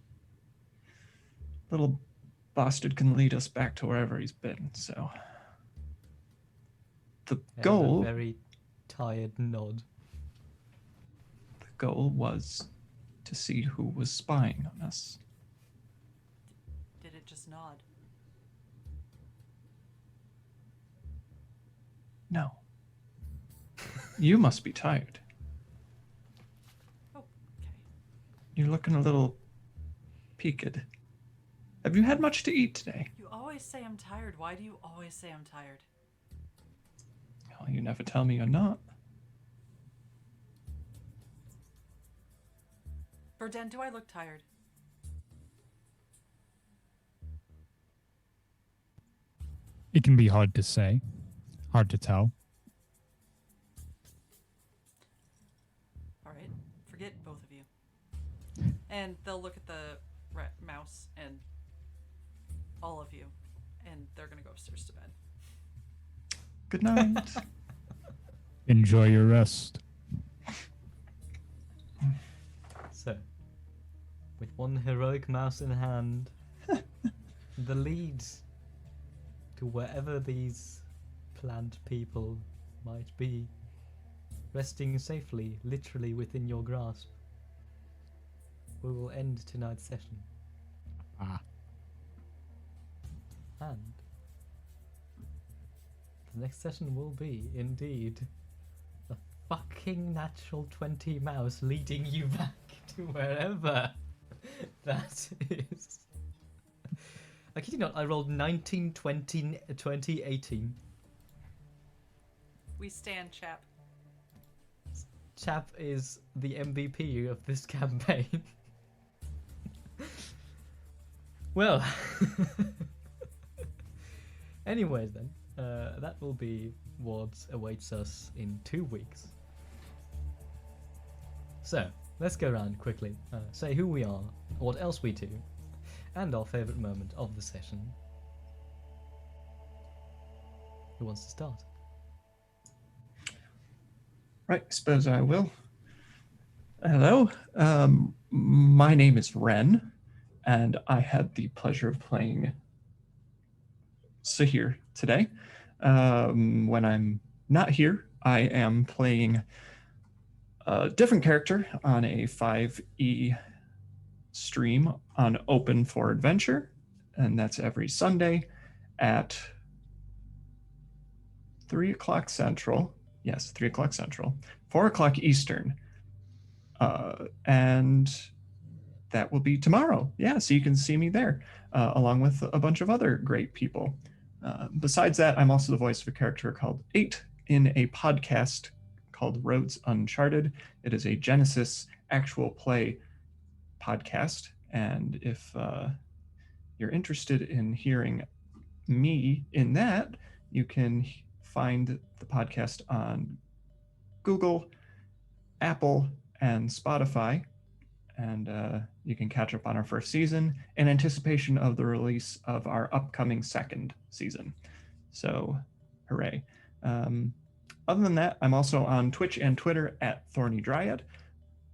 S3: little bastard can lead us back to wherever he's been. So the
S2: There's
S3: goal,
S2: a very tired nod.
S3: the goal was to see who was spying on us.
S5: did it just nod?
S3: No. You must be tired.
S5: Oh, okay.
S3: You're looking a little peaked. Have you had much to eat today?
S5: You always say I'm tired. Why do you always say I'm tired?
S3: Well, you never tell me you're not.
S5: Verden, do I look tired?
S4: It can be hard to say, hard to tell.
S5: All right, forget both of you. And they'll look at the mouse and all of you, and they're gonna go upstairs to bed.
S3: Good night.
S4: Enjoy your rest.
S2: So, with one heroic mouse in hand, the lead to wherever these plant people might be, resting safely, literally within your grasp, we will end tonight's session.
S4: Ah.
S2: And the next session will be, indeed, a fucking natural 20 mouse leading you back to wherever that is. I kid you not, I rolled 19, 20, 20, 18.
S5: We stand, chap.
S2: Chap is the MVP of this campaign. Well, anyways then, that will be what awaits us in 2 weeks. So, let's go around quickly, say who we are, what else we do, and our favourite moment of the session. Who wants to start?
S3: Right, suppose I will. Hello, my name is Wren, and I had the pleasure of playing Sahir today. When I'm not here, I am playing a different character on a 5e stream on Open for Adventure, and that's every Sunday at 3 o'clock Central. Yes, 3 o'clock Central, 4 o'clock Eastern. And that will be tomorrow. Yeah, so you can see me there, along with a bunch of other great people. Besides that, I'm also the voice of a character called 8 in a podcast called Roads Uncharted. It is a Genesis actual play podcast. And if you're interested in hearing me in that, you can find the podcast on Google, Apple, and Spotify. And you can catch up on our first season in anticipation of the release of our upcoming second season. So, hooray. Other than that, I'm also on Twitch and Twitter at Thorny Dryad.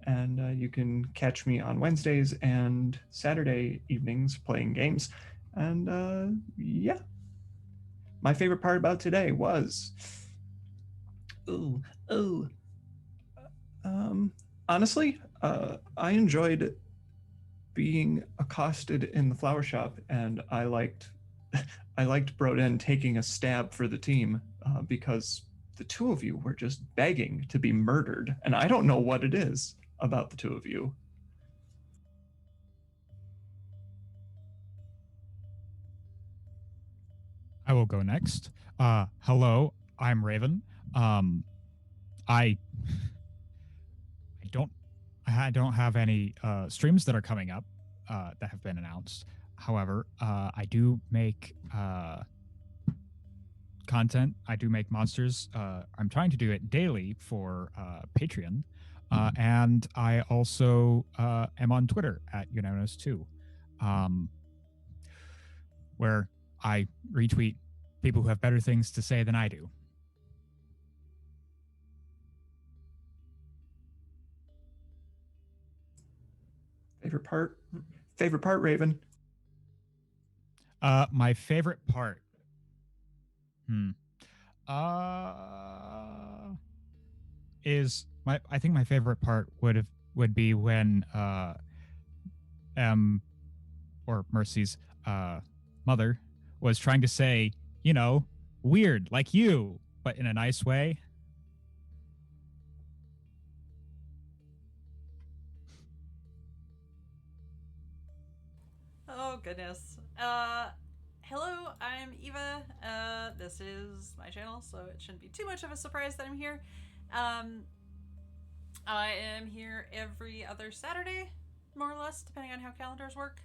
S3: And you can catch me on Wednesdays and Saturday evenings playing games. And yeah. My favorite part about today was. Honestly, I enjoyed being accosted in the flower shop, and I liked Broden taking a stab for the team because the two of you were just begging to be murdered, and I don't know what it is about the two of you.
S4: I will go next. Hello, I'm Raven. I don't have any streams that are coming up that have been announced. However, I do make content. I do make monsters. I'm trying to do it daily for Patreon. And I also am on Twitter at Unanimous2, where I retweet people who have better things to say than I do.
S3: Favorite part, Raven?
S4: My favorite part. I think my favorite part would be when or Mercy's mother was trying to say, weird like you, but in a nice way.
S5: Oh, goodness. Hello, I'm Eva. This is my channel, so it shouldn't be too much of a surprise that I'm here. I am here every other Saturday, more or less, depending on how calendars work,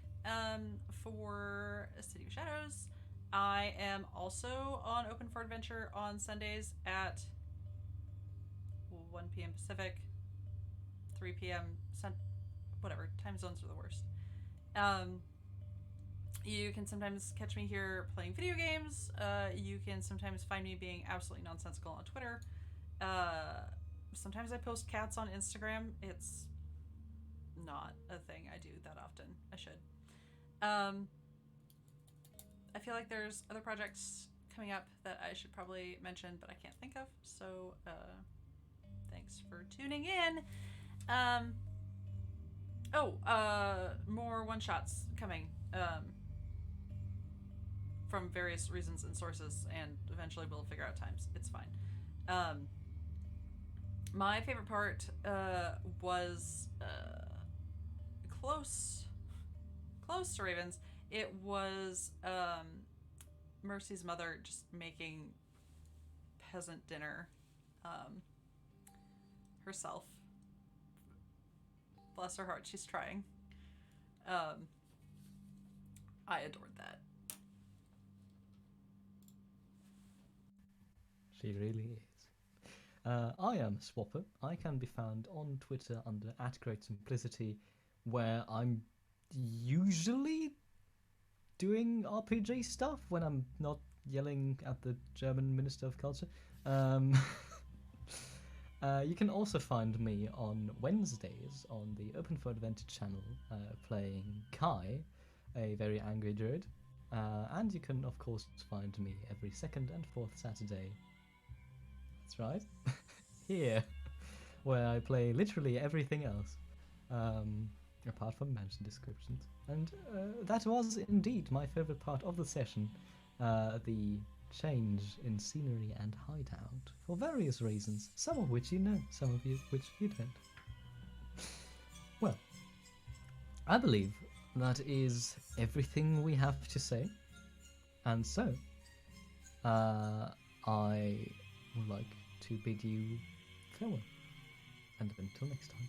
S5: for City of Shadows. I am also on Open for Adventure on Sundays at 1 p.m. Pacific, 3 p.m. Whatever, time zones are the worst. You can sometimes catch me here playing video games. You can sometimes find me being absolutely nonsensical on Twitter. Sometimes I post cats on Instagram. It's not a thing I do that often. I should. I feel like there's other projects coming up that I should probably mention, but I can't think of. So, thanks for tuning in. More one-shots coming. From various reasons and sources, and eventually we'll figure out times. It's fine. My favorite part was close to Raven's. It was Mercy's mother just making peasant dinner herself. Bless her heart, she's trying. I adored that.
S2: She really is. I am Swapper. I can be found on Twitter under @GreatSimplicity, where I'm usually doing RPG stuff when I'm not yelling at the German Minister of Culture. You can also find me on Wednesdays on the Open for Adventure channel, playing Kai, a very angry druid. And you can, of course, find me every second and fourth Saturday. That's right. Here, where I play literally everything else, apart from mansion descriptions. And that was indeed my favorite part of the session, the change in scenery and hideout, for various reasons, some of which you know, some of which you don't. Well, I believe that is everything we have to say, and so I would like to bid you farewell. And until next time.